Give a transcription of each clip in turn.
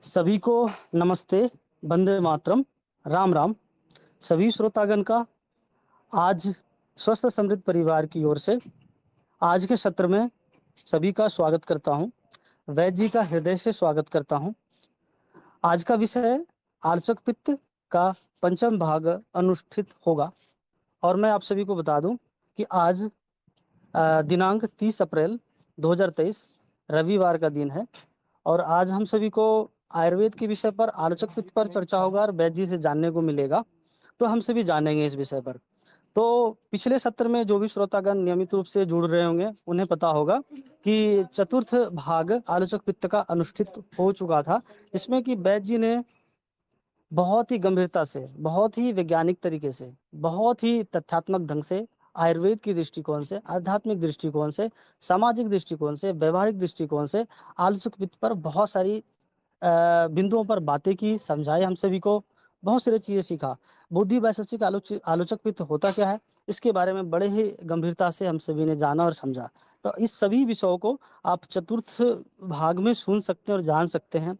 सभी को नमस्ते, वंदे मातरम, राम राम। सभी श्रोतागण का आज स्वस्थ समृद्ध परिवार की ओर से आज के सत्र में सभी का स्वागत करता हूं। वैद्य जी का हृदय से स्वागत करता हूं। आज का विषय है आलचक पित्त का पंचम भाग अनुष्ठित होगा। और मैं आप सभी को बता दूं कि आज दिनांक 30 अप्रैल 2023 रविवार का दिन है और आज हम सभी को आयुर्वेद के विषय पर आलोचक पित्त पर चर्चा होगा और वैद्य जी से जानने को मिलेगा। तो हम सभी जानेंगे इस विषय पर। तो पिछले सत्र में जो भी श्रोतागण नियमित रूप से जुड़ रहे होंगे उन्हें पता होगा कि चतुर्थ भाग आलोचक पित्त का अनुष्ठित हो चुका था, जिसमें कि वैद्य जी ने बहुत ही गंभीरता से, बहुत ही वैज्ञानिक तरीके से, बहुत ही तथ्यात्मक ढंग से, आयुर्वेद की दृष्टिकोण से, आध्यात्मिक दृष्टिकोण से, सामाजिक दृष्टिकोण से, व्यवहारिक दृष्टिकोण से आलोचक पित्त पर बहुत सारी बिंदुओं पर बातें की, समझाए हम सभी को, बहुत सारी चीजें सीखा। बुद्धि वैशेषिक आलोचक पित्त होता क्या है, इसके बारे में बड़े ही गंभीरता से हम सभी ने जाना और समझा। तो इस सभी विषयों को आप चतुर्थ भाग में सुन सकते हैं और जान सकते हैं।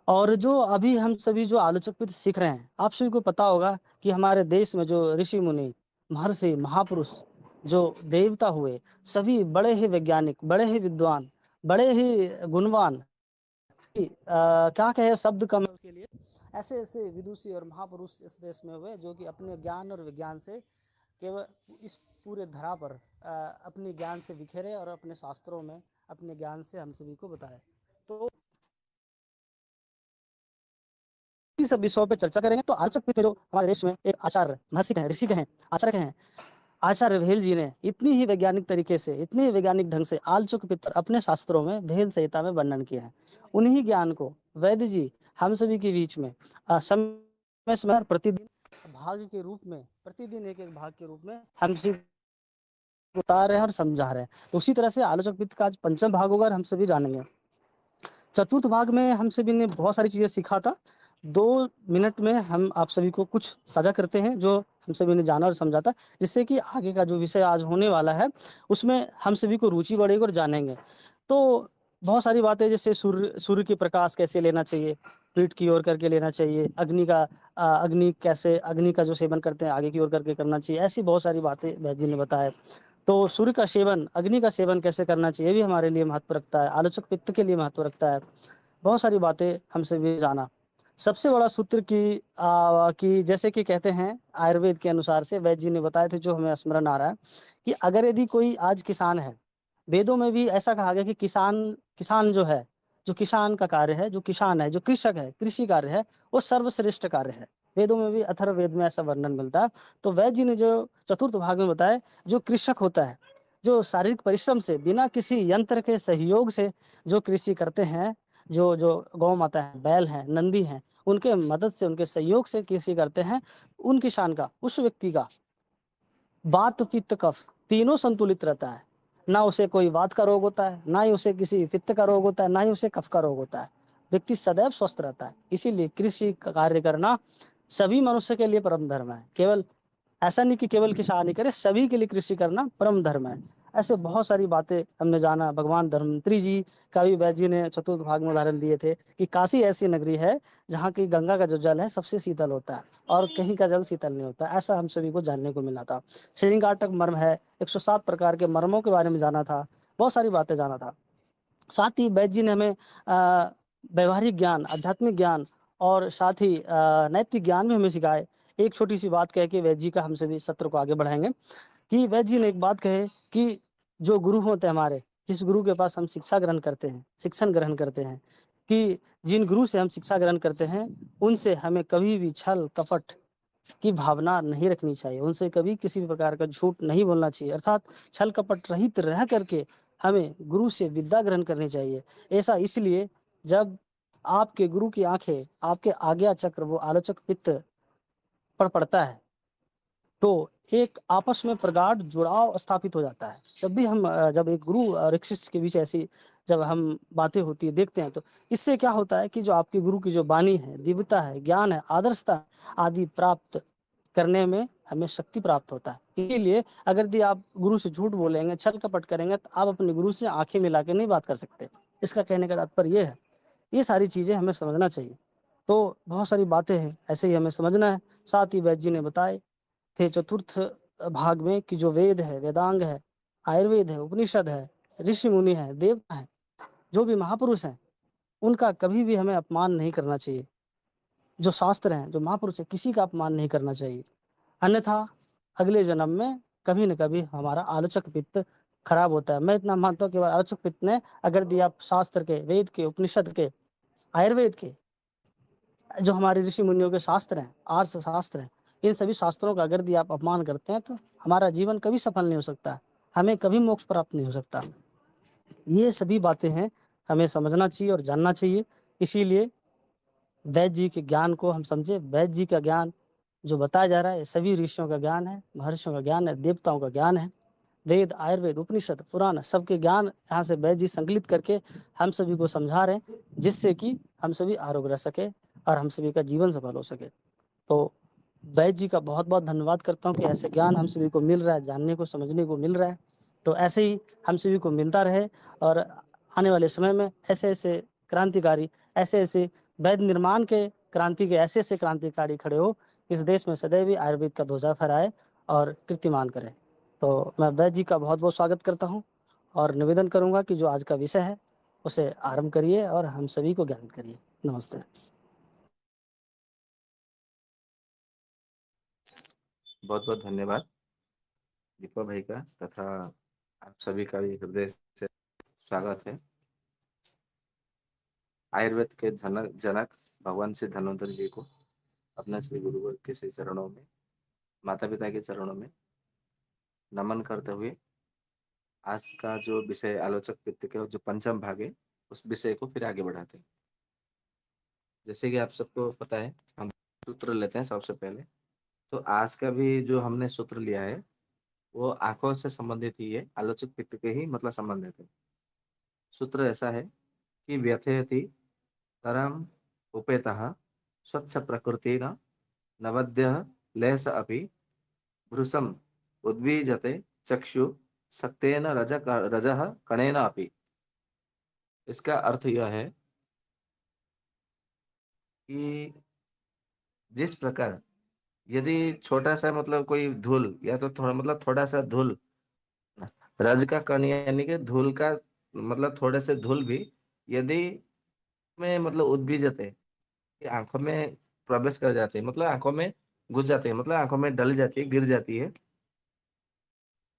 और जो अभी हम सभी जो आलोचक पित्त सीख रहे हैं, आप सभी को पता होगा कि हमारे देश में जो ऋषि मुनि, महर्षि, महापुरुष, जो देवता हुए, सभी बड़े ही वैज्ञानिक, बड़े ही विद्वान, बड़े ही गुणवान, क्या कहे शब्द कम है उसके लिए, ऐसे ऐसे विदुषी और महापुरुष इस देश में हुए जो कि अपने ज्ञान और विज्ञान से केवल इस पूरे धरा पर अपने ज्ञान से बिखेरे और अपने शास्त्रों में अपने ज्ञान से हम सभी को बताए। तो इस सब विषयों पे चर्चा करेंगे। तो आलोचक पित्त जो हमारे देश में एक आचार्य, महर्षि कहें, ऋषि कहें, आचार्य कहें, आचार्य भेल जी ने इतनी ही वैज्ञानिक तरीके से, इतनी ही वैज्ञानिक ढंग से आलचुक पित्त अपने शास्त्रों में भेल संहिता में वर्णन किया है। उन्हीं ज्ञान को वैद्य जी हम सभी के बीच में समय समय और प्रतिदिन भाग के रूप में, प्रतिदिन एक एक भाग के रूप में हम सभी बता रहे हैं और समझा रहे हैं। तो उसी तरह से आलोचक पित्त का आज पंचम भाग होगा और हम सभी जानेंगे। चतुर्थ भाग में हम सभी ने बहुत सारी चीजें सीखा था। 2 मिनट में हम आप सभी को कुछ साझा करते हैं जो हम सभी ने जाना और समझा था, जिससे कि आगे का जो विषय आज होने वाला है उसमें हम सभी को रुचि बढ़ेगी और जानेंगे। तो बहुत सारी बातें, जैसे सूर्य सूर्य के प्रकाश कैसे लेना चाहिए, पीठ की ओर करके लेना चाहिए, अग्नि कैसे, अग्नि का जो सेवन करते हैं आगे की ओर करके करना चाहिए, ऐसी बहुत सारी बातें वैद्य जी ने बताया। तो सूर्य का सेवन, अग्नि का सेवन कैसे करना चाहिए, ये भी हमारे लिए महत्व रखता है, आलोचक पित्त के लिए महत्व रखता है। बहुत सारी बातें हमसे भी जाना। सबसे बड़ा सूत्र कि जैसे कि कहते हैं आयुर्वेद के अनुसार से, वैद्य जी ने बताए थे, जो हमें स्मरण आ रहा है कि अगर यदि कोई आज किसान है, वेदों में भी ऐसा कहा गया कि किसान किसान जो है, जो किसान का कार्य है, जो किसान है, जो कृषक है, कृषि कार्य है, वो सर्वश्रेष्ठ कार्य है। वेदों में भी, अथर्ववेद में ऐसा वर्णन मिलता है। तो वैद्य जी ने जो चतुर्थ भाग में बताया, जो कृषक होता है, जो शारीरिक परिश्रम से, बिना किसी यंत्र के सहयोग से जो कृषि करते हैं, जो जो गौ माता है, बैल हैं, नंदी हैं, उनके मदद से, उनके सहयोग से कृषि करते हैं, उन किसान का, उस व्यक्ति का वात पित्त कफ तीनों संतुलित रहता है। ना उसे कोई वात का रोग होता है, ना ही उसे किसी पित्त का रोग होता है, ना ही उसे कफ का रोग होता है। व्यक्ति सदैव स्वस्थ रहता है। इसीलिए कृषि का कार्य करना सभी मनुष्य के लिए परम धर्म है। केवल ऐसा नहीं कि केवल किसान ही करे, सभी के लिए कृषि करना परम धर्म है। ऐसे बहुत सारी बातें हमने जाना। भगवान धर्मपुरी जी का भी वैद्य जी ने चतुर्थ भाग में उदाहरण दिए थे कि काशी ऐसी नगरी है जहाँ की गंगा का जो जल है सबसे शीतल होता है और कहीं का जल शीतल नहीं होता। ऐसा हम सभी को जानने को मिला था। श्रृंगाटक मर्म है, 107 प्रकार के मर्मों के बारे में जाना था, बहुत सारी बातें जाना था। साथ ही वैद्य जी ने हमें व्यवहारिक ज्ञान, आध्यात्मिक ज्ञान और साथ ही नैतिक ज्ञान भी हमें सिखाए। एक छोटी सी बात कह के वैद्य जी का हम सभी सत्र को आगे बढ़ाएंगे कि वैद्य जी ने एक बात कहे कि जो गुरु होते हैं हमारे, जिस गुरु के पास हम शिक्षा ग्रहण करते हैं, शिक्षण ग्रहण करते हैं, कि जिन गुरु से हम शिक्षा ग्रहण करते हैं उनसे हमें कभी भी छल कपट की भावना नहीं रखनी चाहिए, उनसे कभी किसी भी प्रकार का झूठ नहीं बोलना चाहिए, अर्थात छल कपट रहित रह करके हमें गुरु से विद्या ग्रहण करनी चाहिए। ऐसा इसलिए, जब आपके गुरु की आंखें, आपके आज्ञा चक्र, वो आलोचक पित्त पर पड़ता है तो एक आपस में प्रगाढ़ जुड़ाव स्थापित हो जाता है। जब भी हम जब एक गुरु और एक शिष्य के बीच ऐसी जब हम बातें होती है, देखते हैं, तो इससे क्या होता है कि जो आपके गुरु की जो वाणी है, दिव्यता है, ज्ञान है, आदर्शता आदि प्राप्त करने में हमें शक्ति प्राप्त होता है। इसीलिए अगर यदि आप गुरु से झूठ बोलेंगे, छल कपट करेंगे, तो आप अपने गुरु से आंखें मिला के नहीं बात कर सकते। इसका कहने का तात्पर्य यह है ये सारी चीज़ें हमें समझना चाहिए। तो बहुत सारी बातें हैं, ऐसे ही हमें समझना है। साथ ही वैद्य जी ने बताए थे चतुर्थ भाग में कि जो वेद है, वेदांग है, आयुर्वेद है, उपनिषद है, ऋषि-मुनि हैं, देवता हैं, जो भी महापुरुष हैं, उनका कभी भी हमें अपमान नहीं करना चाहिए। जो शास्त्र हैं, जो महापुरुष हैं, किसी का अपमान नहीं करना चाहिए। अन्यथा अगले जन्म में कभी न कभी हमारा आलोचक पित्त खराब होता है। मैं इतना मानता हूँ कि आलोचक पित्त ने अगर दिया शास्त्र के, वेद के, उपनिषद के, आयुर्वेद के, जो हमारे ऋषि मुनियों के शास्त्र हैं, आर्ष शास्त्र हैं, इन सभी शास्त्रों का अगर यदि आप अपमान करते हैं तो हमारा जीवन कभी सफल नहीं हो सकता, हमें कभी मोक्ष प्राप्त नहीं हो सकता। ये सभी बातें हैं, हमें समझना चाहिए और जानना चाहिए। इसीलिए वैद्य जी के ज्ञान को हम समझे। वैद्य जी का ज्ञान जो बताया जा रहा है, सभी ऋषियों का ज्ञान है, महर्षियों का ज्ञान है, देवताओं का ज्ञान है। वेद, आयुर्वेद, उपनिषद, पुराण सबके ज्ञान यहाँ से वैद्य जी संकलित करके हम सभी को समझा रहे हैं, जिससे कि हम सभी आरोग्य रह सके और हम सभी का जीवन सफल हो सके। तो वैद्य जी का बहुत बहुत धन्यवाद करता हूँ कि ऐसे ज्ञान हम सभी को मिल रहा है, जानने को, समझने को मिल रहा है। तो ऐसे ही हम सभी को मिलता रहे और आने वाले समय में ऐसे ऐसे क्रांतिकारी, ऐसे ऐसे वैद्य निर्माण के क्रांति के ऐसे ऐसे क्रांतिकारी खड़े हो, इस देश में सदैव ही आयुर्वेद का ध्वजा फहराए और कीर्तिमान करे। तो मैं वैद्य जी का बहुत बहुत स्वागत करता हूँ और निवेदन करूँगा कि जो आज का विषय है उसे आरंभ करिए और हम सभी को ज्ञानित करिए। नमस्ते। बहुत बहुत धन्यवाद दीपक भाई का, तथा आप सभी का भी हृदय से स्वागत है। आयुर्वेद के जनक जनक भगवान श्री धन्वंतरि जी को अपने श्री गुरुवर के श्री चरणों में, माता पिता के चरणों में नमन करते हुए आज का जो विषय आलोचक पित्त के जो पंचम भाग है, उस विषय को फिर आगे बढ़ाते हैं। जैसे कि आप सबको पता है, हम सूत्र लेते हैं सबसे पहले। तो आज का भी जो हमने सूत्र लिया है वो आंखों से संबंधित ही है, आलोचक पित्त के ही मतलब संबंधित है। सूत्र ऐसा है कि व्यथयति तरम उपेतः स्वच्छ प्रकृतिन नवद्यः लेस अपि भृशम उद्वीजते चक्षु सक्तेन रजः कणेन अपि। इसका अर्थ यह है कि जिस प्रकार यदि छोटा सा मतलब कोई धूल या तो थोड़ा मतलब थोड़ा सा धूल, रज का कण यानी कि धूल का मतलब थोड़े से धूल भी यदि में मतलब उद्वीजते कि आंखों में प्रवेश कर जाते हैं, मतलब आंखों में घुस जाते हैं, मतलब आंखों में डल जाती है, गिर जाती है,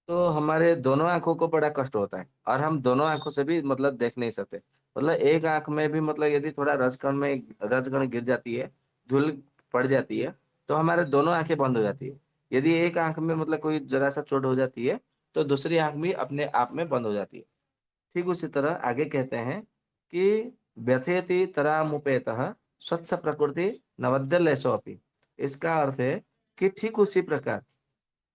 तो हमारे दोनों आंखों को बड़ा कष्ट होता है और हम दोनों आंखों से भी मतलब देख नहीं सकते। मतलब एक आंख में भी मतलब यदि थोड़ा रजकण गिर जाती है, धूल पड़ जाती है, तो हमारे दोनों आंखें बंद हो जाती है। यदि एक आंख में मतलब कोई जरा सा चोट हो जाती है, तो दूसरी आंख भी अपने आप में बंद हो जाती है। ठीक उसी तरह आगे कहते हैं कि व्यथयति तरामुपेतः स्वच्छ प्रकृति नवद्य लेशोपि। इसका अर्थ है कि ठीक उसी प्रकार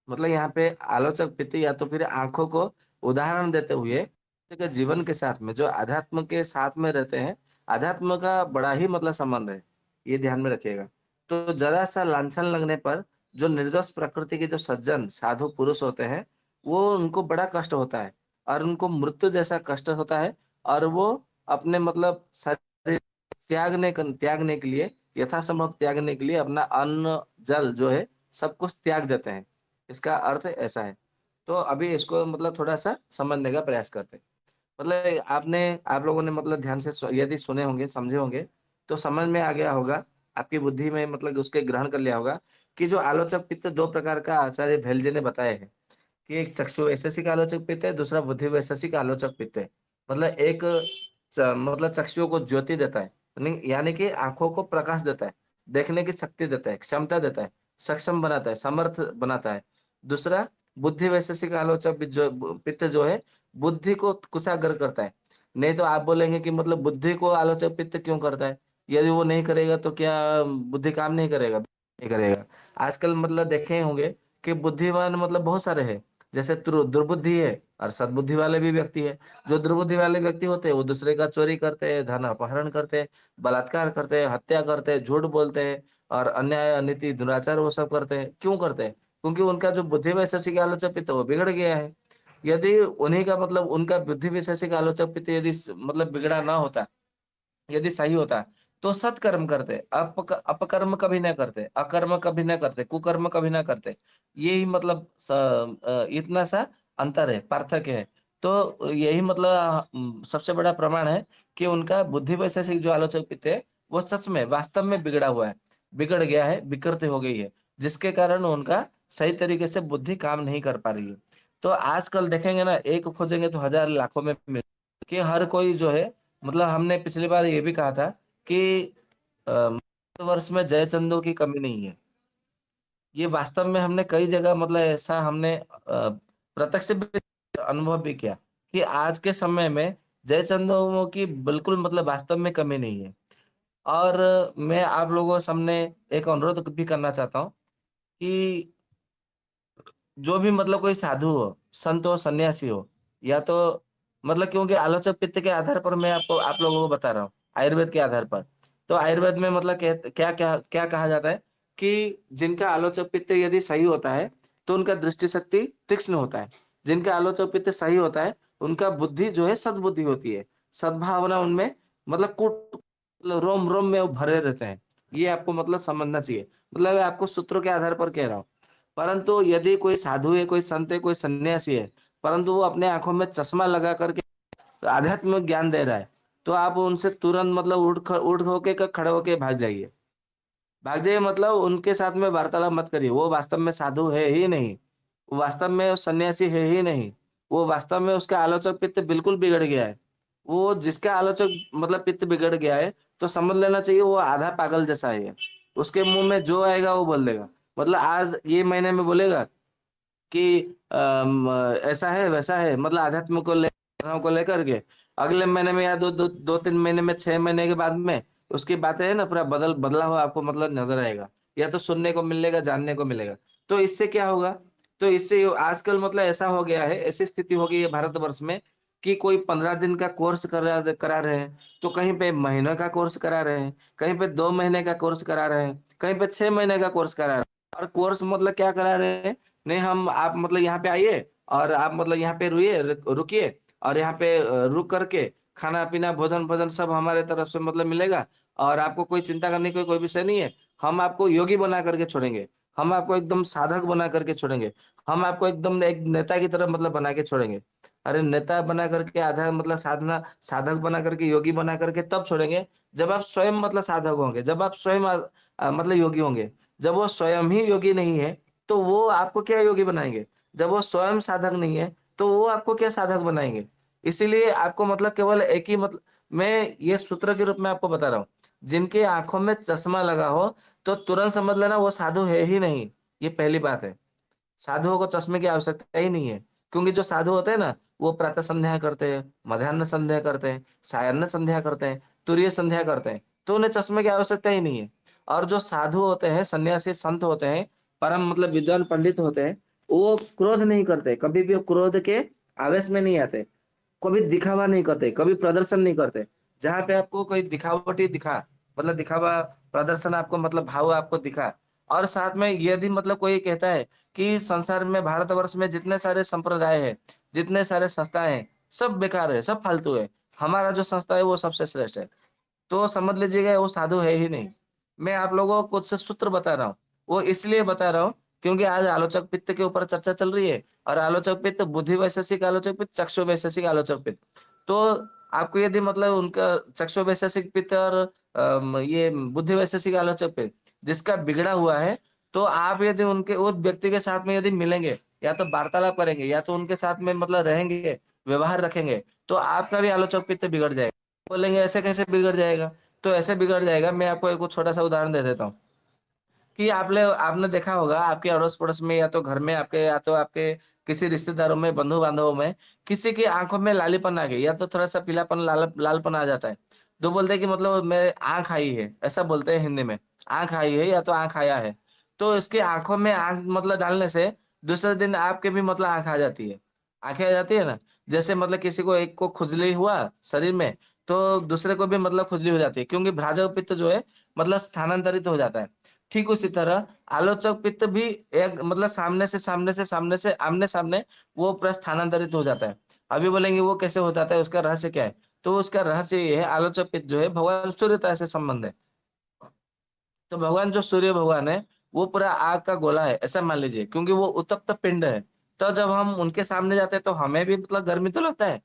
मतलब यहाँ पे आलोचक पित्त या तो फिर आंखों को उदाहरण देते हुए के जीवन के साथ में जो आध्यात्म के साथ में रहते हैं, आध्यात्म का बड़ा ही मतलब संबंध है, ये ध्यान में रखिएगा। तो जरा सा लांछन लगने पर जो निर्दोष प्रकृति के जो सज्जन साधु पुरुष होते हैं, वो उनको बड़ा कष्ट होता है और उनको मृत्यु जैसा कष्ट होता है, और वो अपने मतलब शरीर त्यागने के लिए, यथासंभव त्यागने के लिए अपना अन्न जल जो है सब कुछ त्याग देते हैं। इसका अर्थ ऐसा है। तो अभी इसको मतलब थोड़ा सा समझने का प्रयास करते हैं। मतलब आप लोगों ने मतलब ध्यान से यदि सुने होंगे, समझे होंगे, तो समझ में आ गया होगा, आपकी बुद्धि में मतलब उसके ग्रहण कर लिया होगा कि जो आलोचक पित्त दो प्रकार का आचार्य भैल जी ने बताए हैं कि एक चक्षु वैशेषिक आलोचक पित्त है, दूसरा बुद्धि वैशेषिक आलोचक पित्त है। मतलब एक मतलब चक्षुओं को ज्योति देता है, यानी कि आंखों को प्रकाश देता है, देखने की शक्ति देता है, क्षमता देता है, सक्षम बनाता है, समर्थ बनाता है। दूसरा बुद्धि वैशेषिक आलोचक पित्त जो है, बुद्धि को कुशाग्र करता है। नहीं तो आप बोलेंगे कि मतलब बुद्धि को आलोचक पित्त क्यों करता है, यदि वो नहीं करेगा तो क्या बुद्धि काम नहीं करेगा? नहीं करेगा। आजकल मतलब देखे होंगे कि बुद्धिमान मतलब बहुत सारे हैं, जैसे दुर्बुद्धि है और सद्बुद्धि वाले भी व्यक्ति है। जो दुर्बुद्धि वाले व्यक्ति होते हैं वो दूसरे का चोरी करते हैं, धन अपहरण करते हैं, बलात्कार करते हैं, हत्या करते हैं, झूठ बोलते हैं और अन्याय अनीति दुराचार वो सब करते हैं। क्यों करते हैं? क्योंकि उनका जो बुद्धि वैशेषिक आलोचक पित्त वो बिगड़ गया है। यदि उन्हीं का मतलब उनका बुद्धि वैशेषिक आलोचक पित्त यदि मतलब बिगड़ा ना होता, यदि सही होता तो सत्कर्म करते, अपकर्म कभी न करते, अकर्म कभी न करते, कुकर्म कभी न करते। यही मतलब इतना सा अंतर है, पार्थक्य है। तो यही मतलब सबसे बड़ा प्रमाण है कि उनका बुद्धि वैशेषिक जो आलोचक थे, वो सच में वास्तव में बिगड़ा हुआ है, बिगड़ गया है, विकृति हो गई है, जिसके कारण उनका सही तरीके से बुद्धि काम नहीं कर पा रही है। तो आजकल देखेंगे ना, एक खोजेंगे तो हज़ार लाखों में मिल कि हर कोई जो है मतलब हमने पिछली बार ये भी कहा था कि वर्ष में जयचंदों की कमी नहीं है। ये वास्तव में हमने कई जगह मतलब ऐसा हमने प्रत्यक्ष भी अनुभव भी किया कि आज के समय में जयचंदों की बिल्कुल मतलब वास्तव में कमी नहीं है। और मैं आप लोगों के सामने एक अनुरोध भी करना चाहता हूँ कि जो भी मतलब कोई साधु हो, संत हो, सन्यासी हो या तो मतलब क्योंकि आलोचक पित्त के आधार पर मैं आपको आप लोगों को बता रहा हूँ, आयुर्वेद के आधार पर। तो आयुर्वेद में मतलब क्या कहा जाता है कि जिनका आलोचक पित्त यदि सही होता है, तो उनका दृष्टि शक्ति तीक्ष्ण होता है। जिनका आलोचक पित्त सही होता है, उनका बुद्धि जो है सद्बुद्धि होती है। सद्भावना उनमें मतलब रोम-रोम में वो भरे रहते हैं। ये आपको मतलब समझना चाहिए। मतलब आपको सूत्रों के आधार पर कह रहा हूँ। परंतु यदि कोई साधु है, कोई संत है, कोई सन्यासी है, परंतु वो अपने आँखों में चश्मा लगा करके आध्यात्मिक ज्ञान दे रहा है, तो आप उनसे तुरंत मतलब उठ होके खड़े होके भाग जाइए। भाग जाइए मतलब उनके साथ में वार्तालाप मत करिए, वो वास्तव में साधु है ही नहीं। वो वास्तव में सन्यासी है ही नहीं। वो वास्तव में उसका आलोचक पित्त बिल्कुल बिगड़ गया है। वो जिसका आलोचक मतलब पित्त बिगड़ गया है, तो समझ लेना चाहिए वो आधा पागल जैसा है ये। उसके मुँह में जो आएगा वो बोल देगा। मतलब आज ये महीने में बोलेगा कि ऐसा है, वैसा है मतलब अध्यात्म को लेकर के अगले महीने में या 2-3 महीने में 6 महीने के बाद में उसकी बातें है ना पूरा बदला हुआ आपको मतलब नज़र आएगा। या तो सुनने को मिलेगा, जानने को मिलेगा। तो इससे क्या होगा? तो इससे आजकल मतलब ऐसा हो गया है, ऐसी स्थिति हो गई है भारतवर्ष में कि कोई 15 दिन का कोर्स करा रहे हैं, तो कहीं पे महीने का कोर्स करा रहे हैं, कहीं पे 2 महीने का कोर्स करा रहे हैं, कहीं पे 6 महीने का कोर्स करा रहे हैं। और कोर्स मतलब क्या करा रहे हैं? नहीं हम आप मतलब यहाँ पे आइए और आप मतलब यहाँ पे रुकिए और यहाँ पे रुक करके खाना-पीना, भोजन-भोजन सब हमारे तरफ से मतलब मिलेगा और आपको कोई चिंता करने की कोई विषय नहीं है। हम आपको योगी बना करके छोड़ेंगे। हम आपको एकदम साधक बना करके छोड़ेंगे। हम आपको एकदम एक नेता की तरह मतलब बना के छोड़ेंगे। अरे नेता बना करके आधा मतलब साधक बना करके, योगी बना करके तब छोड़ेंगे, जब आप स्वयं मतलब साधक होंगे, जब आप स्वयं मतलब योगी होंगे। जब वो स्वयं ही योगी नहीं है, तो वो आपको क्या योगी बनाएँगे? जब वो स्वयं साधक नहीं है, तो वो आपको क्या साधक बनाएँगे? इसीलिए आपको मतलब केवल एक ही मैं ये सूत्र के रूप में आपको बता रहा हूँ। जिनकी आँखों में चश्मा लगा हो, तो तुरंत समझ लेना वो साधु है ही नहीं, ये पहली बात है। साधुओं को चश्मे की आवश्यकता ही नहीं है। क्योंकि जो साधु होते हैं ना, वो प्रातः संध्या करते हैं, मध्याह्न संध्या करते हैं, सायाह्न संध्या करते हैं, तुरीय संध्या करते हैं, तो उन्हें चश्मे की आवश्यकता ही नहीं है। और जो साधु होते हैं, सन्यासी संत होते हैं, परम मतलब विद्वान पंडित होते हैं, वो क्रोध नहीं करते, कभी भी वो क्रोध के आवेश में नहीं आते। कभी दिखावा नहीं करते, कभी प्रदर्शन नहीं करते। जहाँ पे आपको कोई दिखावटी दिखा, मतलब दिखावा, प्रदर्शन आपको मतलब भाव आपको दिखा और साथ में यदि मतलब कोई कहता है कि संसार में भारतवर्ष में जितने सारे संप्रदाय हैं, जितने सारे संस्थाएँ हैं, सब बेकार है, सब फालतू है। हमारा जो संस्था है वो सबसे श्रेष्ठ है। तो समझ लीजिएगा वो साधु है ही नहीं। मैं आप लोगों को कुछ सूत्र बता रहा हूँ। वो इसलिए बता रहा हूँ क्योंकि आज आलोचक पित्त के ऊपर चर्चा चल रही है और आलोचक पित्त बुद्धि वैशेषिक आलोचक पित्त, चक्षु वैशेषिक आलोचक पित्त। तो आपको यदि मतलब उनका चक्षु वैशेषिक पित्त और ये बुद्धि वैशेषिक आलोचक पित्त जिसका बिगड़ा हुआ है, तो आप यदि उनके उस व्यक्ति के साथ में यदि मिलेंगे या तो वार्तालाप करेंगे या तो उनके साथ में मतलब रहेंगे, व्यवहार रखेंगे, तो आपका भी आलोचक पित्त बिगड़ जाएगा। बोलेंगे ऐसे कैसे बिगड़ जाएगा? तो ऐसे बिगड़ जाएगा, मैं आपको एक छोटा-सा उदाहरण दे देता हूँ, कि आपने देखा होगा आपके अड़ोस-पड़ोस में या तो घर में आपके या तो आपके किसी रिश्तेदारों में, बंधु-बांधवों में, किसी की आँखों में लालीपन आ गई या तो थोड़ा-सा पीलापन लालपन आ जाता है। तो बोलते हैं कि मतलब मेरे आँख आई है, ऐसा बोलते हैं हिंदी में। आँख आई है या तो आँख आया है। तो इसकी आँखों में आँख मतलब डालने से दूसरे दिन आपके भी मतलब आँख आ जाती है। आँखें आ जाती है ना? जैसे मतलब किसी को एक को खुजली हुआ शरीर में, तो दूसरे को भी मतलब खुजली हो जाती है क्योंकि भ्राजक पित्त जो है मतलब स्थानांतरित हो जाता है। ठीक उसी तरह आलोचक पित्त भी एक मतलब सामने से आमने सामने वो पूरा स्थानांतरित हो जाता है। अभी बोलेंगे वो कैसे हो जाता है, उसका रहस्य क्या है? तो उसका रहस्य ये है, आलोचक पित्त जो है भगवान सूर्यता से संबंध है। तो भगवान जो सूर्य भगवान है, वो पूरा आग का गोला है, ऐसा मान लीजिए, क्योंकि वो उत्तप्त पिंड है। तो जब हम उनके सामने जाते हैं तो हमें भी मतलब गर्मी तो लगता है।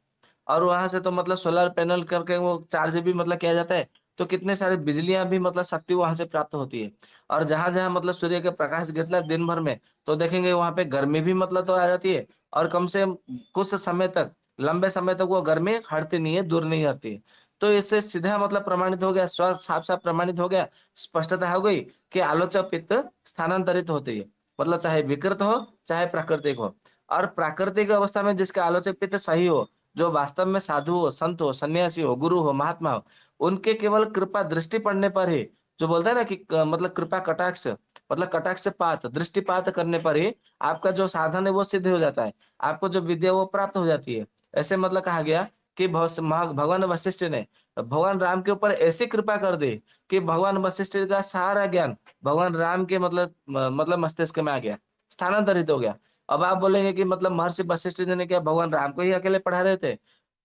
और वहां से तो मतलब सोलर पैनल करके वो चार्ज भी मतलब किया जाता है। तो कितने सारे बिजलियां भी मतलब शक्ति वहां से प्राप्त होती है। और जहां जहां मतलब सूर्य के प्रकाश गिरता है दिन भर में, तो देखेंगे वहां पे गर्मी भी मतलब तो आ जाती है। और कम से कम कुछ समय तक, लंबे समय तक वो गर्मी हटती नहीं है, दूर नहीं हटती है। तो इससे सीधा मतलब प्रमाणित हो गया, साफ साफ प्रमाणित हो गया, स्पष्टता हो गई कि आलोचक पित्त स्थानांतरित होती है। मतलब चाहे विकृत हो, चाहे प्राकृतिक हो। और प्राकृतिक अवस्था में जिसका आलोचक पित्त सही हो, जो वास्तव में साधु हो, संत हो, सन्यासी हो, गुरु हो, महात्मा हो, उनके केवल कृपा दृष्टि पड़ने पर ही, जो बोलता है ना कि मतलब कृपा कटाक्ष, मतलब कटाक्षपात, दृष्टिपात करने पर ही आपका जो साधन है वो सिद्ध हो जाता है। आपको जो विद्या वो प्राप्त हो जाती है। ऐसे मतलब कहा गया कि भगवान वशिष्ठ ने भगवान राम के ऊपर ऐसी कृपा कर दी कि भगवान वशिष्ठ का सारा ज्ञान भगवान राम के मतलब मस्तिष्क में आ गया, स्थानांतरित हो गया। अब आप बोलेंगे कि मतलब महर्षि वशिष्ठ जी ने क्या भगवान राम को ही अकेले पढ़ा रहे थे?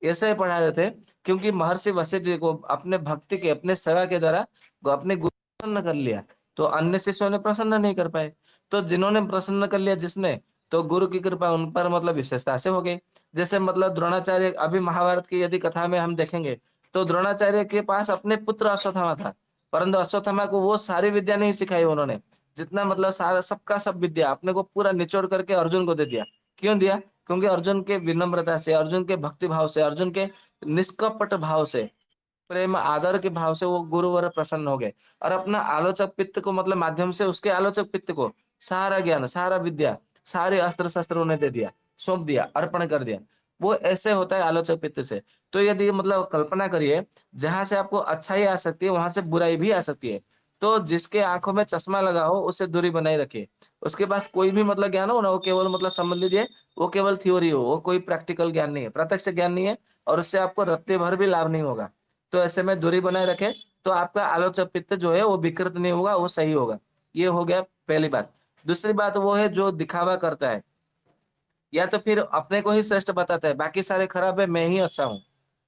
ऐसे ही पढ़ा रहे थे, क्योंकि महर्षि वशिष्ठ जी को अपने भक्ति के, अपने सेवा के द्वारा अपने गुरु प्रसन्न कर लिया। तो अन्य शिष्यों ने प्रसन्न नहीं कर पाए। तो जिन्होंने प्रसन्न कर लिया जिसने, तो गुरु की कृपा उन पर मतलब विशेषता से हो गई। जैसे मतलब द्रोणाचार्य, अभी महाभारत की यदि कथा में हम देखेंगे, तो द्रोणाचार्य के पास अपने पुत्र अश्वत्थामा था, परंतु अश्वत्थामा को वो सारी विद्या नहीं सिखाई उन्होंने, जितना मतलब सारा सबका सब विद्या अपने को पूरा निचोड़ करके अर्जुन को दे दिया। क्यों दिया? क्योंकि अर्जुन के विनम्रता से, अर्जुन के भक्ति भाव से, अर्जुन के निष्कपट भाव से, प्रेम आदर के भाव से वो गुरुवर प्रसन्न हो गए। और अपना आलोचक पित्त को मतलब माध्यम से उसके आलोचक पित्त को सारा ज्ञान, सारा विद्या, सारे अस्त्र शस्त्र उन्हें दे दिया, सौंप दिया, अर्पण कर दिया। वो ऐसे होता है आलोचक पित्त से। तो यदि मतलब कल्पना करिए, जहां से आपको अच्छाई आ सकती है वहां से बुराई भी आ सकती है। तो जिसके आंखों में चश्मा लगा हो उससे दूरी बनाए रखिए। उसके पास कोई भी मतलब ज्ञान हो ना, वो केवल मतलब समझ लीजिए, वो केवल थ्योरी हो, वो कोई प्रैक्टिकल ज्ञान नहीं है, प्रत्यक्ष ज्ञान नहीं है। और उससे आपको रत्ते भर भी लाभ नहीं होगा। तो ऐसे में दूरी बनाए रखें, तो आपका आलोचक पित्त जो है वो विकृत नहीं होगा, वो सही होगा। ये हो गया पहली बात। दूसरी बात वो है जो दिखावा करता है, या तो फिर अपने को ही श्रेष्ठ बताता है, बाकी सारे खराब है, मैं ही अच्छा हूँ।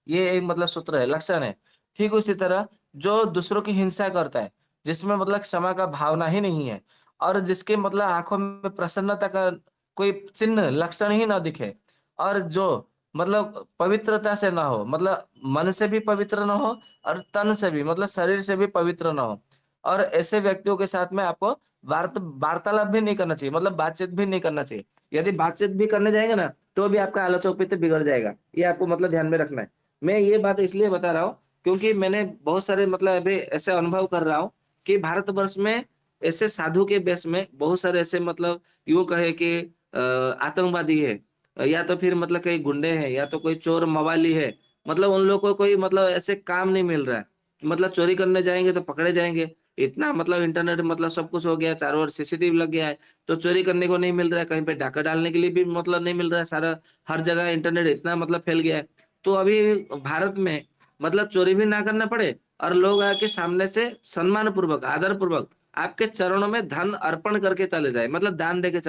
ये एक मतलब सूत्र है, लक्षण है। ठीक उसी तरह जो दूसरों की हिंसा करता है, जिसमें मतलब क्षमा का भावना ही नहीं है, और जिसके मतलब आंखों में प्रसन्नता का कोई चिन्ह, लक्षण ही ना दिखे, और जो मतलब पवित्रता से ना हो, मतलब मन से भी पवित्र ना हो, और तन से भी मतलब शरीर से भी पवित्र ना हो। और ऐसे व्यक्तियों के साथ में आपको वार्तालाप भी नहीं करना चाहिए, मतलब बातचीत भी नहीं करना चाहिए। यदि बातचीत भी करने जाएंगे ना, तो भी आपका आलोचक पित्त बिगड़ जाएगा। ये आपको मतलब ध्यान में रखना है। मैं ये बात इसलिए बता रहा हूँ, क्योंकि मैंने बहुत सारे मतलब अभी ऐसे अनुभव कर रहा हूँ कि भारतवर्ष में ऐसे साधु के बेस में बहुत सारे ऐसे मतलब यूँ कहे कि आतंकवादी है, या तो फिर मतलब कई गुंडे हैं, या तो कोई चोर मवाली है। मतलब उन लोगों को कोई मतलब ऐसे काम नहीं मिल रहा है। मतलब चोरी करने जाएंगे तो पकड़े जाएंगे। इतना मतलब इंटरनेट मतलब सब कुछ हो गया है, चारों ओर सीसीटीवी लग गया है। तो चोरी करने को नहीं मिल रहा है, कहीं पे डाका डालने के लिए भी मतलब नहीं मिल रहा है। सारा हर जगह इंटरनेट इतना मतलब फैल गया है। तो अभी भारत में मतलब चोरी भी ना करना पड़े, और लोग आके सामने से सम्मान पूर्वक, आदर पूर्वक आपके चरणों में धन अर्पण करके चले जाए, मतलब दान देके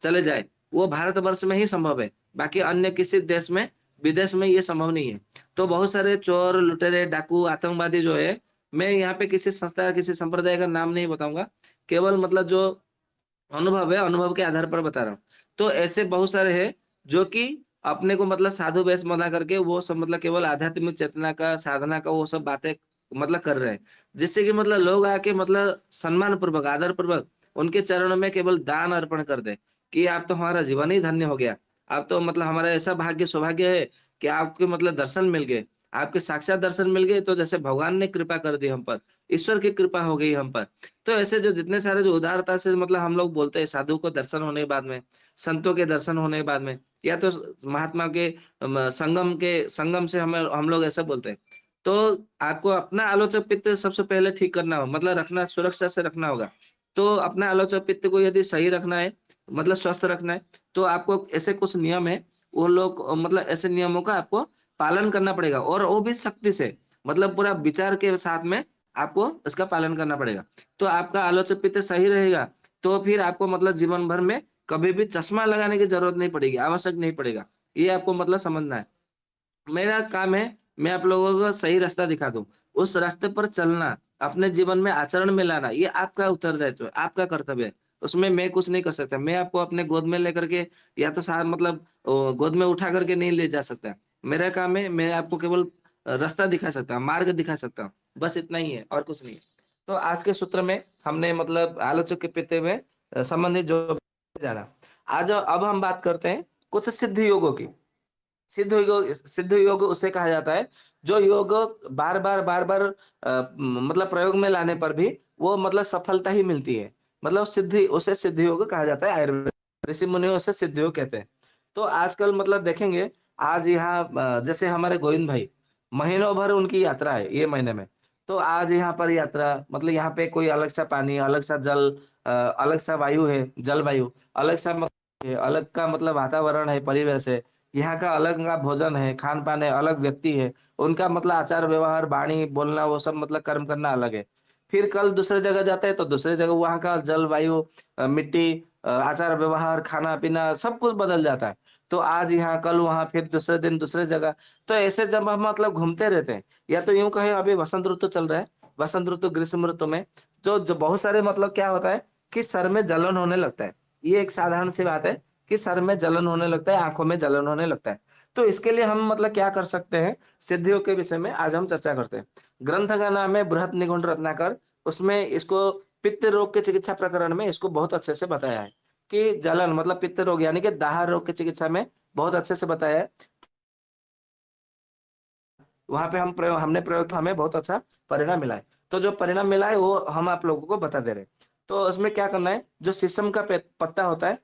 चले जाए। वो भारतवर्ष में ही संभव है। बाकी अन्य किसी देश में, विदेश में ये संभव नहीं है। तो बहुत सारे चोर, लुटेरे, डाकू, आतंकवादी जो है, मैं यहाँ पे किसी संस्था, किसी संप्रदाय का नाम नहीं बताऊंगा, केवल मतलब जो अनुभव है, अनुभव के आधार पर बता रहा हूँ। तो ऐसे बहुत सारे हैं जो कि अपने को मतलब साधु वेश बना करके वो सब मतलब केवल आध्यात्मिक चेतना का, साधना का वो सब बातें मतलब कर रहे हैं। जिससे कि मतलब लोग आके मतलब सम्मान पूर्वक, आदर पूर्वक उनके चरणों में केवल दान अर्पण कर दे कि आप तो हमारा जीवन ही धन्य हो गया। आप तो मतलब हमारा ऐसा भाग्य, सौभाग्य है कि आपके मतलब दर्शन मिल गए। आपके साक्षात दर्शन मिल गए, तो जैसे भगवान ने कृपा कर दी हम पर, ईश्वर की कृपा हो गई हम पर। तो ऐसे जो जितने सारे जो उदारता से मतलब हम लोग बोलते हैं, साधु को दर्शन होने के बाद में, संतों के दर्शन होने के बाद में, या तो महात्मा के संगम से हम लोग ऐसा बोलते हैं। तो आपको अपना आलोचक पित्त सबसे पहले ठीक करना हो, मतलब रखना, सुरक्षा से रखना होगा। तो अपना आलोचक पित्त को यदि सही रखना है, मतलब स्वस्थ रखना है, तो आपको ऐसे कुछ नियम है, वो लोग मतलब ऐसे नियमों का आपको पालन करना पड़ेगा, और वो भी सख्ती से, मतलब पूरा विचार के साथ में आपको इसका पालन करना पड़ेगा। तो आपका आलोच्य पित्त सही रहेगा, तो फिर आपको मतलब जीवन भर में कभी भी चश्मा लगाने की ज़रूरत नहीं पड़ेगी, आवश्यक नहीं पड़ेगा। ये आपको मतलब समझना है। मेरा काम है, मैं आप लोगों को सही रास्ता दिखा दूँ। उस रास्ते पर चलना, अपने जीवन में आचरण में लाना, ये आपका उत्तरदायित्व है, आपका कर्तव्य है। उसमें मैं कुछ नहीं कर सकता। मैं आपको अपने गोद में लेकर के या तो मतलब गोद में उठा करके नहीं ले जा सकता। मेरा काम है, मैं आपको केवल रास्ता दिखा सकता हूँ, मार्ग दिखा सकता हूँ। बस इतना ही है और कुछ नहीं है। तो आज के सूत्र में हमने मतलब आलोचक के पित्ते में संबंधित जो जाना। आज अब हम बात करते हैं कुछ सिद्ध योगों की। सिद्ध योग उसे कहा जाता है जो योग मतलब प्रयोग में लाने पर भी वो मतलब सफलता ही मिलती है। मतलब सिद्धि उसे सिद्ध योग कहा जाता है। आयुर्वेद ऋषि मुनियों उसे सिद्ध योग कहते हैं। तो आजकल मतलब देखेंगे आज यहाँ जैसे हमारे गोविंद भाई महीनों भर उनकी यात्रा है ये महीने में। तो आज यहाँ पर यात्रा मतलब यहाँ पे कोई अलग सा पानी, अलग सा जल, अलग सा वायु है, जलवायु, अलग सा अलग का मतलब वातावरण है, परिवेश है। यहाँ का अलग का भोजन है, खान-पान है, अलग व्यक्ति है। उनका मतलब आचार-व्यवहार, वाणी, बोलना वो सब मतलब कर्म करना अलग है। फिर कल दूसरे जगह जाते हैं तो दूसरे जगह वहाँ का जलवायु, मिट्टी, आचार-व्यवहार, खाना-पीना सब कुछ बदल जाता है। तो आज यहाँ, कल वहाँ, फिर दूसरे दिन दूसरे जगह। तो ऐसे जब हम मतलब घूमते रहते हैं, या तो यूँ कहें अभी वसंत ऋतु चल रहा है, वसंत ऋतु, ग्रीष्म ऋतु में जो बहुत सारे मतलब क्या होता है कि सर में जलन होने लगता है। ये एक साधारण सी बात है कि सर में जलन होने लगता है, आँखों में जलन होने लगता है। तो इसके लिए हम मतलब क्या कर सकते हैं, सिद्धियों के विषय में आज हम चर्चा करते हैं। ग्रंथ का नाम है बृहत निकुंज रत्नाकर, उसमें इसको पित्त रोग के चिकित्सा प्रकरण में इसको बहुत अच्छे से बताया है कि जलन मतलब पित्त रोग यानी कि दाह रोग की चिकित्सा में बहुत अच्छे से बताया है। वहाँ पे हमने प्रयोग तो हमें बहुत अच्छा परिणाम मिला है। तो जो परिणाम मिला है वो हम आप लोगों को बता दे रहे हैं। तो उसमें क्या करना है, जो शीशम का पत्ता होता है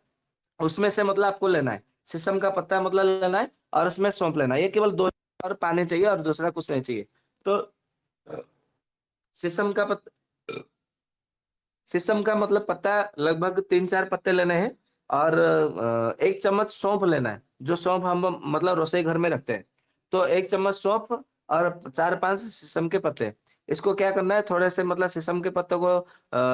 उसमें से मतलब आपको लेना है। शीशम का पत्ता मतलब लेना है और उसमें सौंफ लेना है। ये केवल 2 और पानी चाहिए और दूसरा कुछ नहीं चाहिए। तो शीशम का पत शीशम का मतलब पत्ता लगभग 3-4 पत्ते लेने हैं और 1 चम्मच सौंफ लेना है, जो सौंफ हम मतलब रसोई घर में रखते हैं। तो 1 चम्मच सौंफ और 4-5 शीशम के पत्ते। इसको क्या करना है, थोड़े से मतलब शीशम के पत्तों को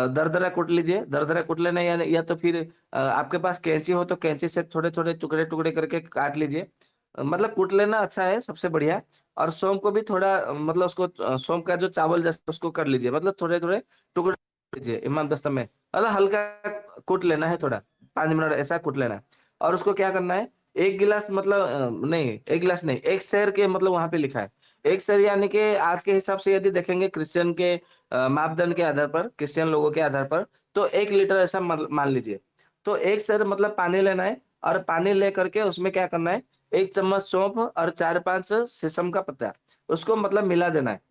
दरदरा कूट लीजिए, दरदरा कूट लेना है या तो फिर आपके पास कैंची हो तो कैंची से थोड़े-थोड़े टुकड़े-टुकड़े करके काट लीजिए। मतलब कूट लेना अच्छा है, सबसे बढ़िया। और सौंफ को भी थोड़ा मतलब उसको सौंफ का जो चावल जैसा उसको कर लीजिए, मतलब थोड़े-थोड़े टुकड़े लीजिए इमाम दस्ता में, मतलब हल्का कूट लेना है थोड़ा, 5 मिनट ऐसा कूट लेना है। और उसको क्या करना है, 1 गिलास मतलब नहीं 1 गिलास नहीं, 1 सेर के मतलब वहाँ पे लिखा है। 1 सेर यानी कि आज के हिसाब से यदि देखेंगे क्रिश्चियन के मापदंड के आधार पर, क्रिश्चियन लोगों के आधार पर, तो 1 लीटर ऐसा मान लीजिए। तो 1 सेर मतलब पानी लेना है और पानी लेकर के उसमें क्या करना है, 1 चम्मच सौंफ और 4-5 शीशम का पत्ता, उसको मतलब मिला देना है।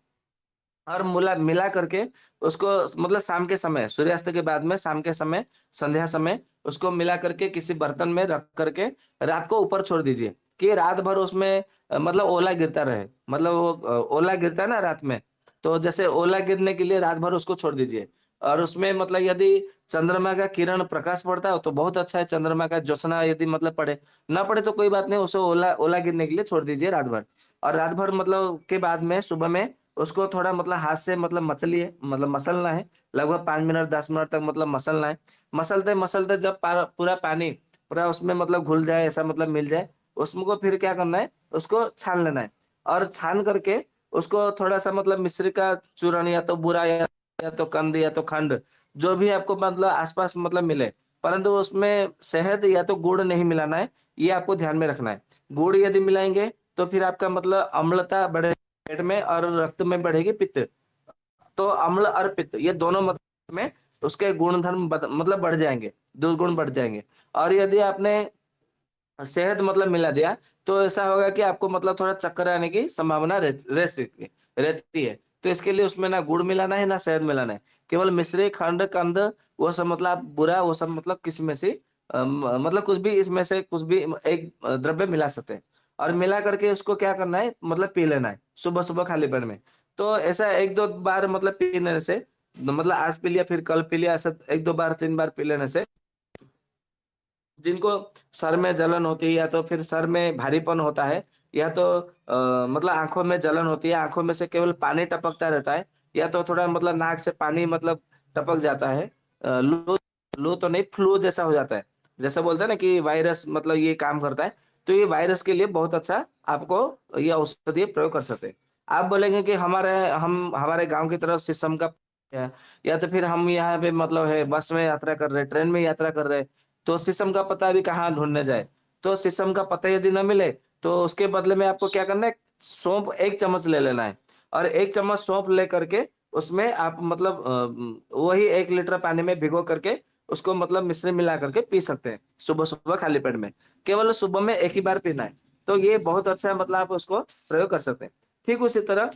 और मुला मिला करके उसको मतलब शाम के समय, सूर्यास्त के बाद में शाम के समय, संध्या समय उसको मिला करके किसी बर्तन में रख करके रात को ऊपर छोड़ दीजिए कि रात भर उसमें मतलब ओला गिरता रहे। मतलब वो ओला गिरता है ना रात में, तो जैसे ओला गिरने के लिए रात भर उसको छोड़ दीजिए। और उसमें मतलब यदि चंद्रमा का किरण प्रकाश पड़ता हो तो बहुत अच्छा है, चंद्रमा का ज्योत्सना यदि मतलब पड़े, ना पड़े तो कोई बात नहीं, उसे ओला ओला गिरने के लिए छोड़ दीजिए रात भर। और रात भर मतलब के बाद में सुबह में उसको थोड़ा मतलब हाथ से मतलब मसलिए, मतलब मसलना है, लगभग 5 मिनट 10 मिनट तक मतलब मसलना है। मसलते-मसलते जब पूरा पानी पूरा उसमें मतलब घुल जाए, ऐसा मतलब मिल जाए, उसको फिर क्या करना है, उसको छान लेना है। और छान करके उसको थोड़ा-सा मतलब मिश्री का चूर्ण या तो बूरा या तो कंद या तो खंड, जो भी आपको मतलब आस-पास मतलब मिले, परंतु उसमें शहद या तो गुड़ नहीं मिलाना है, ये आपको ध्यान में रखना है। गुड़ यदि मिलाएँगे तो फिर आपका मतलब अम्लता बढ़े पेट में और रक्त में बढ़ेगी पित्त। तो अम्ल और पित्त ये दोनों में उसके गुणधर्म मतलब बढ़ जाएँगे, दुर्गुण बढ़ जाएँगे। और यदि आपने शहद मतलब मिला दिया, तो ऐसा होगा कि आपको मतलब थोड़ा चक्कर आने की संभावना रहती है। तो इसके लिए उसमें ना गुड़ मिलाना है, ना शहद मिलाना है। केवल मिश्री, खंड, कंद वो सब मतलब आप बुरा वो सब मतलब किसी में से मतलब कुछ भी इसमें से कुछ भी एक द्रव्य मिला सकते हैं। और मिला करके उसको क्या करना है मतलब पी लेना है, सुबह-सुबह खाली पेट में। तो ऐसा 1-2 बार मतलब पीने से मतलब आज पी लिया फिर कल पी लिया, ऐसा 1-2 बार 3 बार पी लेने से जिनको सर में जलन होती है या तो फिर सर में भारीपन होता है या तो मतलब आँखों में जलन होती है, आँखों में से केवल पानी टपकता रहता है, या तो थोड़ा मतलब नाक से पानी मतलब टपक जाता है, लू लू तो नहीं, फ्लू जैसा हो जाता है। जैसा बोलते हैं ना कि वायरस मतलब ये काम करता है, तो ये वायरस के लिए बहुत अच्छा आपको ये औषधि प्रयोग कर सकते हैं। आप बोलेंगे कि हम हमारे गाँव की तरफ शीशम का या या तो फिर हम यहाँ पे मतलब है बस में यात्रा कर रहे हैं, ट्रेन में यात्रा कर रहे हैं, तो शीशम का पत्ता अभी कहाँ ढूँढने जाए? तो शीशम का पत्ता यदि ना मिले, तो उसके बदले में आपको क्या करना है, सौंफ 1 चम्मच ले लेना है और 1 चम्मच सौंफ लेकर के उसमें आप मतलब वही 1 लीटर पानी में भिगो करके उसको मतलब मिश्री मिला करके पी सकते हैं, सुबह-सुबह खाली पेट में। केवल सुबह में 1 ही बार पीना है। तो ये बहुत अच्छा मतलब आप उसको प्रयोग कर सकते हैं। ठीक उसी तरह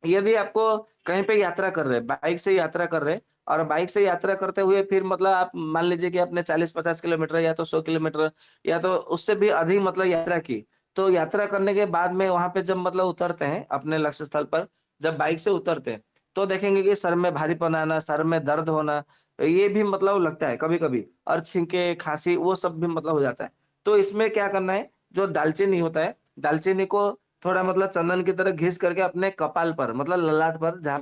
यदि आपको कहीं पे यात्रा कर रहे हैं, बाइक से यात्रा कर रहे हैं और बाइक से यात्रा करते हुए फिर मतलब आप मान लीजिए कि आपने 40-50 किलोमीटर या तो 100 किलोमीटर या तो उससे भी अधिक मतलब यात्रा की। तो यात्रा करने के बाद में वहाँ पे जब मतलब उतरते हैं अपने लक्ष्य स्थल पर, जब बाइक से उतरते हैं, तो देखेंगे कि सर में भारीपन आना, सर में दर्द होना, ये भी मतलब लगता है कभी-कभी और छींके, खाँसी वो सब भी मतलब हो जाता है। तो इसमें क्या करना है, जो दालचीनी होता है, दालचीनी को थोड़ा मतलब चंदन की तरह घिस करके अपने कपाल पर मतलब ललाट पर जहाँ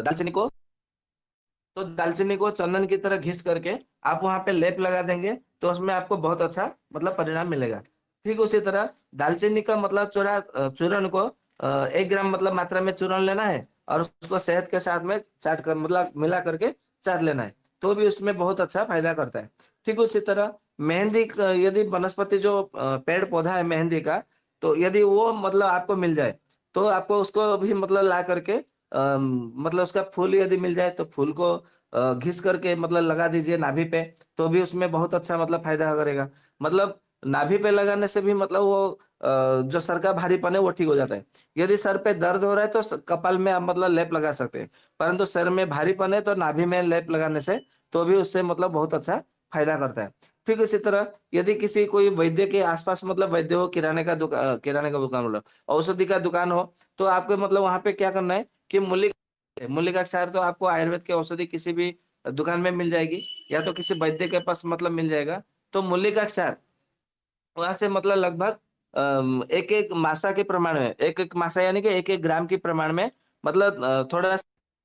दालचीनी को तो दालचीनी को चंदन की तरह घिस करके आप वहाँ पे लेप लगा देंगे, तो उसमें आपको बहुत अच्छा मतलब परिणाम मिलेगा। ठीक उसी तरह दालचीनी का मतलब चूर्ण को 1 ग्राम मतलब मात्रा में चूर्ण लेना है और उसको शहद के साथ में चाट कर मतलब मिला करके चाट लेना है, तो भी उसमें बहुत अच्छा फ़ायदा करता है। ठीक उसी तरह मेहंदी क यदि वनस्पति जो पेड़-पौधा है मेहंदी का, तो यदि वो मतलब आपको मिल जाए, तो आपको उसको भी मतलब ला करके मतलब उसका फूल यदि मिल जाए तो फूल को घिस करके मतलब लगा दीजिए नाभि पे, तो भी उसमें बहुत अच्छा मतलब फ़ायदा करेगा। मतलब नाभि पे लगाने से भी मतलब वो जो सर का भारीपन है वो ठीक हो जाता है। यदि सर पे दर्द हो रहा है तो कपाल में आप मतलब लेप लगा सकते हैं, परंतु सर में भारीपन है तो नाभि में लेप लगाने से तो भी उससे मतलब बहुत अच्छा फ़ायदा करता है। ठीक इसी तरह यदि किसी कोई वैद्य के आस-पास मतलब वैद्य हो, किराने का दुकान बोला, औषधि का दुकान हो, तो आपको मतलब वहाँ पे क्या करना है कि मूलिका क्षार तो आपको आयुर्वेद की औषधि किसी भी दुकान में मिल जाएगी या तो किसी वैद्य के पास मतलब मिल जाएगा। तो मूलिका क्षार वहाँ से मतलब लगभग 1-1 मासा के प्रमाण में 1-1 मासा यानी कि 1-1 ग्राम के प्रमाण में मतलब थोड़ा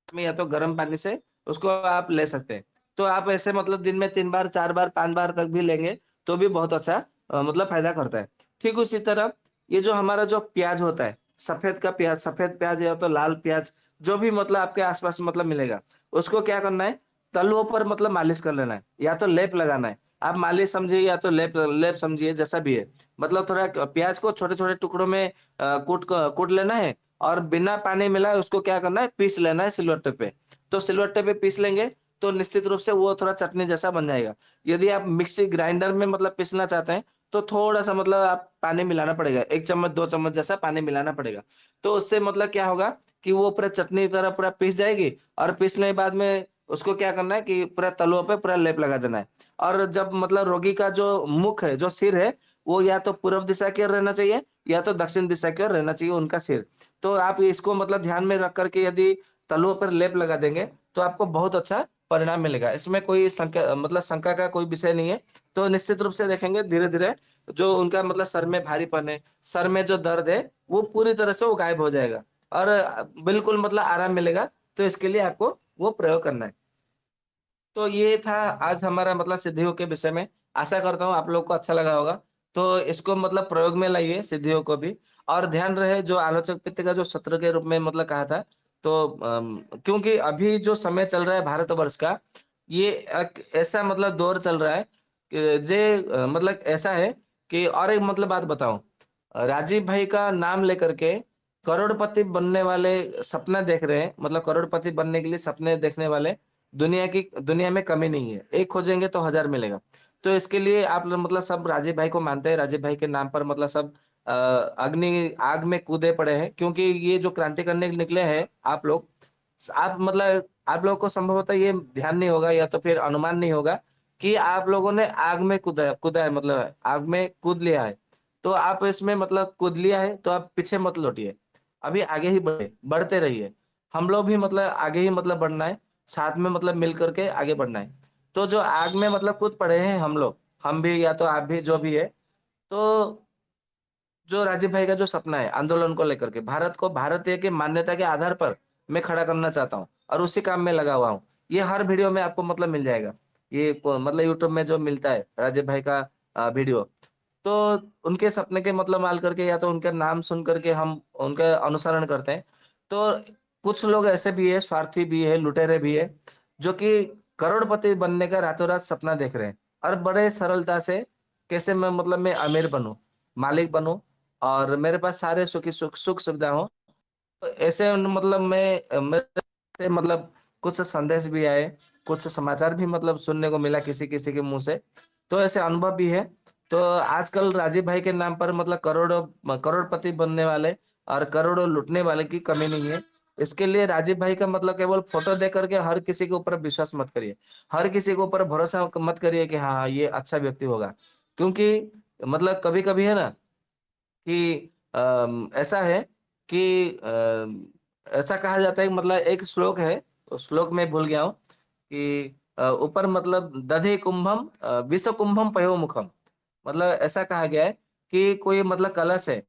में या तो गर्म पानी से उसको आप ले सकते हैं। तो आप ऐसे मतलब दिन में 3 बार, 4 बार, 5 बार तक भी लेंगे, तो भी बहुत अच्छा मतलब फ़ायदा करता है। ठीक उसी तरह ये जो हमारा जो प्याज़ होता है, सफ़ेद प्याज़ या तो लाल प्याज़, जो भी मतलब आपके आस-पास मतलब मिलेगा, उसको क्या करना है, तलवों पर मतलब मालिश कर लेना है, या तो लेप लगाना है। आप मालिश समझिए या तो लेप समझिए, जैसा भी है। मतलब थोड़ा प्याज़ को छोटे-छोटे टुकड़ों में कूट लेना है और बिना पानी मिलाए उसको क्या करना है, पीस लेना है सिलवट्टे पे। तो सिलवट्टे पे पीस लेंगे, तो निश्चित रूप से वो थोड़ा चटनी जैसा बन जाएगा। यदि आप मिक्सी ग्राइंडर में मतलब पीसना चाहते हैं, तो थोड़ा-सा मतलब आप पानी मिलाना पड़ेगा। 1 चम्मच, 2 चम्मच जैसा पानी मिलाना पड़ेगा। तो उससे मतलब क्या होगा कि वो पूरा चटनी की तरह पूरा पीस जाएगी और पीसने के बाद में उसको क्या करना है कि पूरा तलवों पे पूरा लेप लगा देना है। और जब मतलब रोगी का जो मुख है, जो सिर है, वो या तो पूर्व दिशा की ओर रहना चाहिए या तो दक्षिण दिशा की ओर रहना चाहिए उनका सिर। तो आप इसको मतलब ध्यान में रख कर के यदि तलवों पर लेप लगा देंगे, तो आपको बहुत अच्छा परिणाम मिलेगा। इसमें कोई मतलब शंका का कोई विषय नहीं है। तो निश्चित रूप से देखेंगे धीरे-धीरे जो उनका मतलब सर में भारीपन है, सर में जो दर्द है, वो पूरी तरह से वो गायब हो जाएगा और बिल्कुल मतलब आराम मिलेगा। तो इसके लिए आपको वो प्रयोग करना है। तो ये था आज हमारा मतलब सिद्धियों के विषय में। आशा करता हूँ आप लोग को अच्छा लगा होगा। तो इसको मतलब प्रयोग में लाइए सिद्धियों को भी और ध्यान रहे जो आलोचक पित्त का जो शत्रु के रूप में मतलब कहा था, तो क्योंकि अभी जो समय चल रहा है भारतवर्ष का, ये एक ऐसा मतलब दौर चल रहा है कि मतलब ऐसा है कि और एक मतलब बात बताऊँ, राजीव भाई का नाम लेकर के करोड़पति बनने वाले सपना देख रहे हैं, मतलब करोड़पति बनने के लिए सपने देखने वाले दुनिया में कमी नहीं है। एक खोजेंगे तो हज़ार मिलेगा। तो इसके लिए आप लोग मतलब सब राजीव भाई को मानते हैं, राजीव भाई के नाम पर मतलब सब आग में कूदे पड़े हैं क्योंकि ये जो क्रांति करने निकले हैं आप लोग, आप लोगों को संभवतः ये ध्यान नहीं होगा या तो फिर अनुमान नहीं होगा कि आप लोगों ने आग में कूदा है मतलब आग में कूद लिया है। तो आप इसमें मतलब कूद लिया है तो आप पीछे मत लौटिए। अभी आगे ही बढ़ते रहिए। हम लोग भी मतलब आगे ही मतलब बढ़ना है। साथ में मतलब मिल कर के आगे बढ़ना है। तो जो आग में मतलब कूद पड़े हैं हम लोग, हम भी या तो आप भी जो भी है, तो जो राजीव भाई का जो सपना है आंदोलन को लेकर के, भारत को भारतीय की मान्यता के आधार पर मैं खड़ा करना चाहता हूँ और उसी काम में लगा हुआ हूँ। ये हर वीडियो में आपको मतलब मिल जाएगा। ये मतलब यूट्यूब में जो मिलता है राजीव भाई का वीडियो, तो उनके सपने के मतलब मान करके या तो उनका नाम सुन करके हम उनका अनुसरण करते हैं। तो कुछ लोग ऐसे भी है, स्वार्थी भी है, लुटेरे भी है, जो कि करोड़पति बनने का रातों रात सपना देख रहे हैं और बड़े सरलता से कैसे मैं मतलब मैं अमीर बनूं, मालिक बनूं और मेरे पास सारे सुख सुविधा हो। तो ऐसे मतलब मेरे मतलब कुछ संदेश भी आए, कुछ समाचार भी मतलब सुनने को मिला किसी-किसी के मुँह से, तो ऐसे अनुभव भी है। तो आजकल राजीव भाई के नाम पर मतलब करोड़ों करोड़पति बनने वाले और करोड़ों लूटने वाले की कमी नहीं है। इसके लिए राजीव भाई का मतलब केवल फोटो देख कर के हर किसी के ऊपर विश्वास मत करिए। हर किसी के ऊपर भरोसा मत करिए कि हाँ, ये अच्छा व्यक्ति होगा। क्योंकि मतलब कभी-कभी है ना कि ऐसा है कि ऐसा कहा जाता है कि मतलब एक श्लोक है, उस श्लोक मैं भूल गया हूँ कि ऊपर मतलब दधे कुंभम विश्व कुंभम पयोमुखम, मतलब ऐसा कहा गया है कि कोई मतलब कलश है,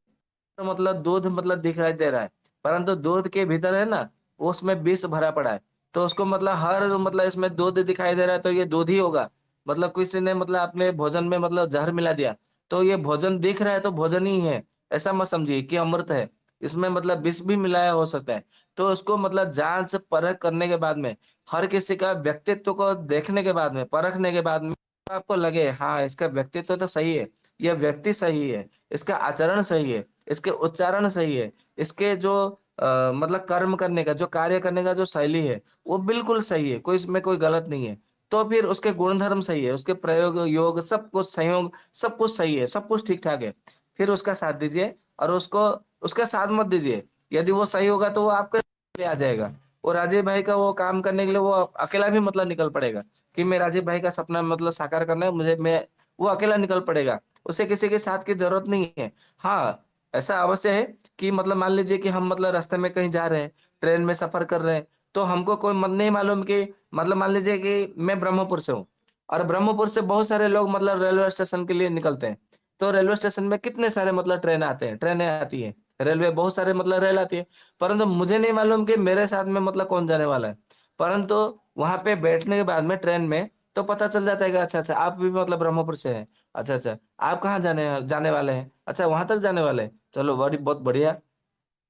तो मतलब दूध मतलब दिखाई दे रहा है, परंतु दूध के भीतर है ना, उसमें विष भरा पड़ा है। तो उसको मतलब हर मतलब इसमें दूध दिखाई दे रहा है तो ये दूध ही होगा। मतलब किसी ने मतलब अपने भोजन में मतलब जहर मिला दिया, तो ये भोजन दिख रहा है तो भोजन ही है। ऐसा मत समझिए कि अमृत है। इसमें मतलब विष भी मिलाया हो सकता है। तो उसको मतलब जाँच से परख करने के बाद में, हर किसी का व्यक्तित्व को देखने के बाद में, परखने के बाद में आपको लगे हाँ, इसका व्यक्तित्व तो सही है, यह व्यक्ति सही है, इसका आचरण सही है, इसके उच्चारण सही है, इसके जो मतलब कर्म करने का, जो कार्य करने का जो शैली है, वो बिल्कुल सही है, कोई इसमें कोई गलत नहीं है। तो फिर उसके गुण-धर्म सही है, उसके प्रयोग, योग सब कुछ संयोग सब कुछ सही है, सब कुछ ठीक-ठाक है। फिर उसका साथ दीजिए और उसको उसका साथ मत दीजिए। यदि वो सही होगा तो वो आपके लिए आ जाएगा। वो राजीव भाई का वो काम करने के लिए वो अकेला भी मतलब निकल पड़ेगा कि मैं राजीव भाई का सपना मतलब साकार करना है, मुझे मैं वो अकेला निकल पड़ेगा। उसे किसी के साथ की ज़रूरत नहीं है। हाँ, ऐसा अवश्य है कि मतलब मान लीजिए कि हम मतलब रास्ते में कहीं जा रहे हैं, ट्रेन में सफ़र कर रहे हैं, तो हमको कोई मत नहीं मालूम कि मतलब मान लीजिए कि मैं ब्रह्मपुर से हूँ और ब्रह्मपुर से बहुत सारे लोग मतलब रेलवे स्टेशन के लिए निकलते हैं। तो रेलवे स्टेशन में कितने सारे मतलब ट्रेनें आती हैं, रेलवे बहुत सारे मतलब रेल आती है, परंतु मुझे नहीं मालूम कि मेरे साथ में मतलब कौन जाने वाला है। परंतु वहाँ पे बैठने के बाद में ट्रेन में तो पता चल जाता है कि अच्छा, अच्छा आप भी मतलब ब्रह्मपुर से हैं। अच्छा, अच्छा आप कहाँ जाने जाने वाले हैं? अच्छा वहाँ तक जाने वाले हैं। चलो बड़ी बहुत बढ़िया।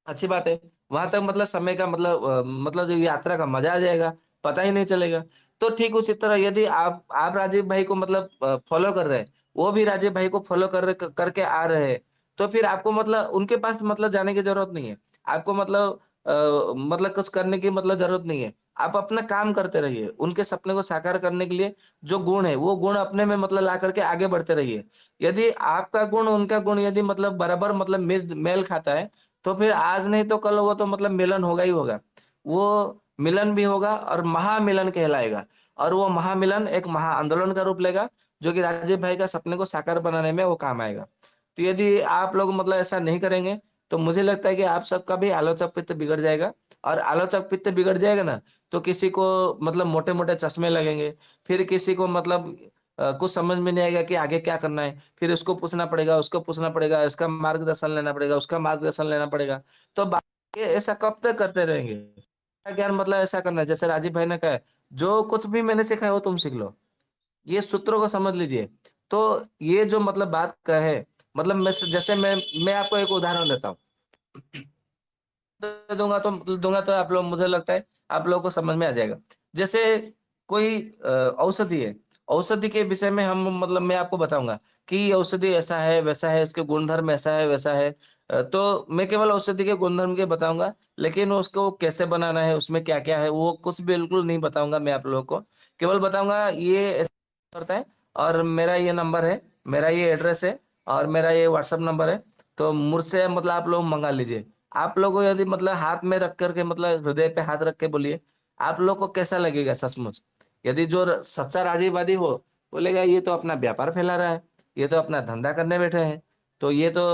अच्छी बात है। वहाँ तक मतलब समय का मतलब जो यात्रा का मज़ा आ जाएगा, पता ही नहीं चलेगा। तो ठीक उसी तरह यदि आप राजीव भाई को मतलब फ़ॉलो कर रहे हैं, वो भी राजीव भाई को फ़ॉलो कर रहे क करके आ रहे हैं, तो फिर आपको मतलब उनके पास मतलब जाने की ज़रूरत नहीं है। आपको मतलब कुछ करने की मतलब ज़रूरत नहीं है। आप अपना काम करते रहिए। उनके सपने को साकार करने के लिए जो गुण है, वो गुण अपने में मतलब ला कर के आगे बढ़ते रहिए। यदि आपका गुण, उनका गुण यदि मतलब बराबर मतलब मेल खाता है, तो फिर आज नहीं तो कल वो तो मतलब मिलन होगा ही होगा। वो मिलन भी होगा और महामिलन कहलाएगा और वो महामिलन एक महाआंदोलन का रूप लेगा, जो कि राजीव भाई का सपने को साकार बनाने में वो काम आएगा। तो यदि आप लोग मतलब ऐसा नहीं करेंगे, तो मुझे लगता है कि आप सबका भी आलोचक पित्त बिगड़ जाएगा और आलोचक पित्त बिगड़ जाएगा ना, तो किसी को मतलब मोटे-मोटे चश्मे लगेंगे, फिर किसी को मतलब कुछ समझ में नहीं आएगा कि आगे क्या करना है। फिर उसको पूछना पड़ेगा, उसको पूछना पड़ेगा, इसका मार्गदर्शन लेना पड़ेगा, उसका मार्गदर्शन लेना पड़ेगा। तो ये ऐसा कब तक करते रहेंगे? मेरा ज्ञान मतलब ऐसा करना है, जैसे राजीव भाई ने कहा है, जो कुछ भी मैंने सिखाया वो तुम सीख लो। ये सूत्रों को समझ लीजिए। तो ये जो मतलब बात का है, मतलब जैसे मैं आपको एक उदाहरण देता हूँ। दूँगा तो आप लोग मुझे लगता है आप लोगों को समझ में आ जाएगा। जैसे कोई औषधि है, औषधि के विषय में हम मतलब मैं आपको बताऊँगा कि ये औषधि ऐसा है, वैसा है, इसके गुणधर्म ऐसा है, वैसा है। तो मैं केवल औषधि के गुणधर्म के बताऊँगा, लेकिन उसको कैसे बनाना है, उसमें क्या-क्या है, वो कुछ बिल्कुल नहीं बताऊँगा मैं आप लोगों को। केवल बताऊँगा ये ऐसा करता है और मेरा ये नंबर है, मेरा ये एड्रेस है और मेरा ये व्हाट्सएप नंबर है। तो मुझसे मतलब आप लोग मँगा लीजिए। आप लोगों को यदि मतलब हाथ में रख कर के मतलब हृदय पे हाथ रख के बोलिए, आप लोग को कैसा लगेगा सचमुच? यदि जो सच्चा राज़ीवादी हो, बोलेगा ये तो अपना व्यापार फैला रहा है, ये तो अपना धंधा करने बैठे हैं, तो ये तो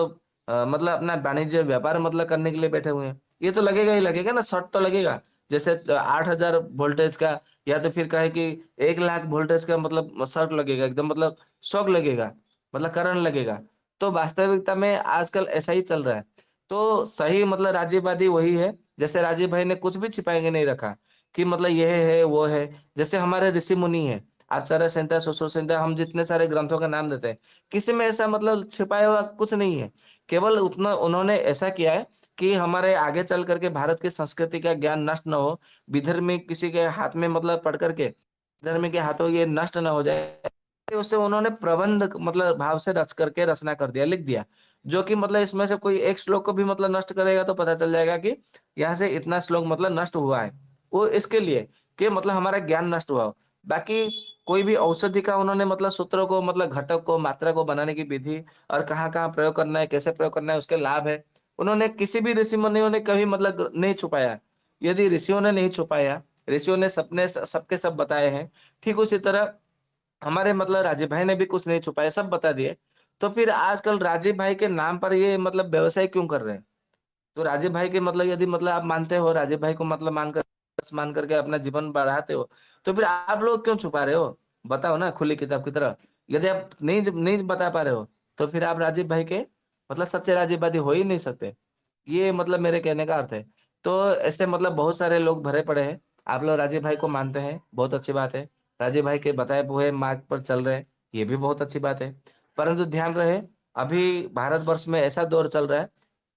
मतलब अपना वाणिज्य व्यापार मतलब करने के लिए बैठे हुए हैं। ये तो लगेगा ही लगेगा ना, शॉर्ट तो लगेगा। जैसे 8000 वोल्टेज का या तो फिर कहें कि 1 लाख वोल्टेज का मतलब शॉर्ट लगेगा, एकदम मतलब शॉक लगेगा, मतलब करंट लगेगा। तो वास्तविकता में आजकल ऐसा ही चल रहा है। तो सही मतलब राज्यवादी वही है, जैसे राजीव भाई ने कुछ भी छिपा के नहीं रखा कि मतलब ये है, वो है। जैसे हमारे ऋषि-मुनि हैं, आचार्य संहिता, सुश्रुत संहिता, हम जितने सारे ग्रंथों का नाम देते हैं, किसी में ऐसा मतलब छिपाया हुआ कुछ नहीं है। केवल उतना उन्होंने ऐसा किया है कि हमारे आगे चल कर के भारत की संस्कृति का ज्ञान नष्ट ना हो, विधर्मी किसी के हाथ में मतलब पड़ कर के, विधर्मी के हाथों ये नष्ट ना हो जाए, उसे उन्होंने प्रबंध मतलब भाव से रच करके रचना कर दिया, लिख दिया। जो कि मतलब इसमें से कोई एक श्लोक को भी मतलब नष्ट करेगा तो पता चल जाएगा कि यहाँ से इतना श्लोक मतलब नष्ट हुआ है। वो इसके लिए कि मतलब हमारा ज्ञान नष्ट हुआ हो। बाकी कोई भी औषधि का उन्होंने मतलब सूत्रों को मतलब घटक को, मात्रा को बनाने की विधि और कहाँ-कहाँ प्रयोग करना है, कैसे प्रयोग करना है, उसके लाभ है। उन्होंने किसी भी ऋषि-मुनियों ने कभी मतलब नहीं छुपाया। यदि ऋषियों ने नहीं छुपाया, ऋषियों ने सबने सबके सब बताए हैं, ठीक उसी तरह हमारे मतलब राजीव भाई ने भी कुछ नहीं छुपाया, सब बता दिए। तो फिर आजकल राजीव भाई के नाम पर ये मतलब व्यवसाय क्यों कर रहे हैं? तो राजीव भाई के मतलब यदि मतलब आप मानते हो, राजीव भाई को मतलब मान करके अपना जीवन बढ़ाते हो, तो फिर आप लोग क्यों छुपा रहे हो? बताओ ना खुली किताब की तरह। यदि आप नहीं बता पा रहे हो, तो फिर आप राजीव भाई के मतलब सच्चे राजीववादी हो ही नहीं सकते। ये मतलब मेरे कहने का अर्थ है। तो ऐसे मतलब बहुत सारे लोग भरे पड़े हैं। आप लोग राजीव भाई को मानते हैं, बहुत अच्छी बात है। राजीव भाई के बताए हुए मार्ग पर चल रहे हैं, ये भी बहुत अच्छी बात है। परंतु ध्यान रहे, अभी भारतवर्ष में ऐसा दौर चल रहा है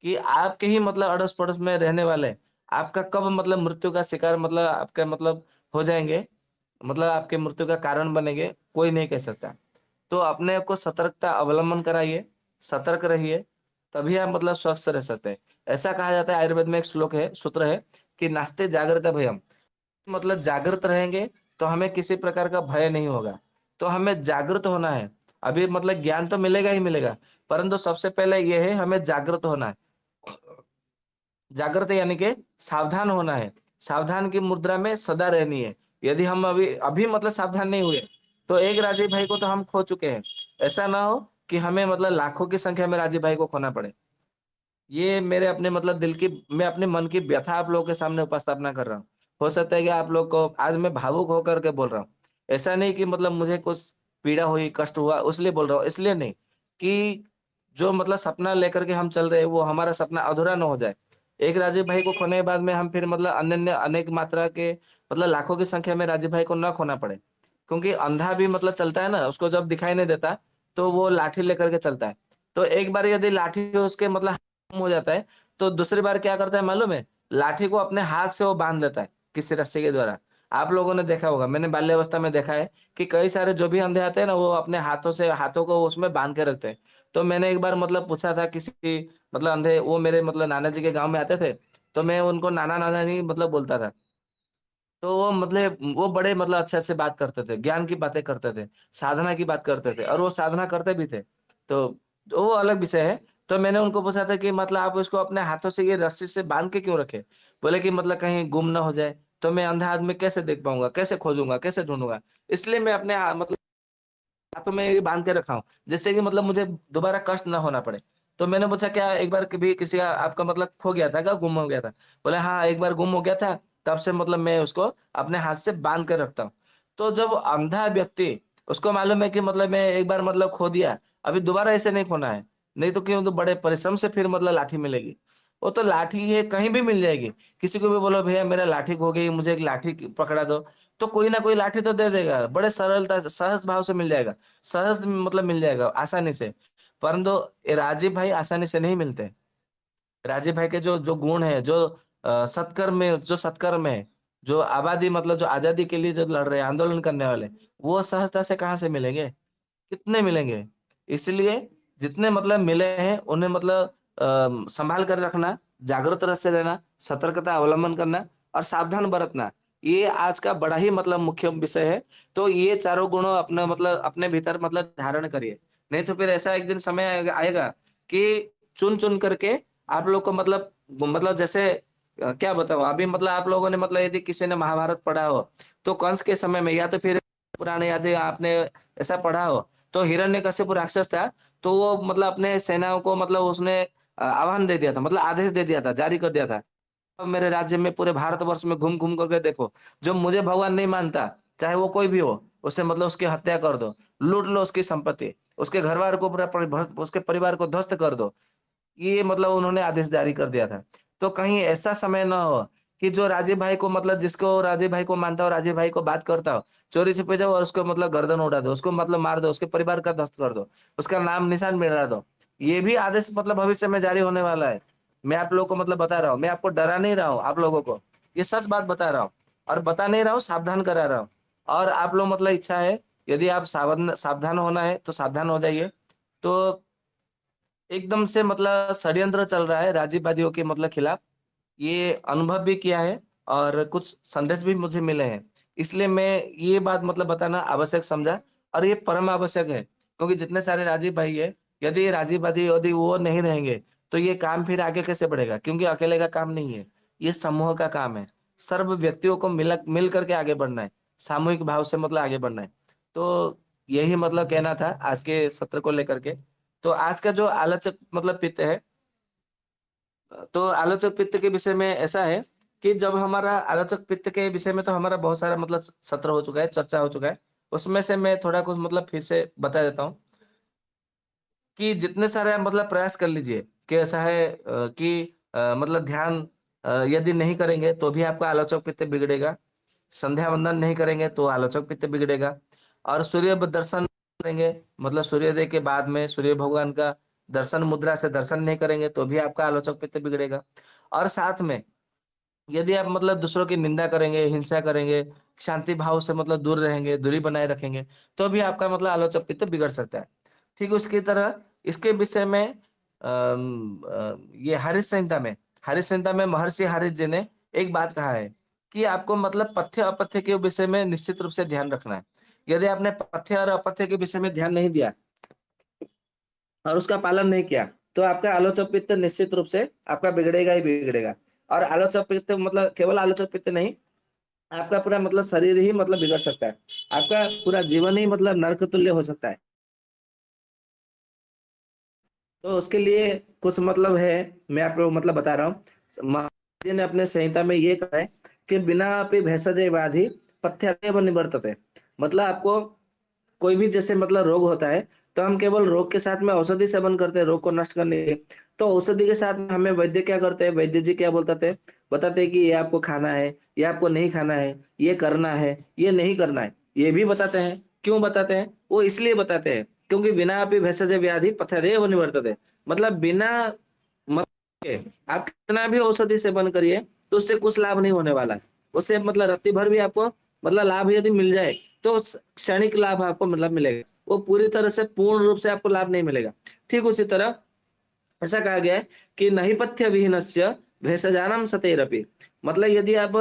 कि आपके ही मतलब अड़ोस-पड़ोस में रहने वाले, आपका कब मतलब मृत्यु का शिकार मतलब आपके मतलब हो जाएँगे, मतलब आपके मृत्यु का कारण बनेंगे, कोई नहीं कह सकता। तो अपने को सतर्कता अवलंबन कराइए, सतर्क रहिए, तभी आप मतलब स्वस्थ रह सकते हैं। ऐसा कहा जाता है आयुर्वेद में एक श्लोक है, सूत्र है कि नास्ते जागृत भयम्, मतलब जागृत रहेंगे तो हमें किसी प्रकार का भय नहीं होगा। तो हमें जागृत होना है। अभी मतलब ज्ञान तो मिलेगा ही मिलेगा, परंतु सबसे पहले ये है हमें जागृत होना है। जागृत यानी कि सावधान होना है। सावधान की मुद्रा में सदा रहनी है। यदि हम अभी अभी मतलब सावधान नहीं हुए, तो एक राजीव भाई को तो हम खो चुके हैं। ऐसा ना हो कि हमें मतलब लाखों की संख्या में राजीव भाई को खोना पड़े। ये मेरे अपने मतलब मैं अपने मन की व्यथा आप लोगों के सामने उपस्थापना कर रहा हूँ। हो सकता है कि आप लोग को आज मैं भावुक होकर के बोल रहा हूँ। ऐसा नहीं कि मतलब मुझे कुछ पीड़ा हुई, कष्ट हुआ इसलिए बोल रहा हूँ। इसलिए नहीं कि जो मतलब सपना लेकर के हम चल रहे हैं वो हमारा सपना अधूरा ना हो जाए। एक राजीव भाई को खोने के बाद में हम फिर मतलब अन्य अनेक मात्रा के मतलब लाखों की संख्या में राजीव भाई को ना खोना पड़े। क्योंकि अंधा भी मतलब चलता है ना, उसको जब दिखाई नहीं देता, तो वो लाठी लेकर के चलता है। तो एक बार यदि लाठी उसके मतलब हो जाता है, तो दूसरी बार क्या करता है मालूम है? लाठी को अपने हाथ से वो बाँध देता है, किसी रस्सी के द्वारा। आप लोगों ने देखा होगा, मैंने बाल्यावस्था में देखा है कि कई सारे जो भी अंधे आते हैं ना, वो अपने हाथों को उसमें बाँध के रखते हैं। तो मैंने एक बार मतलब पूछा था किसी मतलब अंधे, वो मेरे मतलब नाना जी के गाँव में आते थे, तो मैं उनको नाना, नाना जी मतलब बोलता था। तो वो मतलब वो बड़े मतलब अच्छे-अच्छे बात करते थे, ज्ञान की बातें करते थे, साधना की बात करते थे और वो साधना करते भी थे। तो वो अलग विषय है। तो मैंने उनको पूछा था कि मतलब आप उसको अपने हाथों से ये रस्सी से बाँध के क्यों रखे? बोले कि मतलब कहीं गुम ना हो जाए, तो मैं अंधा आदमी कैसे देख पाऊँगा, कैसे खोजूँगा, कैसे ढूँढूँगा? इसलिए मैं अपने मतलब हाथों में ये बाँध के रखा हूँ, जिससे कि मतलब मुझे दोबारा कष्ट ना होना पड़े। तो मैंने पूछा क्या एक बार कभी किसी का आपका मतलब खो गया था क्या, गुम हो गया था? बोले हाँ, एक बार गुम हो गया था, तब से मतलब मैं उसको अपने हाथ से बाँध के रखता हूँ। तो जब अंधा व्यक्ति उसको मालूम है कि मतलब मैं एक बार मतलब खो दिया, अभी दोबारा ऐसे नहीं खोना है, नहीं तो क्यों तो बड़े परिश्रम से फिर मतलब लाठी मिलेगी। वो तो लाठी है कहीं भी मिल जाएगी, किसी को भी बोलो भैया मेरा लाठी खो गई, मुझे एक लाठी पकड़ा दो, तो कोई ना कोई लाठी तो दे देगा, बड़े सरलता से सहज भाव से मिल जाएगा। सहज मतलब मिल जाएगा आसानी से। परंतु ये राजीव भाई आसानी से नहीं मिलते। राजीव भाई के जो जो गुण है, जो सत्कर्म है, जो आबादी मतलब जो आज़ादी के लिए जो लड़ रहे हैं, आंदोलन करने वाले, वो सहजता से कहाँ से मिलेंगे? कितने मिलेंगे? इसलिए जितने मतलब मिले हैं उन्हें मतलब सँभाल कर रखना, जागरूक रह से रहना, सतर्कता अवलंबन करना और सावधान बरतना। ये आज का बड़ा ही मतलब मुख्य विषय है। तो ये चारों गुणों अपना मतलब अपने भीतर मतलब धारण करिए। नहीं तो फिर ऐसा एक दिन समय आएगा कि चुन-चुन करके आप लोग को मतलब जैसे क्या बताऊँ अभी मतलब आप लोगों ने मतलब यदि किसी ने महाभारत पढ़ा हो, तो कंस के समय में या तो फिर पुराने यादें आपने ऐसा पढ़ा हो, तो हिरण्यकशिपु राक्षस था, तो वो मतलब अपने सेनाओं को मतलब उसने आह्वान दे दिया था, मतलब आदेश दे दिया था, जारी कर दिया था। अब मेरे राज्य में पूरे भारतवर्ष में घूम-घूम करके देखो, जो मुझे भगवान नहीं मानता, चाहे वो कोई भी हो, उसे मतलब उसकी हत्या कर दो, लूट लो उसकी संपत्ति। उसके घर वालों को पूरा उसके परिवार को ध्वस्त कर दो। ये मतलब उन्होंने आदेश जारी कर दिया था। तो कहीं ऐसा समय ना हो कि जो राजीव भाई को मतलब जिसको राजीव भाई को मानता हो, राजीव भाई को बात करता हो, चोरी छुपे जाओ और उसको मतलब गर्दन उड़ा दो, उसको मतलब मार दो, उसके परिवार का ध्वस्त कर दो, उसका नाम निशान मिटा दो। ये भी आदेश मतलब भविष्य में जारी होने वाला है। मैं आप लोगों को मतलब बता रहा हूँ, मैं आपको डरा नहीं रहा हूँ आप लोगों को। ये सच बात बता रहा हूँ और बता नहीं रहा हूँ, सावधान करा रहा हूँ। और आप लोग मतलब इच्छा है, यदि आप सावधान होना है तो सावधान हो जाइए। तो एकदम से मतलब षड्यंत्र चल रहा है राजीववादियों के मतलब खिलाफ। ये अनुभव भी किया है और कुछ संदेश भी मुझे मिले हैं। इसलिए मैं ये बात मतलब बताना आवश्यक समझा और ये परम आवश्यक है, क्योंकि जितने सारे राजीव भाई है, यदि राजीववादी यदि वो नहीं रहेंगे, तो ये काम फिर आगे कैसे बढ़ेगा? क्योंकि अकेले का काम नहीं है, ये समूह का काम है। सर्व व्यक्तियों को मिल करके आगे बढ़ना है, सामूहिक भाव से मतलब आगे बढ़ना है। तो यही मतलब कहना था आज के सत्र को लेकर के। तो आज का जो आलोचक मतलब पित्त है, तो आलोचक पित्त के विषय में ऐसा है कि जब हमारा आलोचक पित्त के विषय में तो हमारा बहुत सारा मतलब सत्र हो चुका है, चर्चा हो चुका है। उसमें से मैं थोड़ा कुछ मतलब फिर से बता देता हूँ कि जितने सारे मतलब प्रयास कर लीजिए कि ऐसा है कि मतलब ध्यान यदि नहीं करेंगे तो भी आपका आलोचक पित्त बिगड़ेगा। संध्या वंदन नहीं करेंगे तो आलोचक पित्त बिगड़ेगा। और सूर्य दर्शन करेंगे, मतलब सूर्योदय के बाद में सूर्य भगवान का दर्शन मुद्रा से दर्शन नहीं करेंगे तो भी आपका आलोचक पित्त बिगड़ेगा। और साथ में यदि आप मतलब दूसरों की निंदा करेंगे, हिंसा करेंगे, शांति भाव से मतलब दूर रहेंगे, दूरी बनाए रखेंगे, तो भी आपका मतलब आलोचक पित्त बिगड़ सकता है। ठीक उसकी तरह इसके विषय में ये हरित संहिता में महर्षि हरित जी ने एक बात कहा है कि आपको मतलब पथ्य अपथ्य के विषय में निश्चित रूप से ध्यान रखना है। यदि आपने पथ्य और अपथ्य के विषय में ध्यान नहीं दिया और उसका पालन नहीं किया, तो आपका आलोचक पित्त निश्चित रूप से आपका बिगड़ेगा ही बिगड़ेगा। और आलोचक पित्त मतलब केवल आलोचक पित्त नहीं, आपका पूरा मतलब शरीर ही मतलब बिगड़ सकता है। आपका पूरा जीवन ही मतलब नरक तुल्य हो सकता है। तो उसके लिए कुछ मतलब है, मैं आपको मतलब बता रहा हूँ। महाराज जी ने अपने संहिता में ये कहा है कि बिना अपि भेषज व्याधि पथ्यमेव निवर्तते। मतलब आपको कोई भी जैसे मतलब रोग होता है, तो हम केवल रोग के साथ में औषधि सेवन करते हैं रोग को नष्ट करने के लिए। तो औषधि के साथ में हमें वैद्य क्या करते हैं, वैद्य जी क्या बताते हैं कि ये आपको खाना है, ये आपको नहीं खाना है, ये करना है, ये नहीं करना है, ये भी बताते हैं। क्यों बताते हैं? वो इसलिए बताते हैं क्योंकि बिना अपि भेषज व्याधि पथ्यमेव निवर्तते। मतलब बिना मत के आप कितना भी औषधि सेवन करिए, तो उससे कुछ लाभ नहीं होने वाला है। उससे मतलब रत्ती भर भी आपको मतलब लाभ यदि मिल जाए, तो क्षणिक लाभ आपको मतलब मिलेगा, वो पूरी तरह से पूर्ण रूप से आपको लाभ नहीं मिलेगा। ठीक उसी तरह ऐसा कहा गया है कि नहीं पथ्य विहीनस्य भेषजानम सतेरपि। मतलब यदि आप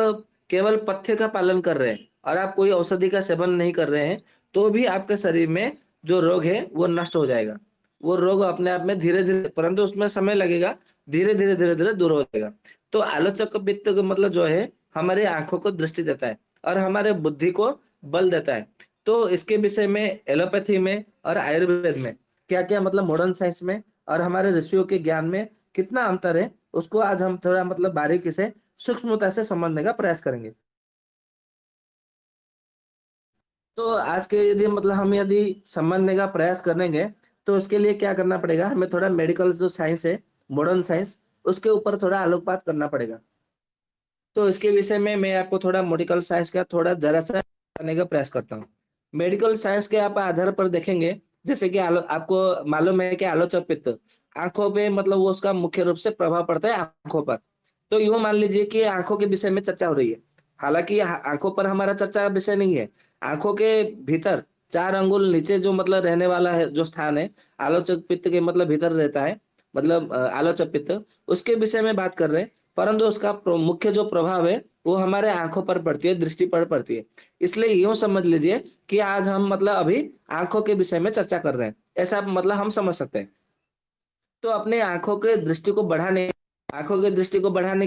केवल पथ्य का पालन कर रहे हैं और आप कोई औषधि का सेवन नहीं कर रहे हैं, तो भी आपके शरीर में जो रोग है वो नष्ट हो जाएगा। वो रोग अपने आप में धीरे धीरे, परंतु उसमें समय लगेगा, धीरे धीरे दूर हो जाएगा। तो आलोचक पित्त का मतलब जो है हमारी आंखों को दृष्टि देता है और हमारे बुद्धि को बल देता है। तो इसके विषय में एलोपैथी में और आयुर्वेद में क्या क्या मतलब मॉडर्न साइंस में और हमारे ऋषियों के ज्ञान में कितना अंतर है, उसको आज हम थोड़ा मतलब बारीकी से सूक्ष्मता से समझने का प्रयास करेंगे। तो आज के यदि मतलब हम यदि समझने का प्रयास करेंगे, तो उसके लिए क्या करना पड़ेगा, हमें थोड़ा मेडिकल जो साइंस है, मॉडर्न साइंस, उसके ऊपर थोड़ा आलोकपात करना पड़ेगा। तो इसके विषय में मैं आपको थोड़ा मेडिकल साइंस का थोड़ा जरा सा करने का प्रयास करता हूँ। मेडिकल साइंस के आप आधार पर देखेंगे, जैसे कि आपको मालूम है कि आलोचक पित्त आंखों पे मतलब वो उसका मुख्य रूप से प्रभाव पड़ता है आंखों पर। तो यूं मान लीजिए कि आंखों के विषय में चर्चा हो रही है। हालांकि आंखों पर हमारा चर्चा का विषय नहीं है। आंखों के भीतर 4 अंगुल नीचे जो मतलब रहने वाला है जो स्थान है, आलोचक पित्त के मतलब भीतर रहता है, मतलब आलोचक पित्त, उसके विषय में बात कर रहे हैं। परंतु उसका मुख्य जो प्रभाव है वो हमारे आंखों पर पड़ती है, दृष्टि पर पड़ती है। इसलिए यूं समझ लीजिए कि आज हम मतलब अभी आंखों के विषय में चर्चा कर रहे हैं, ऐसा मतलब हम समझ सकते हैं। तो अपने आंखों के दृष्टि को बढ़ाने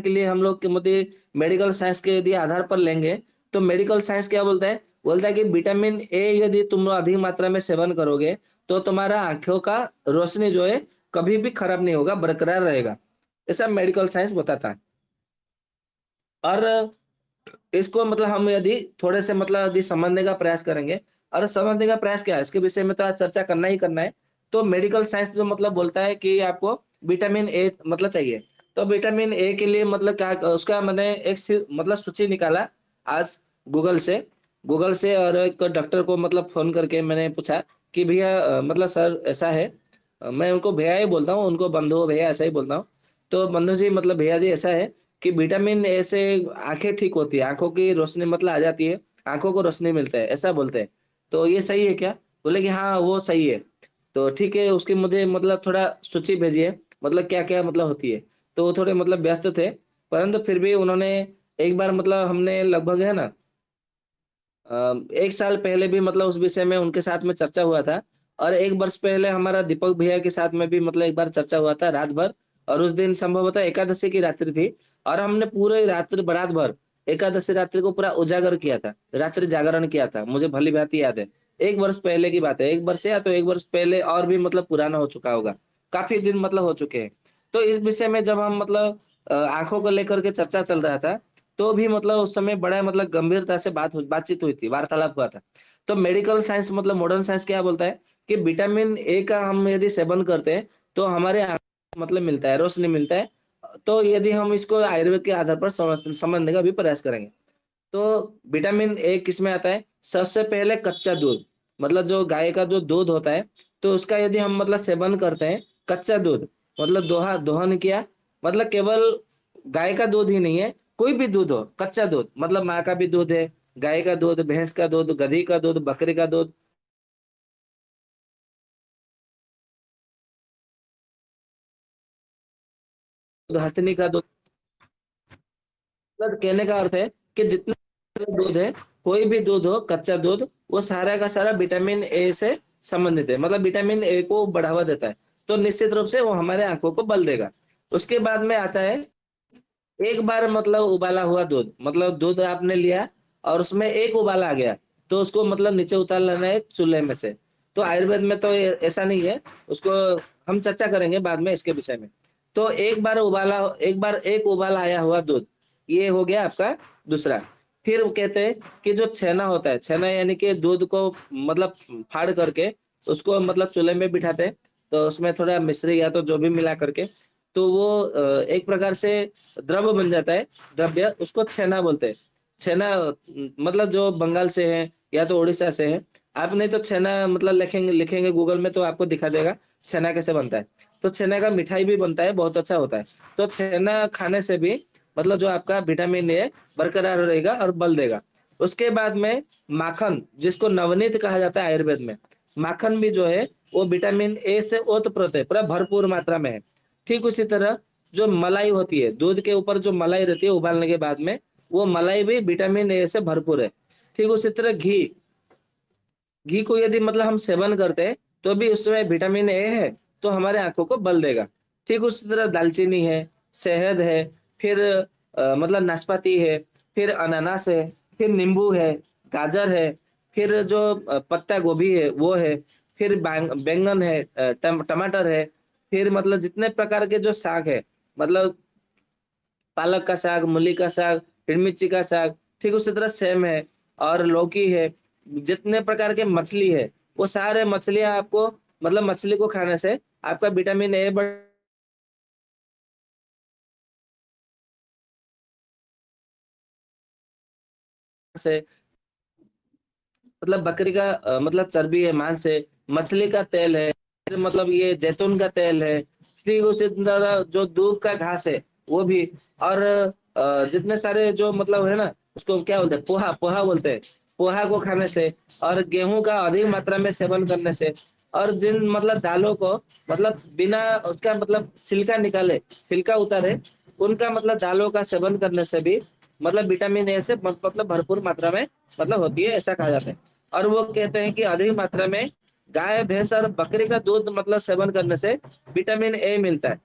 के लिए हम लोग के मतलब मेडिकल साइंस के यदि आधार पर लेंगे, तो मेडिकल साइंस क्या बोलता है कि विटामिन ए यदि तुम अधिक मात्रा में सेवन करोगे, तो तुम्हारा आंखों का रोशनी जो है कभी भी खराब नहीं होगा, बरकरार रहेगा। ऐसा मेडिकल साइंस बताता है। और इसको मतलब हम यदि थोड़े से मतलब यदि समझने का प्रयास करेंगे और समझने का प्रयास क्या है, इसके विषय में तो आज चर्चा करना ही करना है। तो मेडिकल साइंस जो मतलब बोलता है कि आपको विटामिन ए मतलब चाहिए। तो विटामिन ए के लिए मतलब क्या उसका मैंने एक मतलब सूची निकाला आज गूगल से। गूगल से और एक डॉक्टर को मतलब फ़ोन करके मैंने पूछा कि भैया मतलब सर ऐसा है। मैं उनको भैया ही बोलता हूँ, उनको बंधु भैया ऐसा ही बोलता हूँ। तो बंधु जी मतलब भैया जी ऐसा है कि विटामिन ए से आँखें ठीक होती है, आँखों की रोशनी मतलब आ जाती है, आँखों को रोशनी मिलता है, ऐसा बोलते हैं। तो ये सही है क्या? बोले कि हाँ, वो सही है। तो ठीक है, उसकी मुझे मतलब थोड़ा सूची भेजिए, मतलब क्या-क्या मतलब होती है। तो वो थोड़े मतलब व्यस्त थे, परंतु फिर भी उन्होंने एक बार मतलब हमने लगभग है ना 1 साल पहले भी मतलब उस विषय में उनके साथ में चर्चा हुआ था और 1 वर्ष पहले हमारा दीपक भैया के साथ में भी मतलब एक बार चर्चा हुआ था रात भर और उस दिन संभवतः एकादशी की रात्रि थी और हमने पूरे रात्रि रात भर एकादशी रात्रि को पूरा उजागर किया था, रात्रि जागरण किया था, मुझे भली-भाँति याद है। 1 वर्ष पहले की बात है, 1 वर्ष या तो 1 वर्ष पहले और भी मतलब पुराना हो चुका होगा, काफ़ी दिन मतलब हो चुके हैं। तो इस विषय में जब हम मतलब आँखों को लेकर के चर्चा चल रहा था, तो भी मतलब उस समय बड़ा मतलब गंभीरता से बातचीत हुई थी, वार्तालाप हुआ था। तो मेडिकल साइंस मतलब मॉडर्न साइंस क्या बोलता है कि विटामिन ए का हम यदि सेवन करते हैं, तो हमारे आँख मतलब मिलता है, रोशनी मिलता है। तो यदि हम इसको आयुर्वेद के आधार पर समझने का भी प्रयास करेंगे। तो विटामिन ए किसमें आता है? सबसे पहले कच्चा दूध, मतलब जो गाय का जो दूध होता है, तो उसका यदि हम मतलब सेवन करते हैं, कच्चा दूध मतलब दोहन किया, मतलब केवल गाय का दूध ही नहीं है, कोई भी दूध हो, कच्चा दूध मतलब माँ का भी दूध है, गाय का दूध, भैंस का दूध, गधी का दूध, बकरी का दूध, हथनी का दूध, मतलब कहने का अर्थ है कि जितना दूध है, कोई भी दूध हो, कच्चा दूध, वो सारा का सारा विटामिन ए से संबंधित है, मतलब विटामिन ए को बढ़ावा देता है। तो निश्चित रूप से वो हमारे आँखों को बल देगा। उसके बाद में आता है एक बार मतलब उबाला हुआ दूध, मतलब दूध आपने लिया और उसमें एक उबाल आ गया, तो उसको मतलब नीचे उतार लेना है चूल्हे में से। तो आयुर्वेद में तो ऐसा नहीं है, उसको हम चर्चा करेंगे बाद में इसके विषय में। तो एक बार एक उबाल आया हुआ दूध, ये हो गया आपका दूसरा। फिर वो कहते हैं कि जो छेना होता है, छेना यानी कि दूध को मतलब फाड़ करके उसको मतलब चूल्हे में बिठाते हैं, तो उसमें थोड़ा मिश्री या तो जो भी मिला करके, तो वो एक प्रकार से द्रव बन जाता है, द्रव्य उसको छेना बोलते हैं। छेना मतलब जो बंगाल से है या तो उड़ीसा से है। आप नहीं तो छेना मतलब लिखेंगे लिखेंगे गूगल में तो आपको दिखा देगा छेना कैसे बनता है। तो छेना का मिठाई भी बनता है, बहुत अच्छा होता है। तो छेना खाने से भी मतलब जो आपका विटामिन ए बरकरार रहेगा और बल देगा। उसके बाद में माखन, जिसको नवनीत कहा जाता है आयुर्वेद में, माखन भी जो है वो विटामिन ए से ओतप्रोत है, पूरा भरपूर मात्रा में है। ठीक उसी तरह जो मलाई होती है, दूध के ऊपर जो मलाई रहती है उबालने के बाद में, वो मलाई भी विटामिन ए से भरपूर है। ठीक उसी तरह घी, घी को यदि मतलब हम सेवन करते हैं, तो भी उसमें विटामिन ए है, तो हमारे आँखों को बल देगा। ठीक उसी तरह दालचीनी है, शहद है, फिर मतलब नाशपाती है, फिर अनानास है, फिर नींबू है, गाजर है, फिर जो पत्ता गोभी है, वो है, फिर बैंगन है, टमाटर है, फिर मतलब जितने प्रकार के जो साग है, मतलब पालक का साग, मूली का साग, फिर मिर्ची का साग, ठीक उसी तरह सेम है और लौकी है। जितने प्रकार के मछली है, वो सारे मछलियाँ आपको मतलब मछली को खाने से आपका विटामिन ए बढ़ से मतलब बकरी का मतलब चर्बी है, मांस है, मछली का तेल है, फिर मतलब ये जैतून का तेल है, फिर उसी तरह जो दूध का घास है, वो भी और जितने सारे जो मतलब है ना, उसको क्या बोलते हैं, पोहा पोहा बोलते हैं। पोहा को खाने से और गेहूं का अधिक मात्रा में सेवन करने से और जिन मतलब दालों को मतलब बिना उसका मतलब छिलका निकाले, छिलका उतारे, उनका मतलब दालों का सेवन करने से भी मतलब विटामिन ए से मतलब भरपूर मात्रा में मतलब होती है, ऐसा कहा जाता है। और वो कहते हैं कि अधिक मात्रा में गाय, भैंस और बकरी का दूध मतलब सेवन करने से विटामिन ए मिलता है।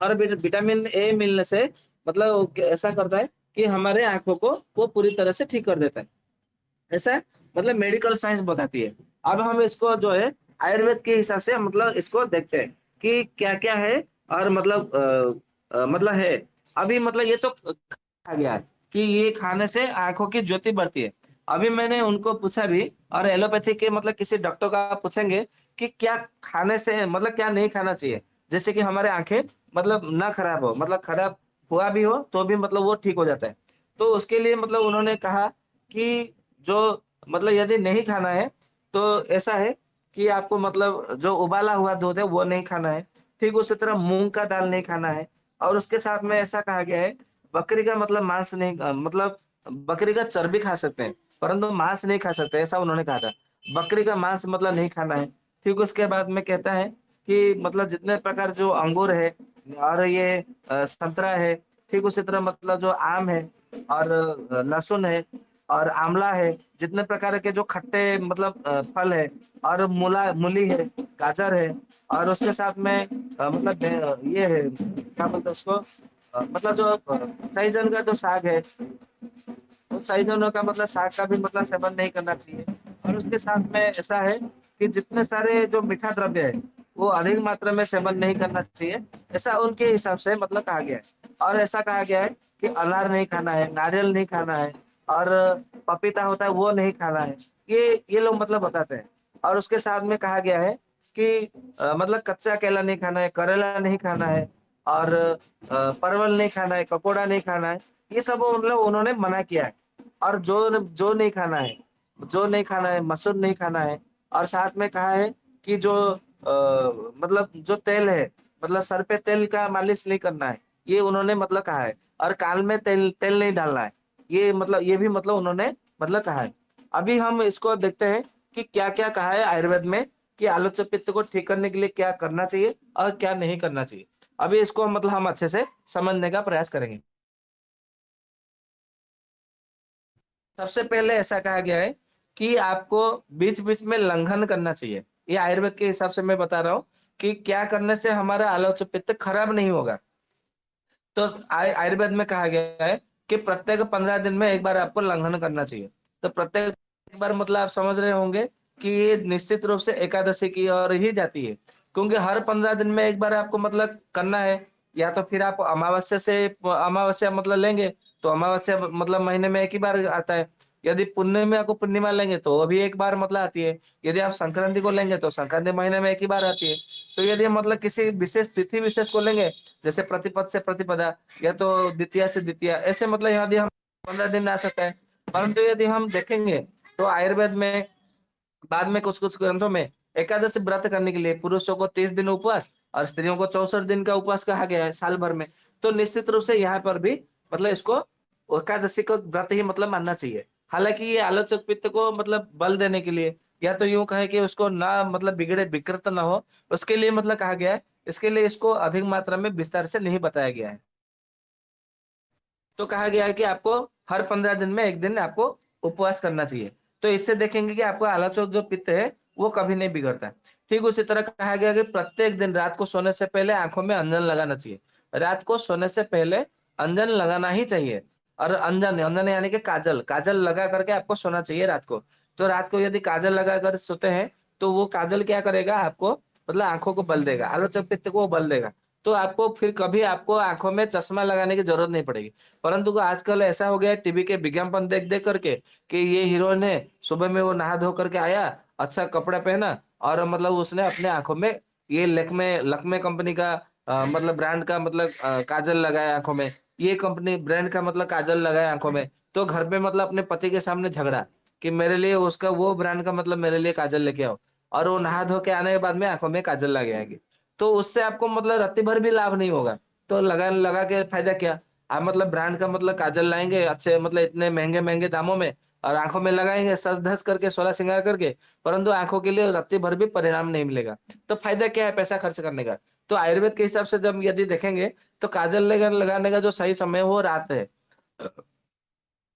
और विटामिन ए मिलने से मतलब वो ऐसा करता है कि हमारे आँखों को वो पूरी तरह से ठीक कर देता है। ऐसा मतलब मेडिकल साइंस बताती है। अब हम इसको जो है आयुर्वेद के हिसाब से मतलब इसको देखते हैं कि क्या-क्या है और मतलब मतलब है। अभी मतलब ये तो कहा गया है कि ये खाने से आँखों की ज्योति बढ़ती है। अभी मैंने उनको पूछा भी, और एलोपैथी के मतलब किसी डॉक्टर का आप पूछेंगे कि क्या खाने से मतलब क्या नहीं खाना चाहिए? जैसे कि हमारे आँखें मतलब ना खराब हो, मतलब खराब हुआ भी हो तो भी मतलब वो ठीक हो जाता है। तो उसके लिए मतलब उन्होंने कहा कि जो मतलब यदि नहीं खाना है, तो ऐसा है कि आपको मतलब जो उबाला हुआ दूध है वो नहीं खाना है। ठीक उसी तरह मूँग का दाल नहीं खाना है, और उसके साथ में ऐसा कहा गया है, बकरी का मतलब मांस नहीं मतलब बकरी का चर्बी खा सकते हैं, परंतु मांस नहीं खा सकते, ऐसा उन्होंने कहा था। बकरी का मांस मतलब नहीं खाना है। ठीक उसके बाद में कहता है कि मतलब जितने प्रकार जो अंगूर है और ये संतरा है, ठीक उसी तरह मतलब जो आम है और लहसुन है और आंवला है, जितने प्रकार के जो खट्टे मतलब फल है, और मूली है, गाजर है, और उसके साथ में मतलब ये है, क्या बोलते हैं उसको, मतलब जो सहजन का जो साग है, तो सही दोनों का मतलब साग का भी मतलब सेवन नहीं करना चाहिए। और उसके साथ में ऐसा है कि जितने सारे जो मीठा द्रव्य है वो अधिक मात्रा में सेवन नहीं करना चाहिए, ऐसा उनके हिसाब से मतलब कहा गया है। और ऐसा कहा गया है कि अनार नहीं खाना है, नारियल नहीं खाना है, और पपीता होता है वो नहीं खाना है, ये लोग मतलब बताते हैं। और उसके साथ में कहा गया है कि मतलब कच्चा केला नहीं खाना है, करेला नहीं खाना है, और परवल नहीं खाना है, ककोड़ा नहीं खाना है, ये सब मतलब उन्होंने मना किया है। और जो जो नहीं खाना है, जो नहीं खाना है, मसूर नहीं खाना है, और साथ में कहा है कि जो मतलब जो तेल है, मतलब सर पे तेल का मालिश नहीं करना है, ये उन्होंने मतलब कहा है। और कान में तेल तेल नहीं डालना है, ये मतलब ये भी मतलब उन्होंने मतलब कहा है। अभी हम इसको देखते हैं कि क्या-क्या कहा है आयुर्वेद में, कि आलोच्य पित्त को ठीक करने के लिए क्या करना चाहिए और क्या नहीं करना चाहिए। अभी इसको मतलब हम अच्छे से समझने का प्रयास करेंगे। सबसे पहले ऐसा कहा गया है कि आपको बीच-बीच में लंघन करना चाहिए। ये आयुर्वेद के हिसाब से मैं बता रहा हूँ कि क्या करने से हमारा आलोच्य पित्त खराब नहीं होगा। तो आयुर्वेद में कहा गया है कि प्रत्येक 15 दिन में एक बार आपको लंघन करना चाहिए। तो प्रत्येक एक बार मतलब आप समझ रहे होंगे कि ये निश्चित रूप से एकादशी की ओर ही जाती है। क्योंकि हर 15 दिन में एक बार आपको मतलब करना है, या तो फिर आप अमावस्या से अमावस्या मतलब लेंगे, तो अमावस्या मतलब महीने में 1 ही बार आता है। यदि पूर्णिमा को पूर्णिमा लेंगे तो वो भी 1 बार मतलब आती है। यदि आप संक्रांति को लेंगे तो संक्रांति महीने में 1 ही बार आती है। तो यदि हम मतलब किसी विशेष तिथि विशेष को लेंगे, जैसे प्रतिपद से प्रतिपदा, या तो द्वितीया से द्वितीया, ऐसे मतलब यदि हम 15 दिन आ सकता है। परंतु यदि हम देखेंगे तो आयुर्वेद में बाद में कुछ-कुछ ग्रंथों में एकादशी व्रत करने के लिए पुरुषों को 30 दिन उपवास और स्त्रियों को 64 दिन का उपवास कहा गया है साल भर में। तो निश्चित रूप से यहाँ पर भी मतलब इसको एकादशी को व्रत ही मतलब मानना चाहिए। हालाँकि ये आलोचक पित्त को मतलब बल देने के लिए, या तो यूँ कहें कि उसको ना मतलब बिगड़े विकृत ना हो, उसके लिए मतलब कहा गया है। इसके लिए इसको अधिक मात्रा में विस्तार से नहीं बताया गया है। तो कहा गया है कि आपको हर 15 दिन में 1 दिन आपको उपवास करना चाहिए। तो इससे देखेंगे कि आपका आलाचक जो पित्त है, वो कभी नहीं बिगड़ता है। ठीक उसी तरह कहा गया कि प्रत्येक दिन रात को सोने से पहले आँखों में अंजन लगाना चाहिए। रात को सोने से पहले अंजन लगाना ही चाहिए, और अंजन अंजन यानी कि काजल, काजल लगा करके आपको सोना चाहिए रात को। तो रात को यदि काजल लगाकर सोते हैं, तो वो काजल क्या करेगा आपको मतलब आँखों को बल देगा, आलोचक पित्त को वो बल देगा। तो आपको फिर कभी आपको आँखों में चश्मा लगाने की ज़रूरत नहीं पड़ेगी। परंतु आजकल ऐसा हो गया है टीवी के विज्ञापन देख-देख करके कि ये हीरोइन है, सुबह में वो नहा धो करके आया, अच्छा कपड़ा पहना, और मतलब उसने अपने आँखों में ये लैक्मे लैक्मे कंपनी का मतलब ब्रांड का मतलब काजल लगाया आँखों में। ये कंपनी ब्रांड का मतलब काजल लगाया आँखों में। तो घर पे मतलब अपने पति के सामने झगड़ा कि मेरे लिए उसका वो ब्रांड का मतलब मेरे लिए काजल लेके आओ। और वो नहा धो के आने के बाद में आँखों में काजल लग आएगी। तो उससे आपको मतलब रत्ती भर भी लाभ नहीं होगा। तो लगा लगा के फायदा क्या? आप मतलब ब्रांड का मतलब काजल लाएँगे अच्छे मतलब इतने महँगे-महँगे दामों में, और आँखों में लगाएँगे सज-धज करके, सोलह श्रृंगार करके, परंतु आँखों के लिए रत्ती भर भी परिणाम नहीं मिलेगा। तो फायदा क्या है पैसा खर्च करने का? तो आयुर्वेद के हिसाब से जब यदि देखेंगे, तो काजल लगाने का जो सही समय है वो रात है।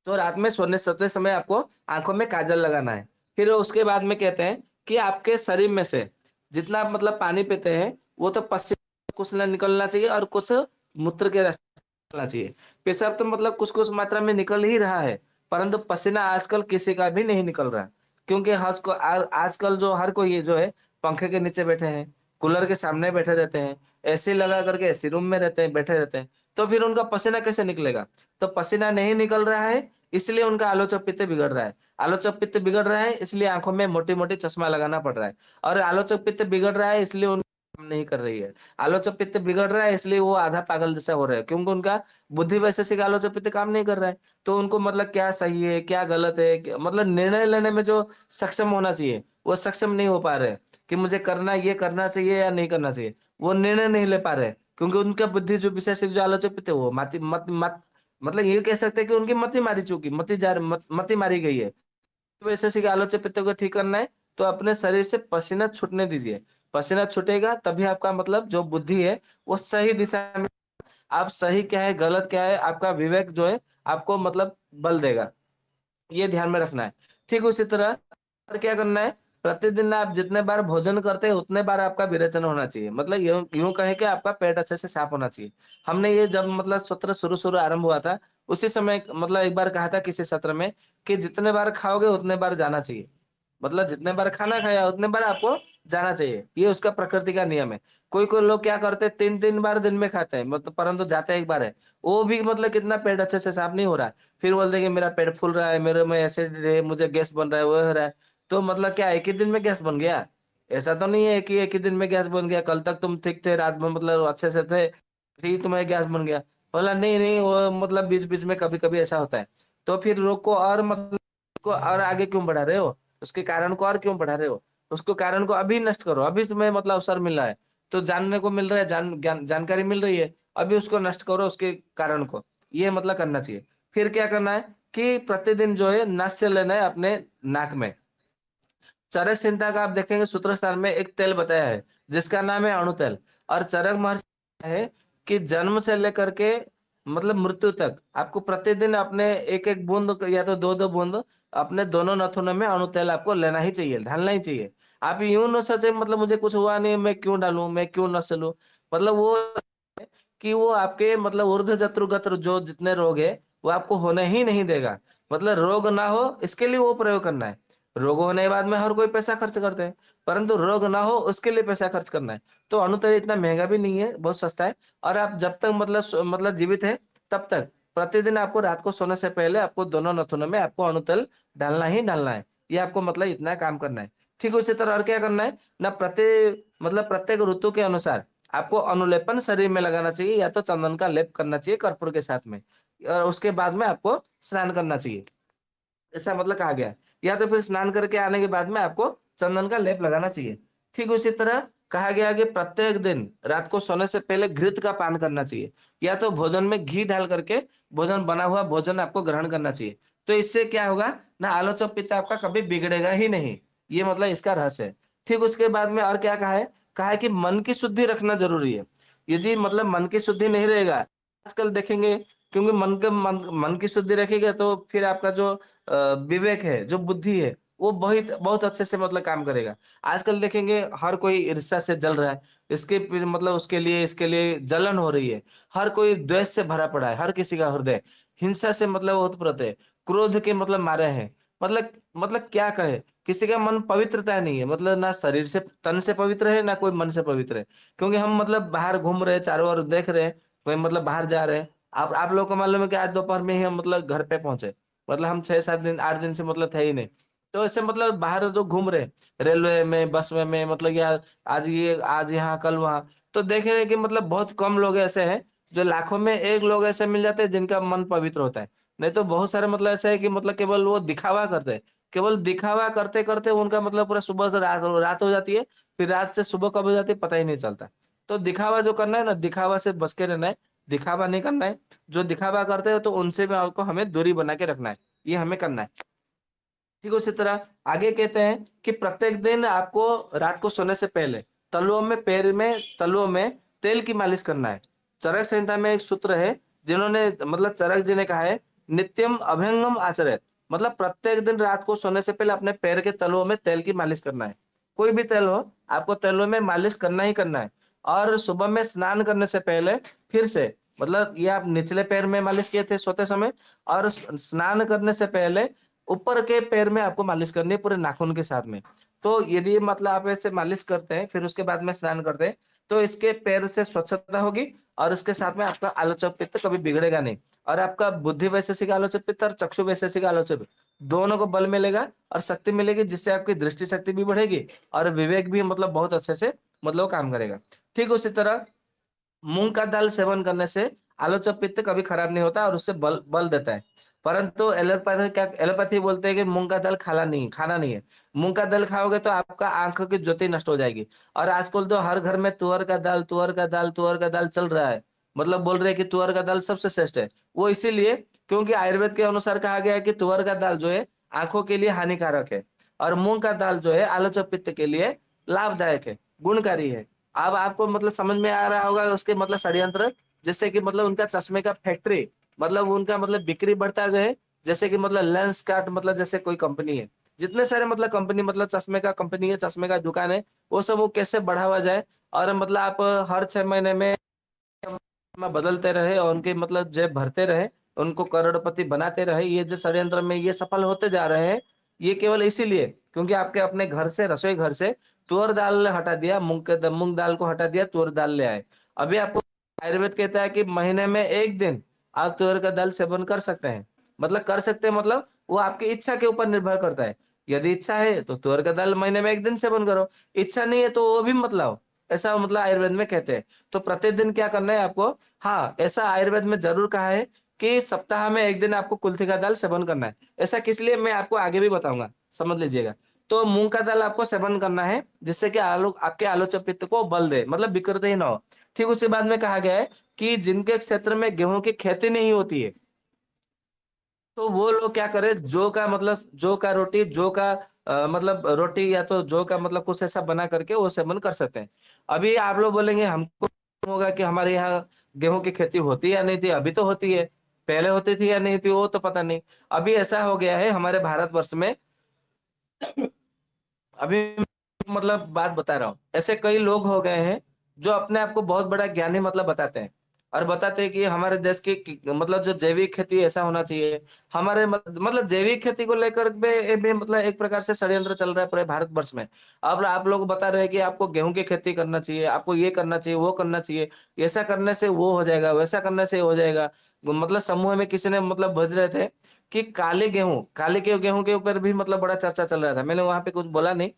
तो रात में सोते समय आपको आँखों में काजल लगाना है। फिर उसके बाद में कहते हैं कि आपके शरीर में से जितना आप मतलब पानी पीते हैं, वो तो पसीना कुछ ना निकलना चाहिए और कुछ मूत्र के रास्ते निकलना चाहिए। पेशाब तो मतलब कुछ-कुछ मात्रा में निकल ही रहा है, परंतु पसीना आजकल किसी का भी नहीं निकल रहा है। क्योंकि आजकल जो हर कोई ये जो है पंखे के नीचे बैठे हैं, कूलर के सामने बैठे रहते हैं, एसी लगा करके एसी रूम में रहते हैं, बैठे रहते हैं। तो फिर उनका पसीना कैसे निकलेगा? तो पसीना नहीं निकल रहा है, इसलिए उनका आलोचक पित्त बिगड़ रहा है। आलोचक पित्त बिगड़ रहा है, इसलिए आँखों में मोटी-मोटी चश्मा लगाना पड़ रहा है। और आलोचक पित्त बिगड़ रहा है, इसलिए उन काम नहीं कर रही है। आलोचक पित्त बिगड़ रहा है, इसलिए वो आधा पागल जैसा हो रहा है, क्योंकि उनका बुद्धि वैशेषिक आलोचक पित्त काम नहीं कर रहा है। तो उनको मतलब क्या सही है, क्या गलत है, मतलब निर्णय लेने में जो सक्षम होना चाहिए, वो सक्षम नहीं हो पा रहे हैं कि मुझे करना ये करना चाहिए या नहीं करना चाहिए। वो निर्णय नहीं ले पा रहे हैं, क्योंकि उनका बुद्धि जो विशेष जो आलोचक पित्त है वो मति मत मत मतलब ये कह सकते हैं कि उनकी मति मारी गई है। तो वैसे आलोचक पित्त को ठीक करना है, तो अपने शरीर से पसीना छूटने दीजिए। पसीना छूटेगा तभी आपका मतलब जो बुद्धि है वो सही दिशा में, आप सही क्या है गलत क्या है आपका विवेक जो है आपको मतलब बल देगा। ये ध्यान में रखना है। ठीक उसी तरह और क्या करना है, प्रतिदिन आप जितने बार भोजन करते हैं उतने बार आपका विरेचन होना चाहिए। मतलब यूँ यूँ कहें कि आपका पेट अच्छे से साफ होना चाहिए। हमने ये जब मतलब सत्र शुरू-शुरू आरंभ हुआ था, उसी समय मतलब एक बार कहा था किसी सत्र में कि जितने बार खाओगे उतने बार जाना चाहिए। मतलब जितने बार खाना खाया उतने बार आपको जाना चाहिए। ये उसका प्रकृति का नियम है। कोई-कोई लोग क्या करते हैं 3-3 बार दिन में खाते हैं मतलब परंतु जाते एक बार है। वो भी मतलब कितना पेट अच्छे से साफ नहीं हो रहा है। फिर बोलते हैं कि मेरा पेट फूल रहा है, मेरे में एसिडिटी है, मुझे गैस बन रहा है, वो हो रहा है। तो मतलब क्या एक ही दिन में गैस बन गया? ऐसा तो नहीं है कि एक ही दिन में गैस बन गया, कल तक तुम ठीक थे, रात में मतलब अच्छे से थे, फिर तुम्हें गैस बन गया। बोला नहीं, नहीं वो मतलब बीच-बीच में कभी-कभी ऐसा होता है। तो फिर रोग को और मतलब को और आगे क्यों बढ़ा रहे हो? उसके कारण को और क्यों बढ़ा रहे हो? उसको कारण को अभी नष्ट करो, अभी तुम्हें मतलब अवसर मिल रहा है। तो जानने को मिल रहा है, जानकारी मिल रही है, अभी उसको नष्ट करो उसके कारण को। ये मतलब करना चाहिए। फिर क्या करना है कि प्रतिदिन जो है नश्य लेना है अपने नाक में। चरक संहिता का आप देखेंगे सूत्र स्थान में एक तेल बताया है, जिसका नाम है अणु तेल। और चरक महर्षि है कि जन्म से लेकर के मतलब मृत्यु तक आपको प्रतिदिन अपने एक-एक बूंद या तो 2-2 बूंद अपने दोनों नाखूनों में अणु तेल आपको लेना ही चाहिए, ढालना ही चाहिए। आप यूँ ना सोचे मतलब मुझे कुछ हुआ नहीं, मैं क्यों डालूँ, मैं क्यों नश्य लूँ? मतलब वो है कि वो आपके मतलब ऊर्ध्वजत्रु जो जितने रोग है, वो आपको होने ही नहीं देगा। मतलब रोग ना हो इसके लिए वो प्रयोग करना है। रोग होने के बाद में हर कोई पैसा खर्च करते हैं, परंतु रोग ना हो उसके लिए पैसा खर्च करना है। तो अणुतेल इतना महँगा भी नहीं है, बहुत सस्ता है और आप जब तक मतलब जीवित हैं, तब तक प्रतिदिन आपको रात को सोने से पहले आपको दोनों नाखूनों में आपको अणुतेल डालना ही डालना है। ये आपको मतलब इतना काम करना है। ठीक उसी तरह और क्या करना है, ना मतलब प्रत्येक ऋतु के अनुसार आपको अनुलेपन शरीर में लगाना चाहिए या तो चंदन का लेप करना चाहिए कर्पूर के साथ में और उसके बाद में आपको स्नान करना चाहिए। ऐसा मतलब कहा गया है। या तो फिर स्नान करके आने के बाद में आपको चंदन का लेप लगाना चाहिए। ठीक उसी तरह कहा गया है कि प्रत्येक दिन रात को सोने से पहले घृत का पान करना चाहिए। या तो भोजन में घी डाल करके भोजन बना हुआ भोजन आपको ग्रहण करना चाहिए। तो इससे क्या होगा ना आलोचक पित्त आपका कभी बिगड़ेगा ही नहीं। ये मतलब इसका रहस्य है। ठीक उसके बाद में और क्या कहा है? कहा है कि मन की शुद्धि रखना ज़रूरी है। यदि मतलब मन की शुद्धि नहीं रहेगा, आजकल देखेंगे क्योंकि मन की शुद्धि रखिएगा तो फिर आपका जो विवेक है, जो बुद्धि है, वो बहुत बहुत अच्छे से मतलब काम करेगा। आजकल देखेंगे हर कोई ईर्ष्या से जल रहा है। इसके फिर मतलब इसके लिए जलन हो रही है। हर कोई द्वेष से भरा पड़ा है, हर किसी का हृदय हिंसा से मतलब ओतप्रोत है। क्रोध के मतलब मारे हैं। मतलब क्या कहे? किसी का मन पवित्रता नहीं है। मतलब ना शरीर से तन से पवित्र है, ना कोई मन से पवित्र है। क्योंकि हम मतलब बाहर घूम रहे हैं, चारों ओर देख रहे हैं, कोई मतलब बाहर जा रहे हैं। आप लोगों को मालूम है कि आज दोपहर में ही हम मतलब घर पे पहुँचे। मतलब हम 6-7 दिन 8 दिन से मतलब थे ही नहीं। तो ऐसे मतलब बाहर जो घूम रहे हैं, रेलवे में, बस में मतलब या आज यहाँ कल वहाँ। तो देख रहे हैं कि मतलब बहुत कम लोग ऐसे हैं, जो लाखों में 1 लोग ऐसे मिल जाते हैं जिनका मन पवित्र होता है। नहीं तो बहुत सारे मतलब ऐसा है कि मतलब केवल वो दिखावा करते हैं। केवल दिखावा करते-करते उनका मतलब पूरा सुबह से रात हो जाती है, फिर रात से सुबह कब हो जाती है पता ही नहीं चलता। तो दिखावा जो करना है ना, दिखावा से बच के रहना है, दिखावा नहीं करना है। जो दिखावा करते हैं तो उनसे भी आपको हमें दूरी बना के रखना है। ये हमें करना है। ठीक उसी तरह आगे कहते हैं कि प्रत्येक दिन आपको रात को सोने से पहले तलुओं में तेल की मालिश करना है। चरक संहिता में एक सूत्र है जिन्होंने मतलब चरक जी ने कहा है नित्यम अभ्यंगम आचरेत। मतलब प्रत्येक दिन रात को सोने से पहले अपने पैर के तलुओं में तेल की मालिश करना है। कोई भी तेल हो आपको तलुओं में मालिश करना ही करना है। और सुबह में स्नान करने से पहले फिर से मतलब ये आप निचले पैर में मालिश किए थे सोते समय और स्नान करने से पहले ऊपर के पैर में आपको मालिश करनी है पूरे नाखून के साथ में। तो यदि मतलब आप ऐसे मालिश करते हैं, फिर उसके बाद में स्नान करते हैं, तो इसके पैर से स्वच्छता होगी और उसके साथ में आपका आलोचक पित्त कभी बिगड़ेगा नहीं। और आपका बुद्धि वैशेषिक आलोचक पित्त और चक्षु वैशेषिक आलोचक पित्त, दोनों को बल मिलेगा और शक्ति मिलेगी, जिससे आपकी दृष्टि शक्ति भी बढ़ेगी और विवेक भी मतलब बहुत अच्छे से मतलब काम करेगा। ठीक उसी तरह मूंग का दाल सेवन करने से आलोचक पित्त कभी खराब नहीं होता और उससे बल बल देता है। परंतु एलोपैथी बोलते हैं कि मूंग का दाल खाना नहीं है। मूंग का दाल खाओगे तो आपका आंखों की ज्योति नष्ट हो जाएगी। और आजकल तो हर घर में तुअर का दाल, तुअर का दाल, तुअर का दाल चल रहा है। मतलब बोल रहे हैं कि तुअर का दाल सबसे श्रेष्ठ है। वो इसीलिए क्योंकि आयुर्वेद के अनुसार कहा गया है कि तुअर का दाल जो है आंखों के लिए हानिकारक है और मूंग का दाल जो है आलोचक पित्त के लिए लाभदायक है, गुणकारी है। अब आपको मतलब समझ में आ रहा होगा उसके मतलब षड्यंत्र, जैसे कि मतलब उनका चश्मे का फैक्ट्री, मतलब उनका मतलब बिक्री बढ़ता जो है, जैसे कि मतलब लेंस कार्ट, मतलब जैसे कोई कंपनी है, जितने सारे मतलब कंपनी, मतलब चश्मे का कंपनी है, चश्मे का दुकान है, वो सब वो कैसे बढ़ावा जाए और मतलब आप हर 6 महीने में बदलते रहे और उनके मतलब जेब भरते रहे, उनको करोड़पति बनाते रहे। ये जो षड्यंत्र में ये सफल होते जा रहे हैं, ये केवल इसीलिए क्योंकि आपके अपने घर से, रसोई घर से तुअर दाल हटा दिया, मूंग दाल को हटा दिया, तुअर दाल ले आए। अभी आपको आयुर्वेद कहता है कि महीने में 1 दिन आप तुअर का दाल सेवन कर सकते हैं। मतलब कर सकते हैं, मतलब वो आपकी इच्छा के ऊपर निर्भर करता है। यदि इच्छा है तो तुअर का दाल महीने में 1 दिन सेवन करो, इच्छा नहीं है तो वो भी मत लाओ। ऐसा मतलब आयुर्वेद में कहते हैं। तो प्रतिदिन क्या करना है आपको? हाँ, ऐसा आयुर्वेद में ज़रूर कहा है कि सप्ताह में 1 दिन आपको कुल्थी का दाल सेवन करना है। ऐसा किस लिए, मैं आपको आगे भी बताऊँगा, समझ लीजिएगा। तो मूँग का दाल आपको सेवन करना है, जिससे कि आपके आलोचक पित्त को बल दे, मतलब विकृत ही ना हो। ठीक उसी बाद में कहा गया है कि जिनके क्षेत्र में गेहूँ की खेती नहीं होती है, तो वो लोग क्या करें, जौ का रोटी, जौ का मतलब रोटी या तो जौ का मतलब कुछ ऐसा बना करके वो सेवन कर सकते हैं। अभी आप लोग बोलेंगे हमको होगा कि हमारे यहाँ गेहूँ की खेती होती है या नहीं थी? अभी तो होती है। पहले होती थी या नहीं थी वो तो पता नहीं। अभी ऐसा हो गया है हमारे भारतवर्ष में, अभी मतलब बात बता रहा हूँ। ऐसे कई लोग हो गए हैं जो अपने आप को बहुत बड़ा ज्ञानी मतलब बताते हैं और बताते हैं कि हमारे देश की मतलब जो जैविक खेती ऐसा होना चाहिए। हमारे मतलब जैविक खेती को लेकर भी मतलब एक प्रकार से षड्यंत्र चल रहा है पूरे भारतवर्ष में। अब आप लोग बता रहे हैं कि आपको गेहूं की खेती करना चाहिए, आपको ये करना चाहिए, वो करना चाहिए, ऐसा करने से वो हो जाएगा, वैसा करने से हो जाएगा। मतलब समूह में किसी ने मतलब बज रहे थे कि काले गेहूं के ऊपर भी मतलब बड़ा चर्चा चल रहा था। मैंने वहां पे कुछ बोला नहीं,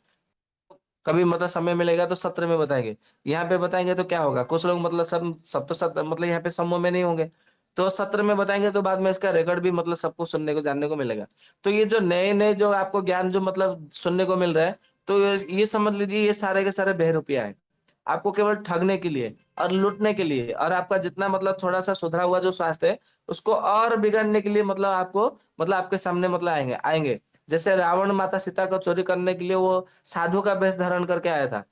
कभी मतलब समय मिलेगा तो सत्र में बताएँगे। यहाँ पे बताएँगे तो क्या होगा? कुछ लोग मतलब सब तो सत्र मतलब यहाँ पे समूह में नहीं होंगे। तो सत्र में बताएँगे तो बाद में इसका रिकॉर्ड भी मतलब सबको सुनने को, जानने को मिलेगा। तो ये जो नए-नए जो आपको ज्ञान जो मतलब सुनने को मिल रहा है, तो ये समझ लीजिए ये सारे के सारे बहरुपया हैं। आपको केवल ठगने के लिए और लूटने के लिए और आपका जितना मतलब थोड़ा-सा सुधरा हुआ जो स्वास्थ्य है, उसको और बिगाड़ने के लिए मतलब आपको मतलब आपके सामने मतलब आएँगे आएँगे। जैसे रावण माता सीता को चोरी करने के लिए वो साधु का वेश धारण करके आया था।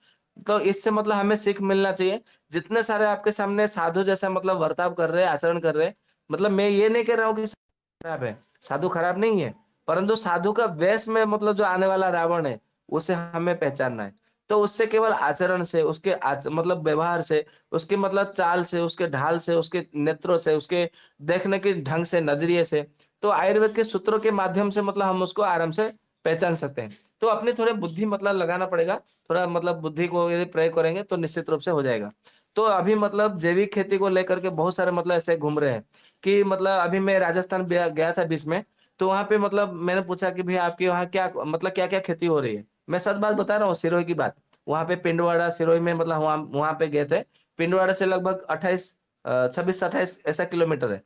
तो इससे मतलब हमें सीख मिलना चाहिए। जितने सारे आपके सामने साधु जैसा मतलब बर्ताव कर रहे हैं, आचरण कर रहे हैं, मतलब मैं ये नहीं कह रहा हूँ कि खराब है, साधु खराब नहीं है, परंतु साधु का वेश में मतलब जो आने वाला रावण है, उसे हमें पहचानना है। तो उससे केवल आचरण से, उसके मतलब व्यवहार से, उसके मतलब चाल से, उसके ढाल से, उसके नेत्रों से, उसके देखने के ढंग से, नज़रिए से, तो आयुर्वेद के सूत्रों के माध्यम से मतलब हम उसको आराम से पहचान सकते हैं। तो अपनी थोड़ी बुद्धि मतलब लगाना पड़ेगा, थोड़ा मतलब बुद्धि को यदि प्रयोग करेंगे तो निश्चित रूप से हो जाएगा। तो अभी मतलब जैविक खेती को लेकर के बहुत सारे मतलब ऐसे घूम रहे हैं कि मतलब अभी मैं राजस्थान गया गया था बीच में, तो वहाँ पे मतलब मैंने पूछा कि भई आपके वहाँ क्या मतलब क्या-क्या खेती हो रही है? मैं सच बात बता रहा हूँ, सिरोही की बात। वहाँ पे पिंडवाड़ा, सिरोही में मतलब वहाँ वहाँ पे गए थे। पिंडवाड़ा से लगभग 26-28 ऐसा किलोमीटर है।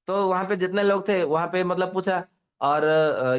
तो वहाँ पे जितने लोग थे, वहाँ पे मतलब पूछा और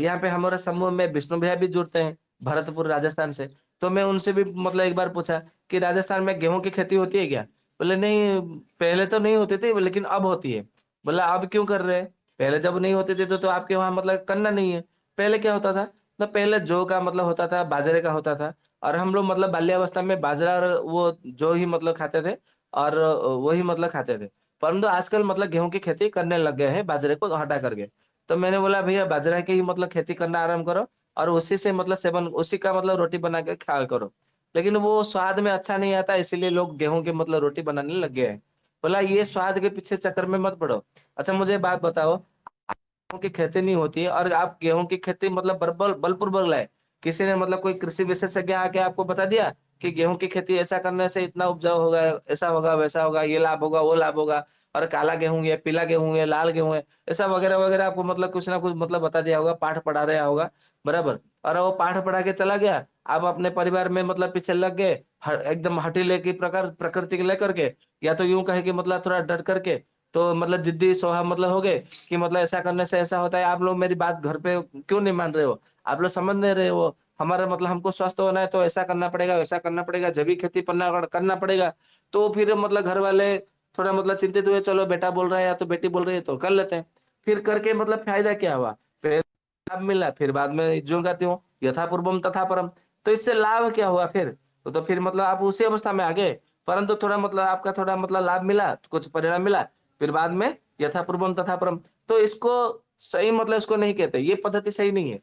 यहाँ पे हमारे समूह में विष्णु भैया भी जुड़ते हैं, भरतपुर राजस्थान से। तो मैं उनसे भी मतलब एक बार पूछा कि राजस्थान में गेहूँ की खेती होती है क्या? बोले नहीं, पहले तो नहीं होती थी लेकिन अब होती है। बोला अब क्यों कर रहे हैं? पहले जब नहीं होती थी तो आपके वहाँ मतलब करना नहीं है। पहले क्या होता था? तो पहले जौ का मतलब होता था, बाजरे का होता था और हम लोग मतलब बाल्यावस्था में बाजरा और वो जौ ही मतलब खाते थे और वही मतलब खाते थे। परंतु आजकल मतलब गेहूँ की खेती करने लग गए हैं, बाजरे को हटा करके। तो मैंने बोला भैया बाजरा की ही मतलब खेती करना आरंभ करो और उसी से मतलब सेवन, उसी का मतलब रोटी बना के खाया करो। लेकिन वो स्वाद में अच्छा नहीं आता, इसीलिए लोग गेहूँ की मतलब रोटी बनाने लग गए हैं। बोला ये स्वाद के पीछे चक्कर में मत पड़ो। अच्छा मुझे एक बात बताओ, गेहूँ की खेती नहीं होती है और आप गेहूँ की खेती मतलब बलपूर्वक लाए। किसी ने मतलब कोई कृषि विशेषज्ञ आके आपको बता दिया कि गेहूं की खेती ऐसा करने से इतना उपजाऊ होगा, ऐसा होगा, वैसा होगा, ये लाभ होगा, वो लाभ होगा, और काला गेहूं है, पीला गेहूं है, लाल गेहूं है, ऐसा वगैरह वगैरह आपको मतलब कुछ ना कुछ मतलब बता दिया होगा, पाठ पढ़ा रहा होगा, बराबर। और वो पाठ पढ़ा के चला गया, आप अपने परिवार में मतलब पीछे लग गए, एकदम हठीले की प्रकार प्रकृति के लेकर के, या तो यूं कहे कि मतलब थोड़ा डट करके, तो मतलब जिद्दी स्वभाव मतलब हो गए कि मतलब ऐसा करने से ऐसा होता है। आप लोग मेरी बात घर पे क्यों नहीं मान रहे हो, आप लोग समझ नहीं रहे हो, हमारा मतलब हमको स्वस्थ होना है तो ऐसा करना पड़ेगा, वैसा करना पड़ेगा, जब भी खेती करना करना पड़ेगा। तो फिर मतलब घर वाले थोड़ा मतलब चिंतित हुए, चलो बेटा बोल रहा है या तो बेटी बोल रही है तो कर लेते हैं। फिर करके मतलब फायदा क्या हुआ, पहले लाभ मिला, फिर बाद में जो कहती हूँ यथा पूर्वम तथा परम। तो इससे लाभ क्या हुआ फिर, तो फिर मतलब आप उसी अवस्था में आ गए, परंतु थोड़ा मतलब आपका थोड़ा मतलब लाभ मिला, कुछ परिणाम मिला, फिर बाद में यथा पूर्वम तथा परम। तो इसको सही मतलब इसको नहीं कहते, ये पद्धति सही नहीं है।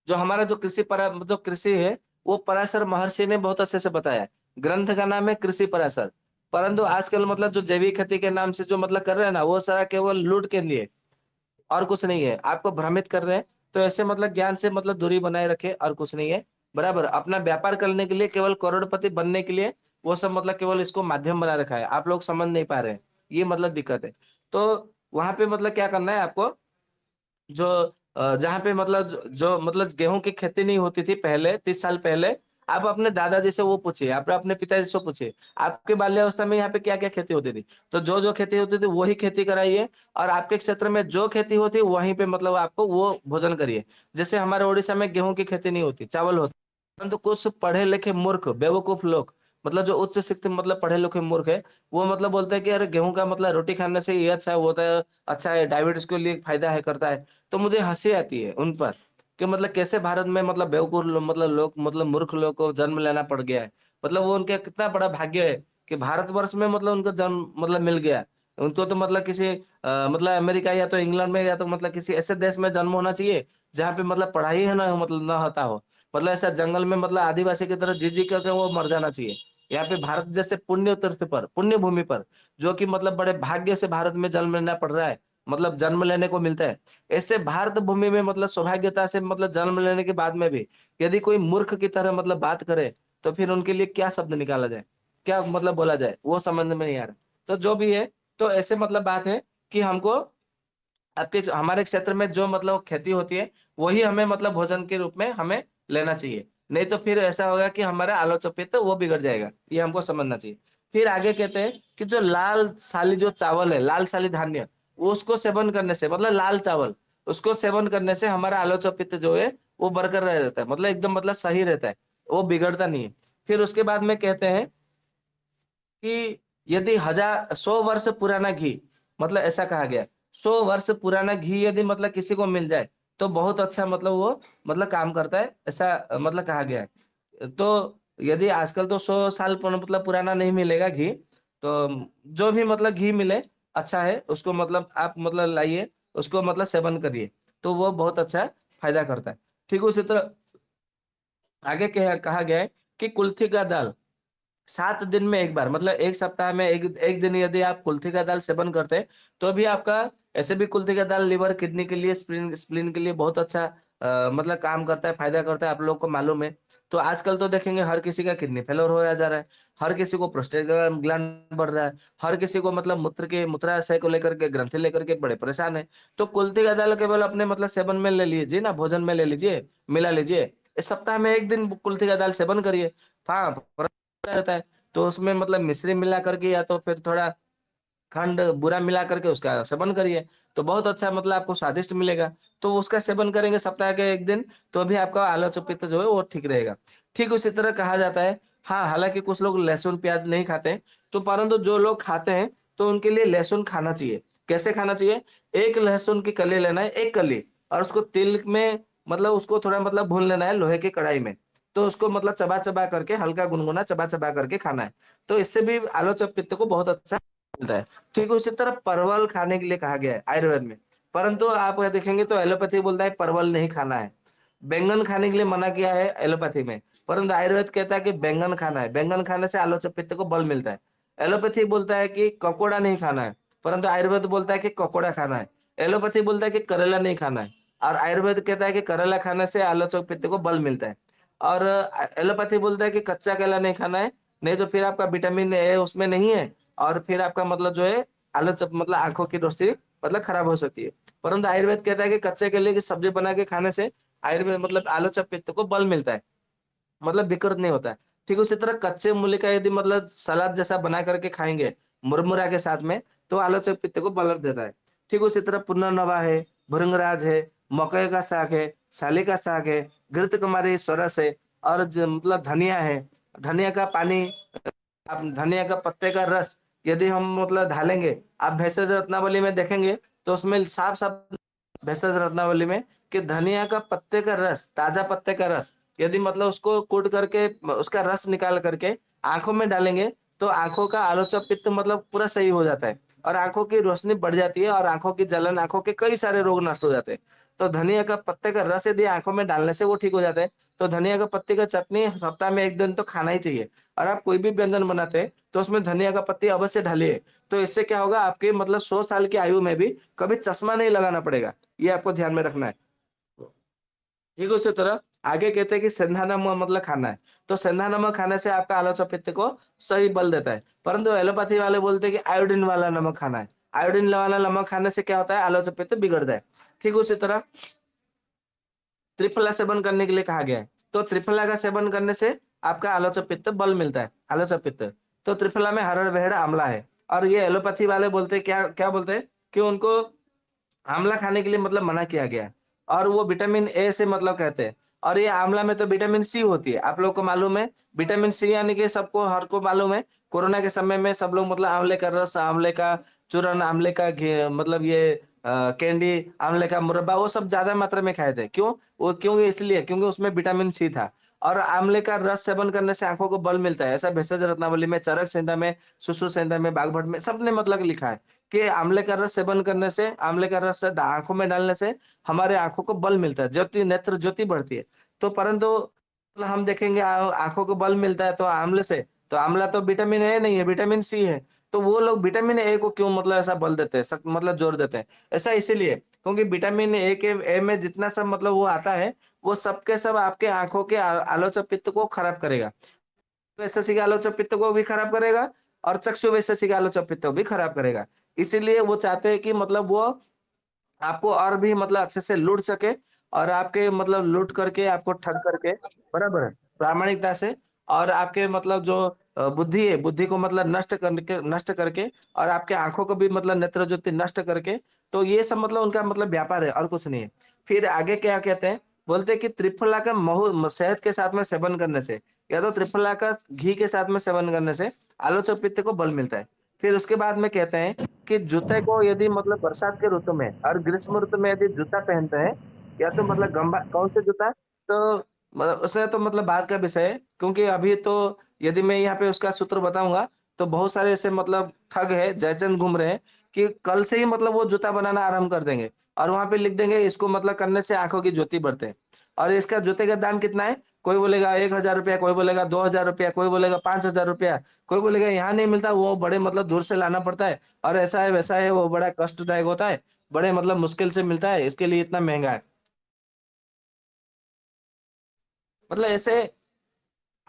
जो हमारा जो कृषि है, वो पराशर महर्षि ने बहुत अच्छे से बताया है। ग्रंथ का नाम है कृषि पराशर। परंतु आजकल मतलब जो जैविक खेती के नाम से जो मतलब कर रहे हैं ना, वो सारा केवल लूट के लिए, और कुछ नहीं है। आपको भ्रमित कर रहे हैं, तो ऐसे मतलब ज्ञान से मतलब दूरी बनाए रखे, और कुछ नहीं है, बराबर। अपना व्यापार करने के लिए, केवल करोड़पति बनने के लिए, वो सब मतलब केवल इसको माध्यम बना रखा है, आप लोग समझ नहीं पा रहे हैं, ये मतलब दिक्कत है। तो वहां पे मतलब क्या करना है आपको, जो जहाँ पे मतलब जो मतलब गेहूं की खेती नहीं होती थी पहले, 30 साल पहले, आप अपने दादाजी से वो पूछिए, आप अपने पिताजी से पूछिए, आपके बाल्यावस्था में यहाँ पे क्या क्या खेती होती थी। तो जो जो खेती होती थी वही खेती कराइए, और आपके क्षेत्र में जो खेती होती है वहीं पे मतलब आपको वो भोजन करिए। जैसे हमारे उड़ीसा में गेहूं की खेती नहीं होती, चावल होता, परंतु कुछ पढ़े लिखे मूर्ख बेवकूफ लोग, मतलब जो उच्च शिक्षित मतलब पढ़े लिखे मूर्ख है, वो मतलब बोलते हैं कि अरे गेहूं का मतलब रोटी खाने से ये अच्छा है, वो होता है, अच्छा है, डायबिटीज के लिए फायदा है, करता है। तो मुझे हंसी आती है उन पर, कि मतलब कैसे भारत में मतलब बेवकूफ मतलब लोग मतलब मूर्ख लोग को जन्म लेना पड़ गया है। मतलब वो उनका कितना बड़ा भाग्य है कि भारतवर्ष में मतलब उनको जन्म मतलब मिल गया। उनको तो मतलब किसी मतलब अमेरिका या तो इंग्लैंड में या तो मतलब किसी ऐसे देश में जन्म होना चाहिए जहाँ पे मतलब पढ़ाई है ना मतलब ना होता हो, मतलब ऐसा जंगल में मतलब आदिवासी की तरह जी जी करके वो मर जाना चाहिए। यहाँ पे भारत जैसे पुण्य तीर्थ पर, पुण्य भूमि पर, जो कि मतलब बड़े भाग्य से भारत में जन्म लेना पड़ रहा है, मतलब जन्म लेने को मिलता है। ऐसे भारत भूमि में मतलब सौभाग्यता से मतलब जन्म लेने के बाद में भी यदि कोई मूर्ख की तरह मतलब बात करे, तो फिर उनके लिए क्या शब्द निकाला जाए, क्या मतलब बोला जाए, वो समझ में नहीं आ रहा। तो जो भी है, तो ऐसे मतलब बात है कि हमको आपके हमारे क्षेत्र में जो मतलब खेती होती है, वही हमें मतलब भोजन के रूप में हमें लेना चाहिए। नहीं तो फिर ऐसा होगा कि हमारा आलोचक पित्त वो बिगड़ जाएगा, ये हमको समझना चाहिए। फिर आगे कहते हैं कि जो लाल साली जो चावल है, लाल साली धान्य, वो उसको सेवन करने से मतलब लाल चावल, उसको सेवन करने से हमारा आलोचक पित्त जो है वो बरकरार रहता है, मतलब एकदम मतलब सही रहता है, वो बिगड़ता नहीं है। फिर उसके बाद में कहते हैं कि यदि 100 वर्ष पुराना घी, मतलब ऐसा कहा गया है, 100 वर्ष पुराना घी यदि मतलब किसी को मिल जाए, तो बहुत अच्छा मतलब वो मतलब काम करता है, ऐसा मतलब कहा गया है। तो यदि आजकल तो 100 साल मतलब पुराना नहीं मिलेगा घी, तो जो भी मतलब घी मिले अच्छा है, उसको मतलब आप मतलब लाइए, उसको मतलब सेवन करिए, तो वो बहुत अच्छा फायदा करता है। ठीक उसी तरह आगे कहा गया है कि कुल्थी का दाल 7 दिन में एक बार, मतलब एक सप्ताह में एक एक दिन यदि आप कुल्थी का दाल सेवन करते हैं, तो भी आपका, ऐसे भी कुल्थी का दाल लिवर किडनी के लिए, स्प्लीन स्प्लीन के लिए बहुत अच्छा मतलब काम करता है, फायदा करता है, आप लोगों को मालूम है। तो आजकल तो देखेंगे हर किसी का किडनी फेलोर होया जा रहा है, हर किसी को प्रोस्टेट ग्लैंड बढ़ रहा है, हर किसी को मतलब मूत्राशय को लेकर के, ग्रंथि लेकर के बड़े परेशान है। तो कुल्थी का दाल केवल अपने मतलब सेवन में ले लीजिए ना, भोजन में ले लीजिए, मिला लीजिए, इस सप्ताह में एक दिन कुल्थी का दाल सेवन करिए। हाँ, रहता है, तो उसमें मतलब मिश्री मिला करके या तो फिर थोड़ा खंड बूरा मिला करके उसका सेवन करिए, तो बहुत अच्छा मतलब आपको स्वादिष्ट मिलेगा। तो उसका सेवन करेंगे सप्ताह के एक दिन, तो भी आपका आलस पित्त जो है वो ठीक रहेगा। ठीक उसी तरह कहा जाता है, हाँ हालांकि कुछ लोग लहसुन प्याज नहीं खाते हैं, तो परंतु जो लोग खाते हैं तो उनके लिए लहसुन खाना चाहिए। कैसे खाना चाहिए, एक लहसुन की कली लेना है, एक कली, और उसको तिल में मतलब उसको थोड़ा मतलब भून लेना है लोहे की कढ़ाई में। तो उसको मतलब चबा चबा करके, हल्का गुनगुना चबा चबा करके खाना है। तो इससे भी आलोचक पित्त को बहुत अच्छा मिलता है। ठीक उसी तरह परवल खाने के लिए कहा गया है आयुर्वेद में, परंतु आप देखेंगे तो एलोपैथी बोलता है परवल नहीं खाना है। बैंगन खाने के लिए मना किया है एलोपैथी में, परंतु आयुर्वेद कहता है कि बैंगन खाना है, बैंगन खाने से आलोचक पित्त को बल मिलता है। एलोपैथी बोलता है कि ककोड़ा नहीं खाना है, परंतु आयुर्वेद बोलता है कि ककोड़ा खाना है। एलोपैथी बोलता है कि करेला नहीं खाना है, और आयुर्वेद कहता है कि करेला खाने से आलोचक पित्त को बल मिलता है। और एलोपैथी बोलता है कि कच्चा केला नहीं खाना है, नहीं तो फिर आपका विटामिन ए उसमें नहीं है और फिर आपका मतलब जो है आलोचक मतलब आँखों की रोशनी मतलब खराब हो सकती है। परंतु आयुर्वेद कहता है कि कच्चे केले की सब्जी बना के खाने से आयुर्वेद मतलब आलोचक पित्त को बल मिलता है। मतलब विकृत नहीं होता है। ठीक उसी तरह कच्चे मूली का यदि मतलब सलाद जैसा बना करके खाएँगे, मुरमुरा के साथ में, तो आलोचक पित्त को बल देता है। ठीक उसी तरह पुनर्नवा है, भृंगराज है, मकई का साग है, साली का साग है, घृतकुमारी सोरस है और मतलब धनिया है। धनिया का पानी, आप धनिया का पत्ते का रस यदि हम मतलब ढालेंगे, आप भेषज रत्नावली में देखेंगे तो उसमें साफ-साफ भेषज रत्नावली में कि धनिया का पत्ते का रस, ताजा पत्ते का रस, यदि मतलब उसको कूट करके उसका रस निकाल करके आँखों में डालेंगे, तो आँखों का आलोचक पित्त मतलब पूरा सही हो जाता है और आँखों की रोशनी बढ़ जाती है और आँखों की जलन, आँखों के कई सारे रोग नष्ट हो जाते हैं। तो धनिया का पत्ते का रस यदि आँखों में डालने से वो ठीक हो जाता है। तो धनिया का पत्ते का चटनी सप्ताह में 1 दिन तो खाना ही चाहिए और आप कोई भी व्यंजन बनाते हैं, तो उसमें धनिया का पत्ती अवश्य डालिए। तो इससे क्या होगा आपके मतलब 100 साल की आयु में भी कभी चश्मा नहीं लगाना पड़ेगा। ये आपको ध्यान में रखना है। ठीक उसी तरह आगे कहते हैं कि सेंधा नमक मतलब खाना है। तो सेंधा नमक खाने से आपका आलोचक पित्त को सही बल देता है। परंतु एलोपैथी वाले बोलते हैं कि आयोडीन वाला नमक खाना है। आयोडीन वाला नमक खाने से क्या होता है? आलोचक पित्त बिगड़ता है। ठीक उसी तरह त्रिफला सेवन करने के लिए कहा गया है। तो त्रिफला का सेवन करने से आपका आलोचक पित्त बल मिलता है, आलोचक पित्त। तो त्रिफला में हरड़, बेहड़, आंवला है और ये एलोपैथी वाले बोलते हैं क्या क्या बोलते हैं कि उनको आंवला खाने के लिए मतलब मना किया गया है और वो विटामिन ए से मतलब कहते हैं और ये आंवला में तो विटामिन सी होती है। आप लोगों को मालूम है विटामिन सी यानी कि सबको हर को मालूम है कोरोना के समय में सब लोग मतलब आंवले का रस, आंवले का चूरन, आंवले का मतलब ये कैंडी, आंवले का मुरब्बा वो सब ज्यादा मात्रा में खाए थे। क्यों? वो क्योंकि इसलिए क्योंकि उसमें विटामिन सी था और आंवले का रस सेवन करने से आंखों को बल मिलता है। ऐसा भेषज रत्नावली में, चरक संहिता में, सुश्रुत संहिता में, बागभट में सबने मतलब लिखा है। कि आंवले का रस सेवन करने से, आंवले का रस आँखों में डालने से हमारे आँखों को बल मिलता है, ज्योति नेत्र ज्योति बढ़ती है। तो परंतु मतलब हम देखेंगे आँखों को बल मिलता है तो आंवले से, तो आंवला तो विटामिन ए नहीं है, विटामिन सी है। तो वो लोग विटामिन ए को क्यों मतलब ऐसा बल देते हैं, सक मतलब जोर देते हैं? ऐसा इसीलिए क्योंकि विटामिन ए में जितना सब मतलब वो आता है, वो सब के सब आपके आँखों के आलोचक पित्त को खराब करेगा। वैशेषिक आलोचक पित्त को भी खराब करेगा और चक्षु वैशेषिक आलोचक पित्त को भी खराब करेगा। इसीलिए वो चाहते हैं कि मतलब वो आपको और भी मतलब अच्छे से लूट सके और आपके मतलब लूट करके आपको ठग करके बराबर है, प्रामाणिकता से और आपके मतलब जो बुद्धि है, बुद्धि को मतलब नष्ट करके और आपके आँखों को भी मतलब नेत्र ज्योति नष्ट करके, तो ये सब मतलब उनका मतलब व्यापार है और कुछ नहीं है। फिर आगे क्या कहते हैं, बोलते हैं कि त्रिफला का शहद के साथ में सेवन करने से या तो त्रिफला का घी के साथ में सेवन करने से आलोचक पित्त को बल मिलता है। फिर उसके बाद में कहते हैं कि जूते को यदि मतलब बरसात के ऋतु में और ग्रीष्म ऋतु में यदि जूता पहनते हैं या तो मतलब गंबा कौन से जूता तो उसमें तो मतलब बात का विषय है क्योंकि अभी तो यदि मैं यहाँ पे उसका सूत्र बताऊंगा तो बहुत सारे ऐसे मतलब ठग है जयचंद घूम रहे हैं कि कल से ही मतलब वो जूता बनाना आरंभ कर देंगे और वहां पे लिख देंगे इसको मतलब करने से आंखों की ज्योति बढ़ते हैं और इसका जूते का दाम कितना है कोई बोलेगा 1,000 रुपया कोई बोलेगा 2,000 रुपया कोई बोलेगा 5,000 रुपया कोई बोलेगा यहाँ नहीं मिलता वो बड़े मतलब दूर से लाना पड़ता है और ऐसा है वैसा है वो बड़ा कष्टदायक होता है बड़े मतलब मुश्किल से मिलता है इसके लिए इतना महंगा है मतलब ऐसे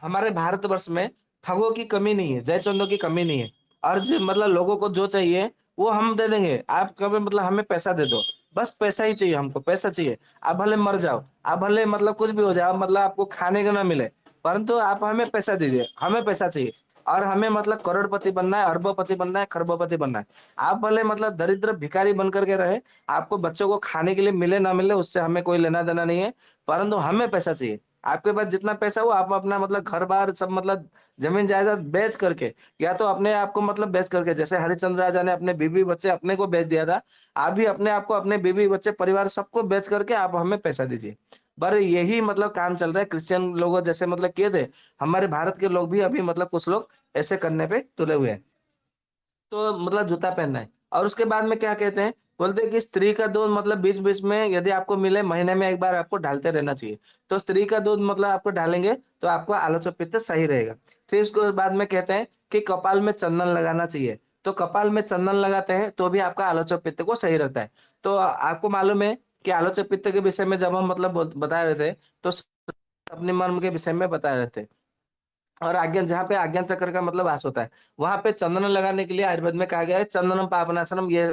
हमारे भारतवर्ष में ठगों की कमी नहीं है, जयचंदों की कमी नहीं है और जो मतलब लोगों को जो चाहिए वो हम दे देंगे। आप कभी मतलब हमें पैसा दे दो, बस पैसा ही चाहिए हमको, पैसा चाहिए। आप भले मर जाओ, आप भले मतलब कुछ भी हो जाए, मतलब आपको खाने को ना मिले, परंतु आप हमें पैसा दीजिए, हमें पैसा चाहिए और हमें मतलब करोड़पति बनना है, अरबोपति बनना है, खरबोपति बनना है। आप भले मतलब दरिद्र भिखारी बन करके रहे, आपको बच्चों को खाने के लिए मिले ना मिले उससे हमें कोई लेना देना नहीं है, परंतु हमें पैसा चाहिए। आपके पास जितना पैसा हो आप अपना मतलब घर-बार सब मतलब ज़मीन जायदाद बेच करके या तो अपने आप को मतलब बेच करके जैसे हरिश्चंद्र राजा ने अपने बीवी-बच्चे अपने को बेच दिया था, आप भी अपने आप को अपने बीवी-बच्चे परिवार सबको बेच करके आप हमें पैसा दीजिए। पर यही मतलब काम चल रहा है क्रिश्चियन लोगों जैसे मतलब किए थे, हमारे भारत के लोग भी अभी मतलब कुछ लोग ऐसे करने पे तुले हुए हैं। तो मतलब जूता पहनना है और उसके बाद में क्या कहते हैं, बोलते हैं कि स्त्री का दूध मतलब बीच-बीच में यदि आपको मिले महीने में 1 बार आपको डालते रहना चाहिए। तो स्त्री का दूध मतलब आपको डालेंगे तो आपको आलोचक पित्त सही रहेगा। फिर उसके बाद में कहते हैं कि कपाल में चंदन लगाना चाहिए। तो कपाल में चंदन लगाते हैं तो भी आपका आलोचक पित्त को सही रहता है। तो आपको मालूम है कि आलोचक पित्त के विषय में जब हम मतलब बता रहे थे, तो अपने मन के विषय में बता रहे थे। और आज्ञान, जहाँ पे आज्ञान चक्र का मतलब वास होता है, वहां पे चंदन लगाने के लिए आयुर्वेद में कहा गया है चंदनम पापनाशनम, ये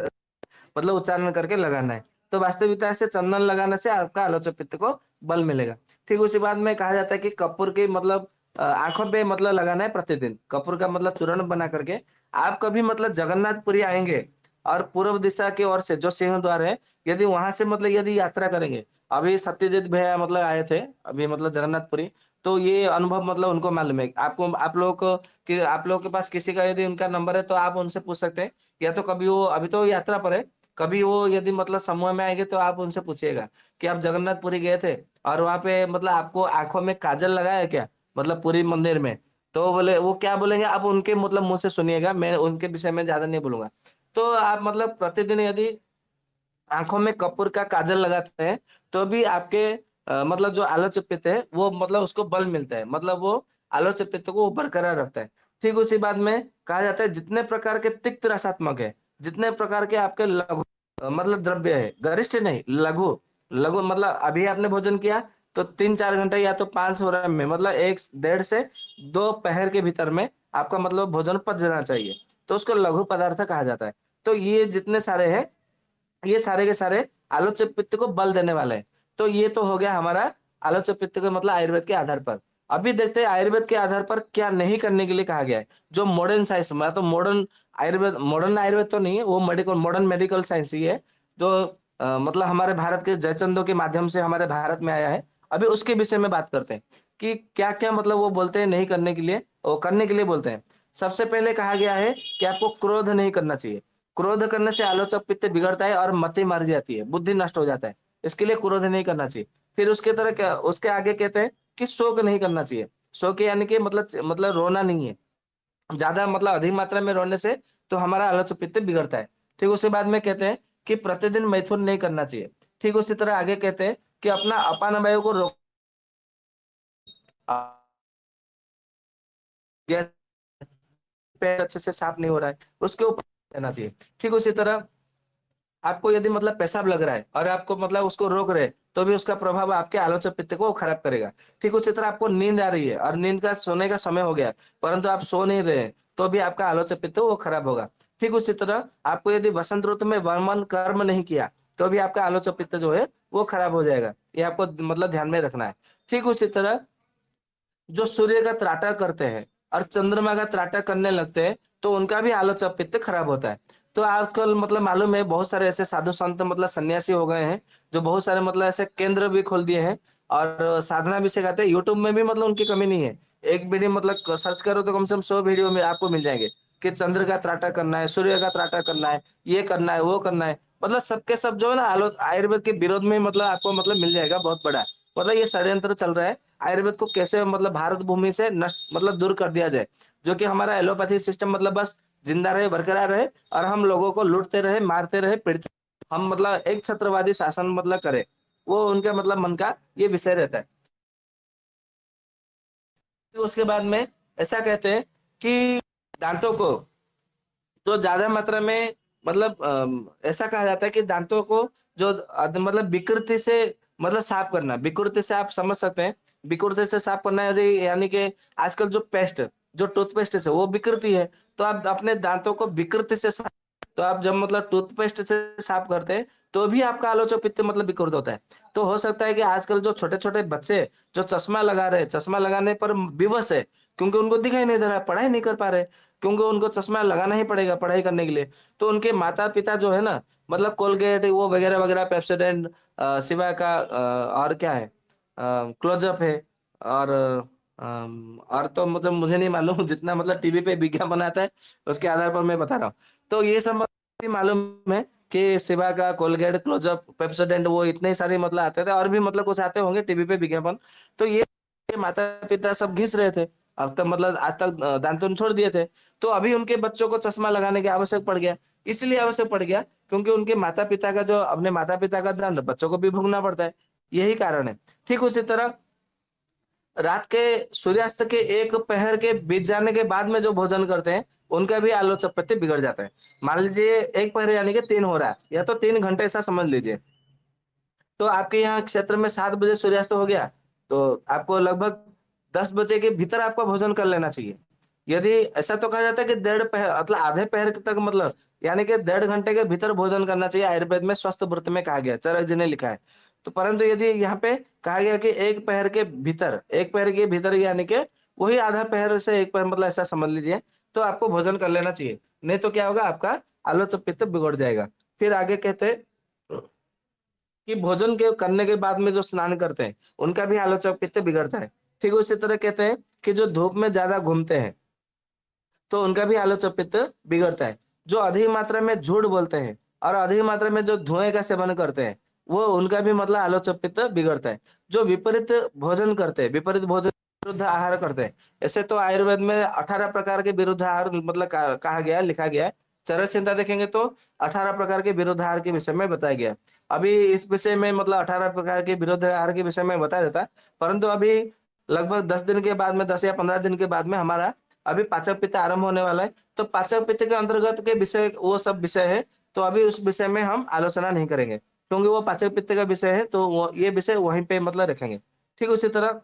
मतलब उच्चारण करके लगाना है। तो वास्तविकता से चंदन लगाने से आपका आलोचक पित्त को बल मिलेगा। ठीक उसी बात में कहा जाता है कि कपूर की मतलब आंखों पे मतलब लगाना है प्रतिदिन, कपूर का मतलब चूर्ण बना करके। आप कभी मतलब जगन्नाथपुरी आएंगे और पूर्व दिशा की ओर से जो सिंह द्वार है, यदि वहां से मतलब यदि यात्रा करेंगे, अभी सत्यजीत भैया मतलब आए थे अभी मतलब जगन्नाथपुरी, तो ये अनुभव मतलब उनको मालूम है। आपको, आप लोगों को, कि आप लोगों के पास किसी का यदि उनका नंबर है तो आप उनसे पूछ सकते हैं। या तो कभी वो अभी तो यात्रा पर है, कभी वो यदि मतलब समूह में आएंगे तो आप उनसे पूछिएगा कि आप जगन्नाथपुरी गए थे और वहां पे मतलब आपको आंखों में काजल लगाया है क्या, मतलब पूरी मंदिर में। तो बोले, वो क्या बोलेंगे आप उनके मतलब मुंह से सुनिएगा, मैं उनके विषय में ज्यादा नहीं बोलूंगा। तो आप मतलब प्रतिदिन यदि आंखों में कपूर का काजल लगाते हैं, तो भी आपके मतलब जो आलोच्य पित्त है वो मतलब उसको बल मिलता है, मतलब वो आलोच्य पित्त को बरकरार रखता है। ठीक उसी बात में कहा जाता है जितने प्रकार के तिक्त रसात्मक है, जितने प्रकार के आपके लघु मतलब द्रव्य है, गरिष्ठ नहीं, लघु, लघु मतलब अभी आपने भोजन किया तो 3-4 घंटे या तो 5 में मतलब 1 1.5 से 2 पहर के भीतर में आपका मतलब भोजन पच जाना चाहिए, तो उसको लघु पदार्थ कहा जाता है। तो ये जितने सारे हैं, ये सारे के सारे आलोच्य पित्त को बल देने वाले हैं। तो ये तो हो गया हमारा आलोच्य पित्त के मतलब आयुर्वेद के आधार पर। अभी देखते हैं आयुर्वेद के आधार पर क्या नहीं करने के लिए कहा गया है। जो मॉडर्न साइंस में तो मॉडर्न आयुर्वेद तो नहीं है, वो मेडिकल, मॉडर्न मेडिकल साइंस ही है, जो मतलब हमारे भारत के जयचंदो के माध्यम से हमारे भारत में आया है। अभी उसके विषय में बात करते हैं कि क्या क्या मतलब वो बोलते हैं नहीं करने के लिए, वो करने के लिए बोलते हैं। सबसे पहले कहा गया है कि आपको क्रोध नहीं करना चाहिए। क्रोध करने से आलोचक पित्त बिगड़ता है और मति मर जाती है, बुद्धि नष्ट हो जाता है। इसके लिए क्रोध नहीं करना चाहिए। फिर उसके तरह क्या, उसके आगे कहते हैं कि शोक नहीं करना चाहिए। शोक यानी कि मतलब रोना नहीं है। ज्यादा मतलब अधिक मात्रा में रोने से तो हमारा आलोचक पित्त बिगड़ता है। ठीक उसके बाद में कहते हैं कि प्रतिदिन मैथुन नहीं करना चाहिए। ठीक उसी तरह आगे कहते हैं कि अपना अपान वायु को रोक, गैस पेट अच्छे से साफ नहीं हो रहा है, उसके ऊपर रहना चाहिए। ठीक उसी तरह आपको यदि मतलब पेशाब लग रहा है और आपको मतलब उसको रोक रहे, तो भी उसका प्रभाव आपके आलोचक पित्त को खराब करेगा। ठीक उसी तरह आपको नींद आ रही है और नींद का सोने का समय हो गया है, परंतु आप सो नहीं रहे हैं, तो भी आपका आलोचक पित्त वो खराब होगा। ठीक उसी तरह आपको यदि वसंत ऋतु में वर्मन कर्म नहीं किया, तो भी आपका आलोचक पित्त जो है वो खराब हो जाएगा। ये आपको मतलब ध्यान में रखना है। ठीक उसी तरह जो सूर्य का त्राटा करते हैं और चंद्रमा का त्राटा करने लगते हैं, तो उनका भी आलोचक पित्त खराब होता है। तो आजकल मतलब मालूम है बहुत सारे ऐसे साधु संत मतलब सन्यासी हो गए हैं, जो बहुत सारे मतलब ऐसे केंद्र भी खोल दिए हैं और साधना भी सिखाते हैं। यूट्यूब में भी मतलब उनकी कमी नहीं है। एक वीडियो मतलब सर्च करो तो कम से कम 100 वीडियो में आपको मिल जाएंगे कि चंद्र का त्राटा करना है, सूर्य का त्राटा करना है, ये करना है, वो करना है। मतलब सबके सब जो है ना आयुर्वेद के विरोध में मतलब आपको मतलब मिल जाएगा बहुत बड़ा। मतलब ये षड्यंत्र चल रहा है आयुर्वेद को कैसे मतलब भारत भूमि से नष्ट मतलब दूर कर दिया जाए, जो कि हमारा एलोपैथी सिस्टम मतलब बस जिंदा रहे, बरकरार रहे और हम लोगों को लूटते रहे, मारते रहे, पीड़ते, हम मतलब एक छत्रवादी शासन मतलब करे, वो उनके मतलब मन का ये विषय रहता है। फिर उसके बाद में ऐसा कहते हैं कि दांतों को तो ज्यादा मात्रा में मतलब ऐसा कहा जाता है कि दांतों को जो मतलब विकृति से मतलब साफ करना, विकृति से आप समझ सकते हैं। विकृति से साफ करना यानी कि आजकल जो पेस्ट, जो टूथपेस्ट है वो विकृति है। तो आप अपने दांतों को विकृति से साफ, तो आप जब मतलब टूथपेस्ट से साफ करते हैं, तो भी आपका आलोचक पित्त मतलब विकृत होता है। तो हो सकता है कि आजकल जो छोटे छोटे बच्चे जो चश्मा लगा रहे हैं, चश्मा लगाने पर विवश है, क्योंकि उनको दिखाई नहीं दे रहा है, पढ़ाई नहीं कर पा रहे, क्योंकि उनको चश्मा लगाना ही पड़ेगा पढ़ाई करने के लिए। तो उनके माता पिता जो है ना, मतलब कोलगेट वो वगैरह वगैरह, पेप्सोडेंट, सिवा का और क्या है, क्लोजअप है, और और तो मतलब मुझे नहीं मालूम जितना मतलब टीवी पे विज्ञापन आता है उसके आधार पर मैं बता रहा हूँ। तो ये सब भी मालूम है कि सिवा का, कोलगेट, क्लोजअप, पेप्सोडेंट, वो इतने सारे मतलब आते थे और भी मतलब कुछ आते होंगे टीवी पे विज्ञापन। तो ये माता पिता सब घिस रहे थे, अब तक मतलब आज तक दांतन छोड़ दिए थे। तो अभी उनके बच्चों को चश्मा लगाने की आवश्यक पड़ गया, इसलिए आवश्यक पड़ गया क्योंकि उनके माता पिता का जो अपने माता पिता का दंड बच्चों को भी भुगतना पड़ता है, यही कारण है। ठीक उसी तरह रात के सूर्यास्त के 1 पहर के बीत जाने के बाद में जो भोजन करते हैं, उनका भी आलोचक प्रति बिगड़ जाता है। मान लीजिए 1 पहर यानी कि 3 हो रहा है, या तो 3 घंटे ऐसा समझ लीजिए। तो आपके यहाँ क्षेत्र में 7 बजे सूर्यास्त हो गया, तो आपको लगभग 10 बजे के भीतर आपका भोजन कर लेना चाहिए। यदि ऐसा तो कहा जाता है कि डेढ़ पहर मतलब आधे पहर तक मतलब यानी कि 1.5 घंटे के भीतर भोजन करना चाहिए, आयुर्वेद में स्वस्थ व्रत में कहा गया है, चरक जी ने लिखा है। तो परंतु यदि यहाँ पे कहा गया कि 1 पहर के भीतर, 1 पहर के भीतर यानी कि वही आधा पहर से 1 पहर मतलब ऐसा समझ लीजिए, तो आपको भोजन कर लेना चाहिए। नहीं तो क्या होगा, आपका आलोच पित्त बिगड़ जाएगा। फिर आगे कहते हैं कि भोजन के करने के बाद में जो स्नान करते हैं, उनका भी आलोचक पित्त बिगड़ता है। ठीक उसी तरह कहते हैं कि जो धूप में ज़्यादा घूमते हैं, तो उनका भी आलोचक पित्त बिगड़ता है। जो अधिक मात्रा में झूठ बोलते हैं और अधिक मात्रा में जो धुएँ का सेवन करते हैं, वो उनका भी मतलब आलोचक पित्त बिगड़ता है। जो विपरीत भोजन करते हैं, विपरीत भोजन विरुद्ध आहार करते हैं। ऐसे तो आयुर्वेद में 18 प्रकार के विरुद्ध आहार मतलब कहा गया है, लिखा गया है। चरक संहिता देखेंगे तो 18 प्रकार के विरुद्ध आहार के विषय में बताया गया है। अभी इस विषय में मतलब 18 प्रकार के विरुद्ध आहार के विषय में बताया जाता है, परंतु अभी लगभग 10 दिन के बाद में 10 या 15 दिन के बाद में हमारा अभी पाचक पित्त आरंभ होने वाला है। तो पाचक पित्त के अंतर्गत के विषय वो सब विषय है, तो अभी उस विषय में हम आलोचना नहीं करेंगे, क्योंकि वो पाचक पित्त का विषय है, तो वो ये विषय वहीं पे मतलब रखेंगे। ठीक उसी तरह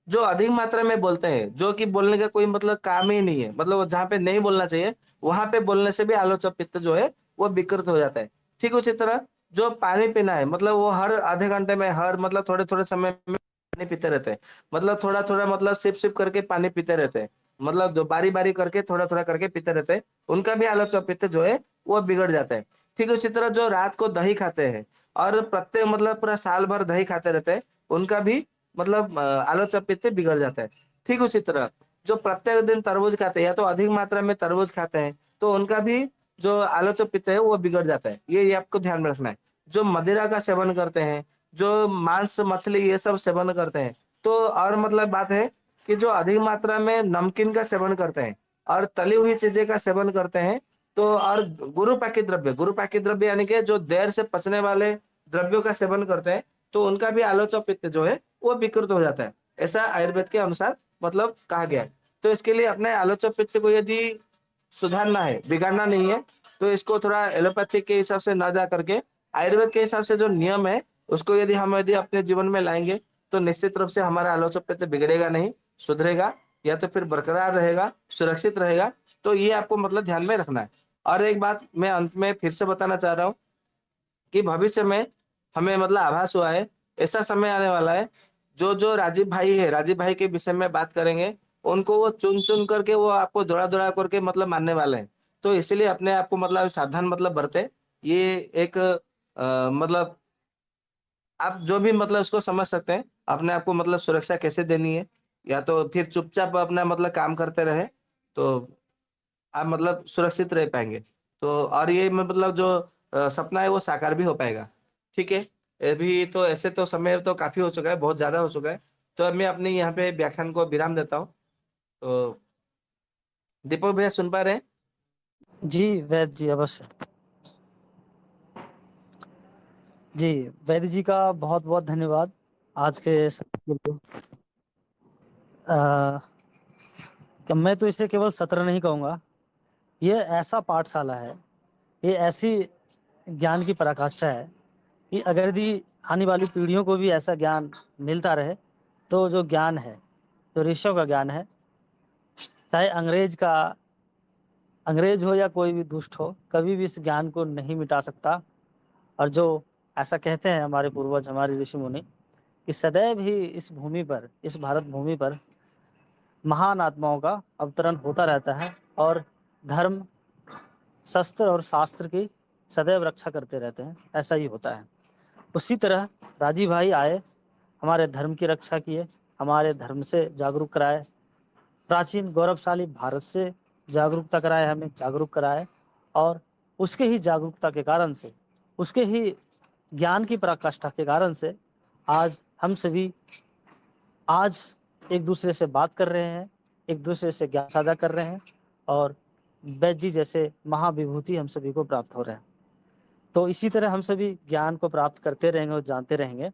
जो अधिक मात्रा में बोलते हैं, जो कि बोलने का कोई मतलब काम ही नहीं है, मतलब वो जहाँ पे नहीं बोलना चाहिए, वहाँ पे बोलने से भी आलोचक पित्त जो है, वो विकृत हो जाता है। ठीक उसी तरह जो पानी पीना है, मतलब वो हर आधे घंटे में, हर मतलब थोड़े-थोड़े समय में पानी पीते रहते हैं। मतलब थोड़ा-थोड़ा मतलब सिप-सिप करके पानी पीते रहते हैं। मतलब जो बारी-बारी करके थोड़ा-थोड़ा करके पीते रहते हैं, उनका भी आलोचक पित्त जो है, वो बिगड़ जाता है। ठीक उसी तरह जो रात को दही खाते हैं और प्रत्येक मतलब पूरा साल भर दही खाते रहते हैं, उनका भी मतलब आलोचक पित्त बिगड़ जाता है। ठीक उसी तरह जो प्रत्येक दिन तरबूज खाते हैं या तो अधिक मात्रा में तरबूज खाते हैं, तो उनका भी जो आलोचक पित्त है वो बिगड़ जाता है। ये आपको ध्यान में रखना है। जो मदिरा का सेवन करते हैं, जो मांस, मछली ये सब सेवन करते हैं, तो और मतलब बात है कि जो अधिक मात्रा में नमकीन का सेवन करते हैं और तली हुई चीज़ें का सेवन करते हैं, तो और गुरुपाकित द्रव्य यानी कि जो देर से पचने वाले द्रव्यों का सेवन करते हैं, तो उनका भी आलोचक पित्त जो है वो विकृत हो जाता है। ऐसा आयुर्वेद के अनुसार मतलब कहा गया है। तो इसके लिए अपने आलोचक पित्त को यदि सुधारना है, बिगाड़ना नहीं है, तो इसको थोड़ा एलोपैथिक के हिसाब से ना जा करके आयुर्वेद के हिसाब से जो नियम है, उसको यदि अपने जीवन में लाएँगे, तो निश्चित रूप से हमारा आलोचक पित्त बिगड़ेगा नहीं, सुधरेगा या तो फिर बरकरार रहेगा, सुरक्षित रहेगा। तो ये आपको मतलब ध्यान में रखना है। और एक बात मैं अंत में फिर से बताना चाह रहा हूँ कि भविष्य में हमें मतलब आभास हुआ है, ऐसा समय आने वाला है, जो राजीव भाई है, राजीव भाई के विषय में बात करेंगे, उनको वो चुन-चुन करके वो आपको दौड़ा-दौड़ा करके मतलब मारने वाले हैं। तो इसीलिए अपने आप को मतलब सावधान मतलब बरतें। ये एक मतलब आप जो भी मतलब इसको समझ सकते हैं, अपने आप को मतलब सुरक्षा कैसे देनी है, या तो फिर चुपचाप अपना मतलब काम करते रहें, तो आप मतलब सुरक्षित रह पाएँगे। तो और ये मैं मतलब जो सपना है वो साकार भी हो पाएगा। ठीक है? अभी तो ऐसे तो समय तो काफ़ी हो चुका है, बहुत ज़्यादा हो चुका है। तो अब मैं अपने यहाँ पे व्याख्यान को विराम देता हूँ। तो दीपक भैया सुन पा रहे हैं? जी, वैद्य जी अवश्य। जी, वैद्य जी का बहुत-बहुत धन्यवाद आज के सत्र के लिए। अ, क मैं तो इसे केवल सत्र नहीं कहूँगा, ये ऐसा पाठशाला है, ये ऐसी ज्ञान की पराकाष्ठा है कि अगर यदि आने वाली पीढ़ियों को भी ऐसा ज्ञान मिलता रहे, तो जो ज्ञान है, जो ऋषियों का ज्ञान है, चाहे अंग्रेज हो या कोई भी दुष्ट हो, कभी भी इस ज्ञान को नहीं मिटा सकता। और जो ऐसा कहते हैं हमारे पूर्वज, हमारे ऋषि-मुनि कि सदैव ही इस भूमि पर, इस भारत भूमि पर महान आत्माओं का अवतरण होता रहता है और धर्म, शस्त्र और शास्त्र की सदैव रक्षा करते रहते हैं, ऐसा ही होता है। उसी तरह राजीव भाई आए, हमारे धर्म की रक्षा किए, हमारे धर्म से जागरूक कराए, प्राचीन गौरवशाली भारत से जागरूकता कराए, हमें जागरूक कराए और उसके ही जागरूकता के कारण से, उसके ही ज्ञान की पराकाष्ठा के कारण से आज हम सभी आज एक-दूसरे से बात कर रहे हैं, एक-दूसरे से ज्ञान साझा कर रहे हैं और वैद्य जी जैसे महाविभूति हम सभी को प्राप्त हो रहे हैं। तो इसी तरह हम सभी ज्ञान को प्राप्त करते रहेंगे और जानते रहेंगे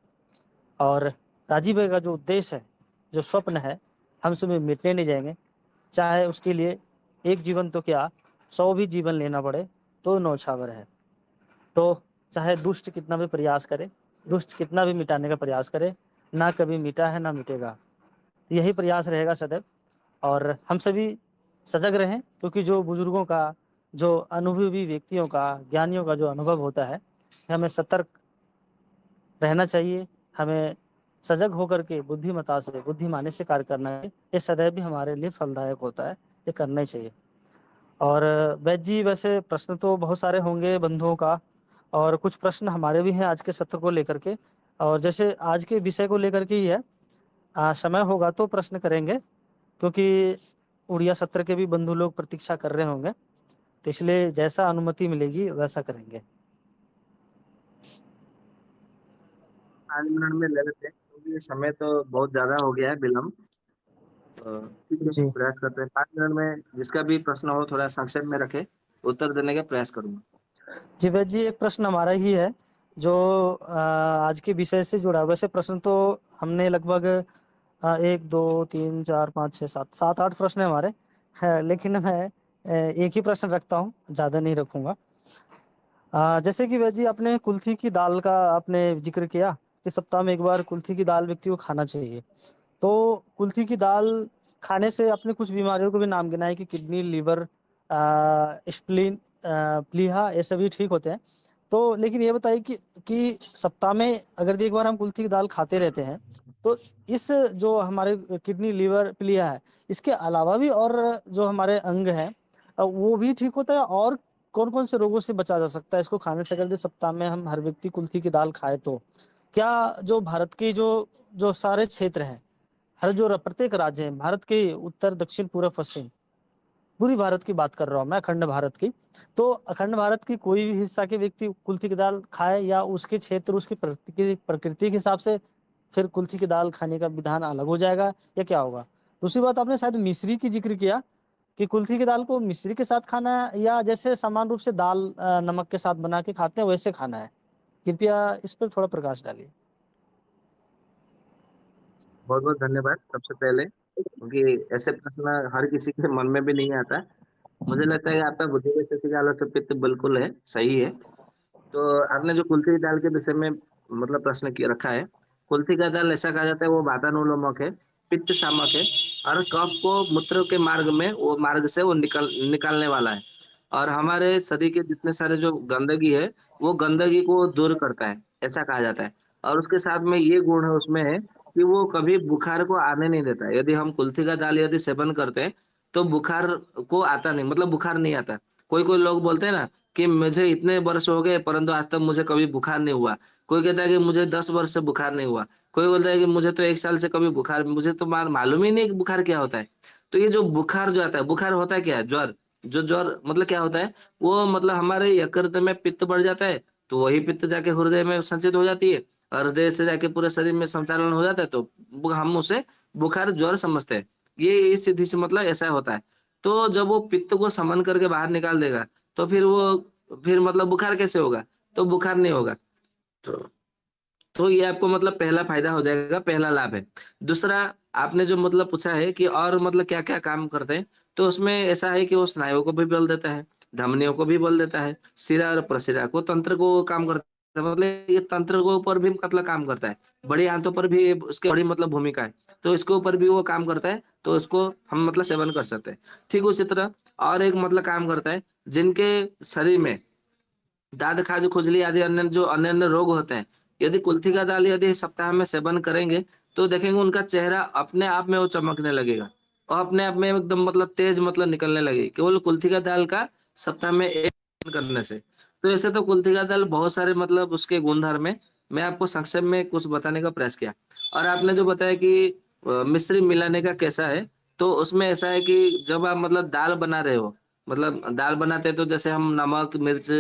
और राजीव भाई का जो उद्देश्य है, जो स्वप्न है, हम सभी मिटने नहीं जाएँगे। चाहे उसके लिए एक जीवन तो क्या 100 भी जीवन लेना पड़े, तो न्यौछावर है। तो चाहे दुष्ट कितना भी प्रयास करे, दुष्ट कितना भी मिटाने का प्रयास करे, ना कभी मिटा है, ना मिटेगा। यही प्रयास रहेगा सदैव और हम सभी सजग रहें क्योंकि जो बुजुर्गों का, जो अनुभवी व्यक्तियों का, ज्ञानियों का जो अनुभव होता है, हमें सतर्क रहना चाहिए, हमें सजग होकर के बुद्धिमता से, बुद्धिमानी से कार्य करना है। ये सदैव भी हमारे लिए फलदायक होता है, ये करना ही चाहिए। और वैद्य जी वैसे प्रश्न तो बहुत सारे होंगे बंधुओं का और कुछ प्रश्न हमारे भी हैं आज के सत्र को लेकर के और जैसे आज के विषय को लेकर के ही है समय होगा तो प्रश्न करेंगे क्योंकि उड़िया सत्र के भी बंधु लोग प्रतीक्षा कर रहे होंगे तो इसलिए जैसा अनुमति मिलेगी वैसा करेंगे। 5 मिनट में ले लेते हैं क्योंकि समय तो बहुत ज्यादा हो गया है विलम्ब। ठीक है, जी प्रयास करते हैं 5 मिनट में जिसका भी प्रश्न हो थोड़ा संक्षेप में रखे, उत्तर देने का प्रयास करूंगा। जी वैद्य जी एक प्रश्न हमारा ही है जो आज के विषय से जुड़ा है। वैसे प्रश्न तो हमने लगभग 1 2 3 4 5 6 7 7 8 प्रश्न है हमारे है लेकिन मैं एक ही प्रश्न रखता हूँ, ज्यादा नहीं रखूंगा। जैसे कि वैद्य जी आपने कुल्थी की दाल का आपने जिक्र किया कि सप्ताह में एक बार कुल्थी की दाल व्यक्ति को खाना चाहिए। तो कुल्थी की दाल खाने से अपने कुछ बीमारियों को भी नाम गिना है कि किडनी, लिवर, स्प्लीन, प्लीहा ये सभी ठीक होते हैं। तो लेकिन ये बताइए कि सप्ताह में अगर एक बार हम कुल्थी की दाल खाते रहते हैं तो इस जो हमारे किडनी, लिवर, प्लीहा है इसके अलावा भी और जो हमारे अंग हैं वो भी ठीक होता है और कौन कौन से रोगों से बचा जा सकता है इसको खाने से? अगर सप्ताह में हम हर व्यक्ति कुल्थी की दाल खाए तो क्या जो भारत की जो जो सारे क्षेत्र हैं, हर जो प्रत्येक राज्य है भारत के उत्तर, दक्षिण, पूर्व, पश्चिम, पूरी भारत की बात कर रहा हूँ मैं, अखंड भारत की। तो अखंड भारत की कोई भी हिस्सा के व्यक्ति कुल्थी की दाल खाए या उसके क्षेत्र, उसकी प्रकृति के हिसाब से फिर कुल्थी की दाल खाने का विधान अलग हो जाएगा या क्या होगा? दूसरी बात आपने शायद मिश्री की जिक्र किया कि कुल्थी की दाल को मिश्री के साथ खाना है या जैसे सामान्य रूप से दाल नमक के साथ बना के खाते हैं वैसे खाना है? कृपया इस पर थोड़ा प्रकाश डालिए। बहुत बहुत धन्यवाद सबसे पहले, क्योंकि ऐसे प्रश्न हर किसी के मन में भी नहीं आता। मुझे लगता है कि आपका बुद्धि के शशि का आलोच्य पित्त बिल्कुल है, सही है। तो आपने जो कुल्थी दाल के विषय में मतलब प्रश्न किया रखा है, कुल्थी का दाल ऐसा कहा जाता है वो वातानुलोमक है, पित्त शामक है और कफ को मूत्र के मार्ग में वो मार्ग से वो निकालने वाला है। और हमारे शरीर के जितने सारे जो गंदगी है वो गंदगी को दूर करता है, ऐसा कहा जाता है। और उसके साथ में ये गुण है उसमें है कि वो कभी बुखार को आने नहीं देता है। यदि हम कुल्थी का दाल यदि सेवन करते हैं तो बुखार को आता नहीं, मतलब बुखार नहीं आता। कोई कोई लोग बोलते हैं ना कि मुझे इतने वर्ष हो गए परंतु आज तक मुझे कभी बुखार नहीं हुआ। कोई कहता है कि मुझे 10 वर्ष से बुखार नहीं हुआ। कोई बोलता है कि मुझे तो 1 साल से कभी बुखार, मुझे तो मालूम ही नहीं कि बुखार क्या होता है। तो ये जो बुखार जो आता है, बुखार होता है क्या है? ज्वर। जो ज्वर मतलब क्या होता है? वो मतलब हमारे यकृत में पित्त बढ़ जाता है, तो वही पित्त जाके हृदय में संचित हो जाती है और हृदय से जाके पूरे शरीर में संचालन हो जाता है, तो हम उसे बुखार ज्वर समझते हैं। ये सीधी सी मतलब ऐसा होता है। तो जब वो पित्त को समन करके बाहर निकाल देगा तो फिर मतलब बुखार कैसे होगा? तो बुखार नहीं होगा। तो तो ये आपको मतलब पहला फायदा हो जाएगा, पहला लाभ है। दूसरा, आपने जो मतलब पूछा है कि और मतलब क्या-क्या काम करते हैं, तो उसमें ऐसा है कि वो स्नायुओं को भी बल देता है, धमनियों को भी बल देता है, शिरा और प्रशिरा को, तंत्र को काम करता है, मतलब ये तंत्र के ऊपर भी मतलब काम करता है। बड़ी आंतों पर भी उसकी बड़ी मतलब भूमिका है, तो इसके ऊपर भी वो काम करता है, तो इसको हम मतलब सेवन कर सकते हैं। ठीक उसी तरह और एक मतलब काम करता है, जिनके शरीर में दाद खाज खुजली आदि अन्य रोग होते हैं, यदि कुल्थी का दाल यदि सप्ताह में सेवन करेंगे तो देखेंगे उनका चेहरा अपने आप में वो चमकने लगेगा और अपने आप में एकदम मतलब तेज मतलब निकलने लगेगी केवल कुल्थी का दाल का सप्ताह में एक सेवन करने से। तो ऐसे तो कुल्थी का दाल बहुत सारे मतलब उसके गुणधर्म है, मैं आपको संक्षेप में कुछ बताने का प्रयास किया। और आपने जो बताया कि मिश्री मिलाने का कैसा है, तो उसमें ऐसा है कि जब आप मतलब दाल बना रहे हो, मतलब दाल बनाते हैं तो जैसे हम नमक मिर्च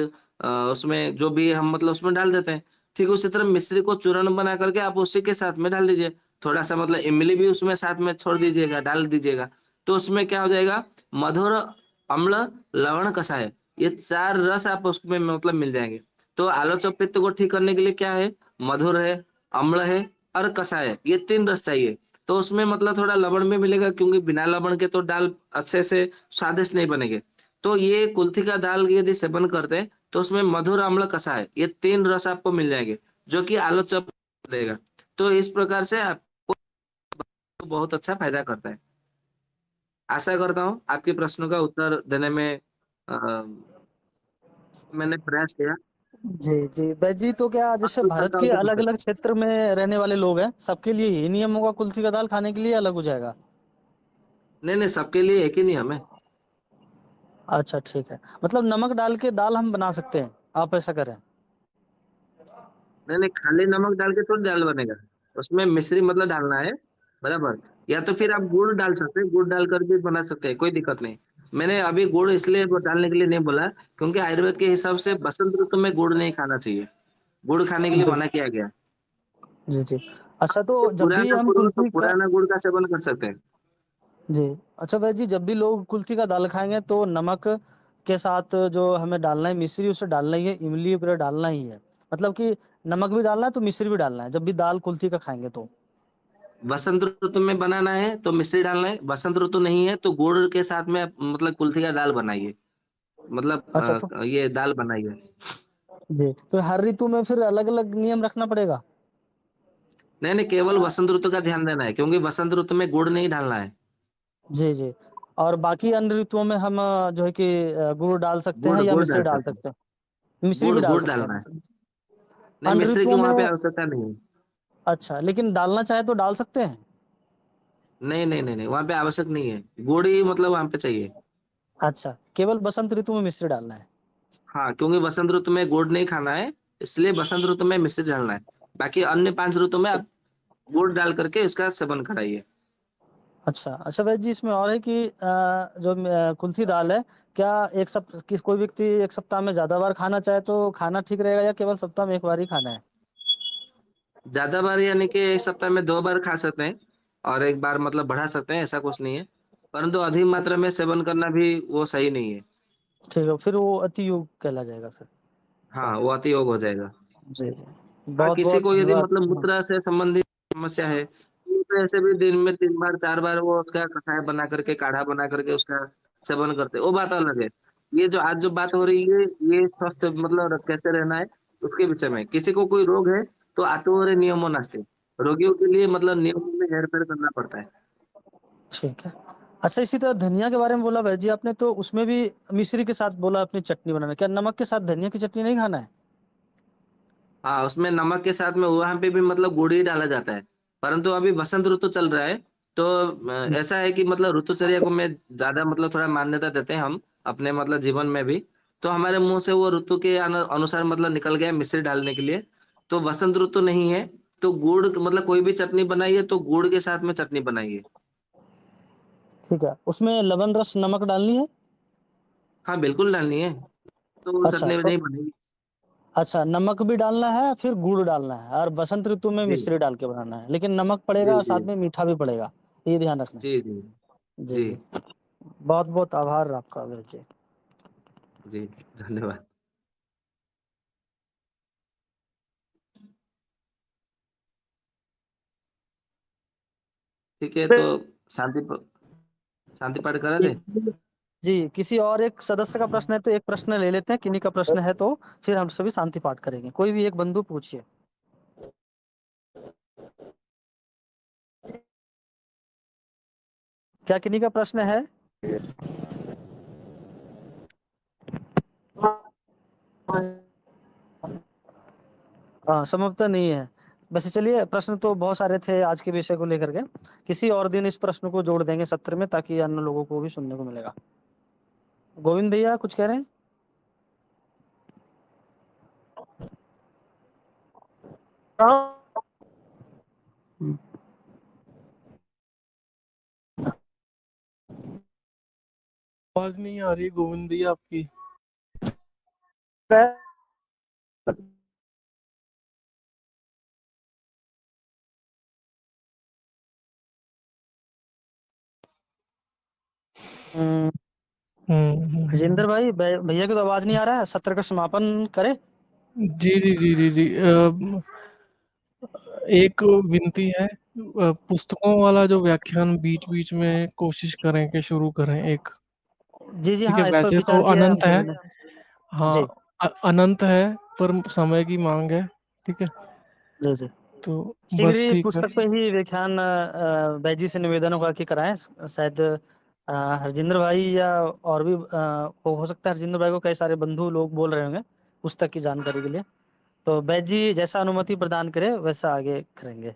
उसमें जो भी हम मतलब उसमें डाल देते हैं। ठीक उसी तरह मिश्री को चूर्ण बना करके आप उसी के साथ में डाल दीजिए। थोड़ा-सा मतलब इमली भी उसमें साथ में छोड़ दीजिएगा, डाल दीजिएगा। तो उसमें क्या हो जाएगा, मधुर, अम्ल, लवण, कषाय, ये 4 रस आप उसमें मतलब मिल जाएँगे। तो आलोच और पित्त को ठीक करने के लिए क्या है, मधुर है, अम्ल है और कषाय है, ये 3 रस चाहिए। तो उसमें मतलब थोड़ा लवण भी मिलेगा क्योंकि बिना लवण के तो दाल अच्छे से स्वादिष्ट नहीं बनेगी। तो ये कुल्थी का दाल यदि सेवन करते हैं तो उसमें मधुर, अम्ल, कषाय ये 3 रस आपको मिल जाएँगे। जो कि आलोचक देगा। तो इस प्रकार से आपको बहुत अच्छा फायदा करता है। आशा करता हूँ आपके प्रश्नों का उत्तर देने में मैंने प्रयास किया। जी जी वैद्य जी, तो क्या और जैसे कुछ भारत शंका हो के तो पूछ अलग सकते अलग क्षेत्र में रहने वाले लोग हैं, सबके लिए यही नियम होगा कुल्थी का दाल खाने के लिए, अलग हो जाएगा? हैं। नहीं नहीं, सबके लिए एक ही नियम है। अच्छा ठीक है, मतलब नमक डाल के दाल हम बना सकते हैं, आप ऐसा करें? नहीं नहीं, खाली नमक डाल के थोड़ी दाल बनेगा। उसमें मिश्री मतलब डालना है, बराबर। या तो फिर आप गुड़ डाल सकते हैं, गुड़ डालकर भी बना सकते हैं, कोई दिक्कत नहीं। मैंने अभी गुड़ इसलिए वो डालने के लिए नहीं बोला, क्योंकि आयुर्वेद के हिसाब से बसंत ऋतु में गुड़ नहीं खाना चाहिए। गुड़ खाने के लिए जी मना किया गया। जी जी। अच्छा, तो तो जब भी पुराना हम गुड़ हो तो कुल्थी का, पुराना गुड़ का सेवन कर सकते हैं। जी, अच्छा वैद्य जी, जब भी लोग कुल्थी का दाल खाएंगे तो नमक के साथ जो हमें डालना है मिश्री, उसे डालना ही है, इमली वगैरह डालना ही है, मतलब कि नमक भी डालना है तो मिश्री भी डालना है जब भी दाल कुल्थी का खाएंगे तो? बसंत ऋतु में बनाना है तो मिश्री डालना है, बसंत ऋतु नहीं है तो गुड़ के साथ में मतलब कुल्थी का दाल बनाइए। मतलब अच्छा तो, ये दाल बनाइए। जी, तो हर ऋतु में फिर अलग अलग नियम रखना पड़ेगा? नहीं नहीं, केवल बसंत ऋतु का ध्यान देना है, क्योंकि बसंत ऋतु में गुड़ नहीं डालना है। जी जी। और बाकी अन्य ऋतुओं में हम जो है कि गुड़ डाल सकते हैं गुड़ या गुड़ मिश्री डाल डाल सकते हैं। सकते हैं? मिश्री गुड़ भी डाल गुड़ सकते हैं डालना है। मतलब? नहीं, अन्य मिश्री की ऋतुओं वहां पे में, आवश्यकता नहीं है। अच्छा, लेकिन डालना चाहे तो डाल सकते हैं? नहीं नहीं नहीं नहीं, वहां पे आवश्यक नहीं है। गुड़ ही मतलब वहां पे चाहिए। अच्छा, केवल बसंत ऋतु में मिश्री डालना है? हाँ, क्योंकि बसंत ऋतु में गुड़ नहीं खाना है, इसलिए बसंत ऋतु में मिश्री डालना है। बाकी अन्य 5 ऋतु में आप गुड़ डाल करके इसका सेवन कराइए। अच्छा अच्छा वैद्य जी, इसमें और है कि जो कुल्थी दाल है, क्या एक सप्ताह किस कोई व्यक्ति एक सप्ताह में ज्यादा बार खाना चाहे तो खाना ठीक रहेगा, या केवल सप्ताह में एक बार ही खाना है? ज्यादा बार यानी कि एक सप्ताह में 2 बार खा सकते हैं, और एक बार मतलब बढ़ा सकते हैं, ऐसा कुछ नहीं है। परंतु अधिक मात्रा अच्छा में सेवन करना भी वो सही नहीं है। ठीक है, फिर वो अति योग कहला जाएगा फिर? अच्छा, हाँ, वो अति योग हो जाएगा। जी जी, हाँ, बहुत किसी बहुत को यदि धन्यवाद। मतलब हाँ, मूत्र से संबंधित समस्या है, तो ऐसे भी दिन में 3 बार 4 बार वो उसका कषाय बना करके, काढ़ा बना करके उसका सेवन करते हैं, वो बात अलग है। ये जो आज जो बात हो रही है, ये स्वस्थ मतलब कैसे रहना है उसके विषय में। किसी को कोई रोग है तो आतुरे नियमों नास्ते, रोगियों के लिए मतलब नियमों में हेरफेर करना पड़ता है। ठीक है। अच्छा, इसी तरह धनिया के बारे में बोला वैद्य जी आपने, तो उसमें भी मिश्री के साथ बोला अपनी चटनी बनाना, क्या नमक के साथ धनिया की चटनी नहीं खाना है? हाँ, उसमें नमक के साथ में वहां पे भी मतलब गुड़ ही डाला जाता है। परंतु अभी बसंत ऋतु चल रहा है, तो ऐसा है कि मतलब ऋतुचर्या को मैं ज्यादा मतलब थोड़ा मान्यता देते हैं हम अपने मतलब जीवन में भी। तो हमारे मुंह से वो ऋतु के अनुसार मतलब निकल गया मिश्री डालने के लिए। तो बसंत ऋतु नहीं है तो गुड़ मतलब कोई भी चटनी बनाइए तो गुड़ के साथ में चटनी बनाइए। ठीक है, उसमें लवण रस नमक डालनी है? हाँ, बिल्कुल डालनी है, तो वो अच्छा चटनी तो, नहीं बनेगी। अच्छा, नमक भी डालना है, फिर गुड़ डालना है, और बसंत ऋतु में जी मिश्री डाल के बनाना है, लेकिन नमक जी पड़ेगा और जी साथ में मीठा भी पड़ेगा, ये ध्यान रखना। जी जी जी जी जी, बहुत बहुत आभार आपका वैद्य जी। जी, धन्यवाद। ठीक है, तो शांति शांति पाठ करा दे। जी, किसी और एक सदस्य का प्रश्न है तो एक प्रश्न ले लेते हैं, किन्हीं का प्रश्न है तो फिर हम सभी शांति पाठ करेंगे, कोई भी एक बंधु पूछिए। क्या किन्हीं का प्रश्न है? हाँ, संभवतः नहीं है। वैसे चलिए, प्रश्न तो बहुत सारे थे आज के विषय को लेकर के, किसी और दिन इस प्रश्न को जोड़ देंगे सत्र में, ताकि अन्य लोगों को भी सुनने को मिलेगा। गोविंद भैया कुछ कह रहे हैं? आवाज नहीं आ रही गोविंद भैया आपकी। हम्म, हम्म। राजेंद्र भाई, भैया की तो आवाज नहीं आ रहा है, सत्र का समापन करे? जी जी जी जी जी एक विनती है, पुस्तकों वाला जो व्याख्यान बीच बीच में कोशिश करें कि शुरू करें एक। जी जी, ठीक है, हाँ, इस पर वैसे तो विचार किया है हम अनंत है। सभी ने। हाँ, जी अनंत है, पर समय की मांग है। ठीक है। जी, जी। तो शीघ्र बस ही ठीक है। पुस्तक पे ही व्याख्यान बैजी से निवेदन होगा कि कराएँ। शायद हरजिंदर भाई या और भी हो सकता है हरजिंदर भाई को कई सारे बंधु लोग बोल रहे होंगे पुस्तक की जानकारी के लिए। तो बैजी जैसा अनुमति प्रदान करे वैसा आगे करेंगे।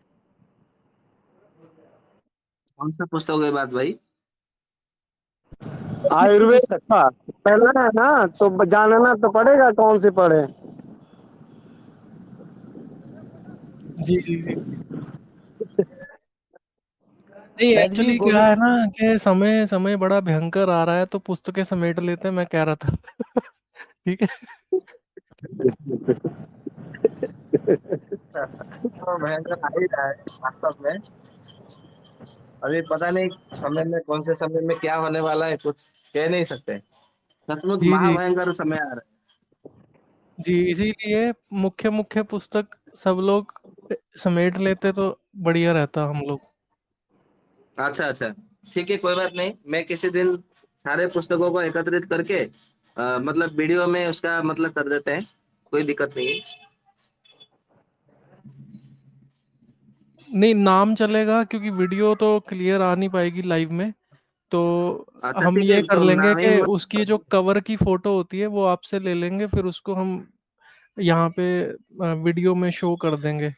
कौन सा पुस्तक की बात भाई? आयुर्वेद पुस्तक। का पहला है ना, तो जानना तो पड़ेगा कौन सी पढ़े। जी, जी, जी। नहीं, बैद जी एक्चुअली क्या गोविंद है ना कि समय समय बड़ा भयंकर आ रहा है, तो पुस्तकें समेट लेते हैं, मैं कह रहा था। ठीक है? तो भयंकर आ ही रहा है वास्तव में। अभी पता नहीं समय में, कौन से समय में क्या होने वाला है, कुछ कह नहीं सकते। सचमुच जी, जी। महाभयंकर समय आ रहा जी, इसीलिए मुख्य पुस्तक सब लोग समेट लेते तो बढ़िया रहता हम लोग। है। अच्छा अच्छा, ठीक है, कोई बात नहीं। मैं किसी दिन सारे पुस्तकों को एकत्रित करके मतलब वीडियो में उसका मतलब कर देते हैं, कोई दिक्कत नहीं है। नहीं, नाम चलेगा क्योंकि वीडियो तो क्लियर आ नहीं पाएगी लाइव में। तो अच्छा हम ठीक है, ये कर तो लेंगे नाम ही कि उसकी जो कवर की फ़ोटो होती है वो आपसे ले लेंगे, फिर उसको हम यहाँ पे वीडियो में शो कर देंगे।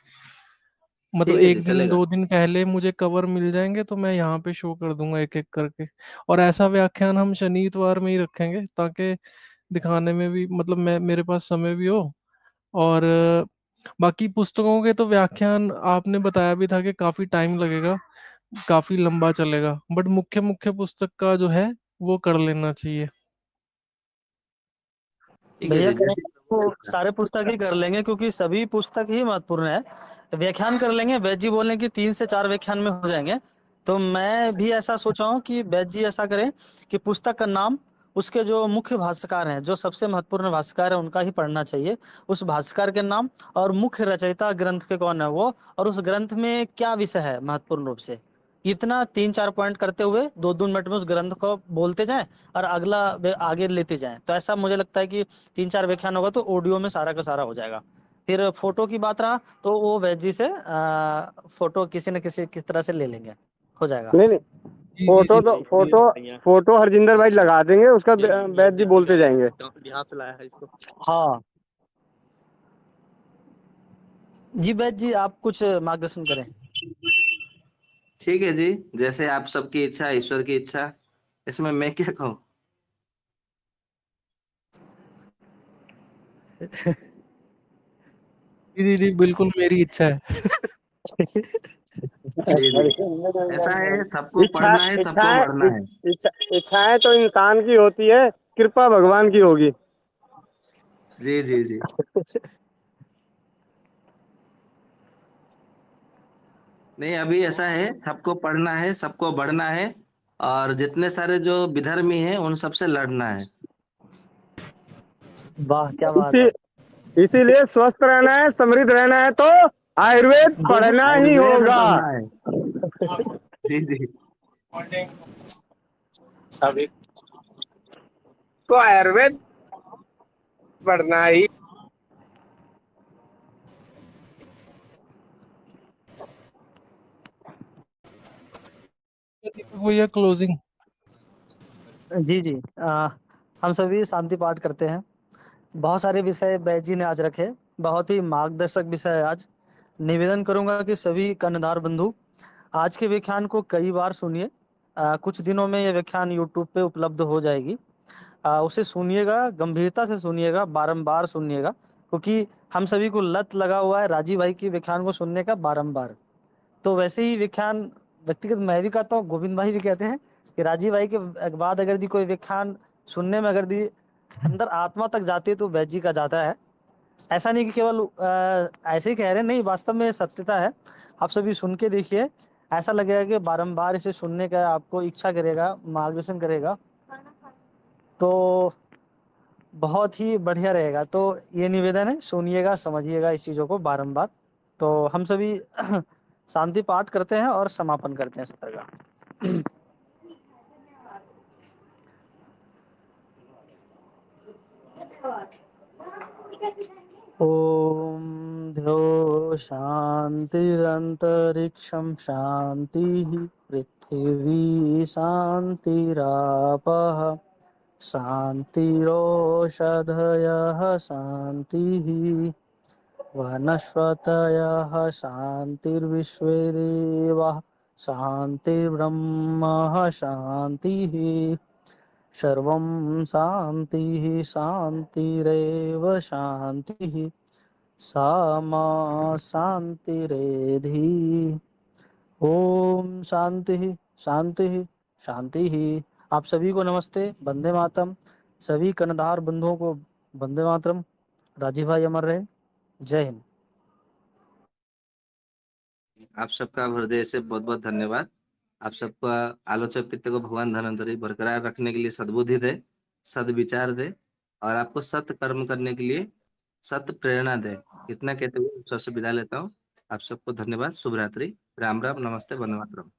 मतलब ठीक है जी, 1 दिन चलेगा। 2 दिन पहले मुझे कवर मिल जाएँगे तो मैं यहाँ पे शो कर दूँगा एक-एक करके। और ऐसा व्याख्यान हम शनि इतवार में ही रखेंगे ताकि दिखाने में भी मतलब मैं मेरे पास समय भी हो। और बाकी पुस्तकों के तो व्याख्यान आपने बताया भी था कि काफ़ी टाइम लगेगा, काफ़ी लंबा चलेगा। बट मुख्य पुस्तक का जो है वो कर लेना चाहिए। ठीक है भैया जी, करें जैसे तो सारे पुस्तक ही कर लेंगे क्योंकि सभी पुस्तक ही महत्वपूर्ण है। व्याख्यान कर लेंगे, बैद जी बोल रहे हैं कि 3 से 4 व्याख्यान में हो जाएंगे। तो मैं भी ऐसा सोचा हूँ कि बैद जी ऐसा करें कि पुस्तक का नाम, उसके जो मुख्य भाष्यकार हैं, जो सबसे महत्वपूर्ण भाष्यकार है उनका ही पढ़ना चाहिए। उस भाष्यकार के नाम और मुख्य रचयिता ग्रंथ के कौन है वो, और उस ग्रंथ में क्या विषय है महत्वपूर्ण रूप से। इतना 3-4 पॉइंट करते हुए 2-2 मिनट में उस ग्रंथ को बोलते जाएं और अगला आगे लेते जाएं। तो ऐसा मुझे लगता है कि 3-4 व्याख्यान होगा तो ऑडियो में सारा का सारा हो जाएगा। फिर फोटो की बात रहा तो वो वैद जी से फोटो किसी न किसी की तरह से ले लेंगे, हो जाएगा। नहीं नहीं, जी, जी, जी। फोटो हरजिंदर भाई लगा देंगे, उसका बैद जी बोलते जाएंगे। हाँ जी, वैद जी आप कुछ मार्गदर्शन करें। ठीक है जी, जैसे आप सबकी इच्छा, ईश्वर की इच्छा, इसमें मैं क्या कहूँ। जी, जी, जी, बिल्कुल मेरी इच्छा है। जी जी, ऐसा है, सबको इच्छा पढ़ना है, सबको इच्छाएं बढ़ना है। इच्छा इच्छाएं तो इंसान की होती है, कृपा भगवान की होगी। जी जी जी। नहीं, अभी ऐसा है, सबको पढ़ना है, सबको बढ़ना है, और जितने सारे जो विधर्मी हैं उन सबसे लड़ना है। वाह क्या बात इसी है। इसीलिए स्वस्थ रहना है, समृद्ध रहना है, तो आयुर्वेद दोनों पढ़ना ही आयुर्वेद होगा। पढ़ना है। जी जी। सभी को आयुर्वेद पढ़ना ही। दीपक भैया क्लोजिंग। जी जी, हम सभी शांति पाठ करते हैं। बहुत सारे विषय बैद जी ने आज रखे, बहुत ही मार्गदर्शक विषय है आज। निवेदन करूंगा कि सभी कर्णधार बंधु आज के व्याख्यान को कई बार सुनिए। कुछ दिनों में ये व्याख्यान यूट्यूब पे उपलब्ध हो जाएगी। उसे सुनिएगा, गंभीरता से सुनिएगा, बारंबार सुनिएगा, क्योंकि हम सभी को लत लगा हुआ है राजीव भाई की व्याख्यान को सुनने का बारंबार। तो वैसे ही व्याख्यान व्यक्तिगत मैं भी कहता हूँ, गोविंद भाई भी कहते हैं कि राजीव भाई के बाद अगर दी कोई व्याख्यान सुनने में अगर दी अंदर आत्मा तक जाती है तो वैद जी का जाता है। ऐसा नहीं कि केवल ऐसे ही कह रहे हैं, नहीं वास्तव में सत्यता है। आप सभी सुन के देखिए, ऐसा लगेगा कि बारंबार इसे सुनने का आपको इच्छा करेगा, मार्गदर्शन करेगा, तो बहुत ही बढ़िया रहेगा। तो ये निवेदन है, सुनिएगा, समझिएगा इस चीज़ों को बारंबार। तो हम सभी शांति पाठ करते हैं और समापन करते हैं सत्र का। ओम शान्त्यो शान्तिरन्तरिक्षं शान्तिः पृथिवी शान्तिरापः शान्तिरोषधयः शान्तिः वनस्पतयः शान्तिर्विश्वे देवाः शान्तिर्ब्रह्म शान्तिः सर्वं शान्तिः शान्तिरेव शान्तिः सा मा शान्तिरेधि। ओम शांति शांति शांति। आप सभी को नमस्ते, वंदे मातरम। सभी कर्णधार बंधुओं को वंदे मातरम। राजीव भाई अमर रहे। जय हिंद। आप सबका हृदय से बहुत बहुत धन्यवाद। आप सबका आलोचक पित्त को भगवान धन्वंतरि बरकरार रखने के लिए सद्बुद्धि दे, सद्विचार दे और आपको सत्य कर्म करने के लिए सत्य प्रेरणा दे। इतना कहते हुए सबसे विदा लेता हूँ। आप सबको धन्यवाद। शुभ रात्रि। राम राम, नमस्ते, वंदे मातरम।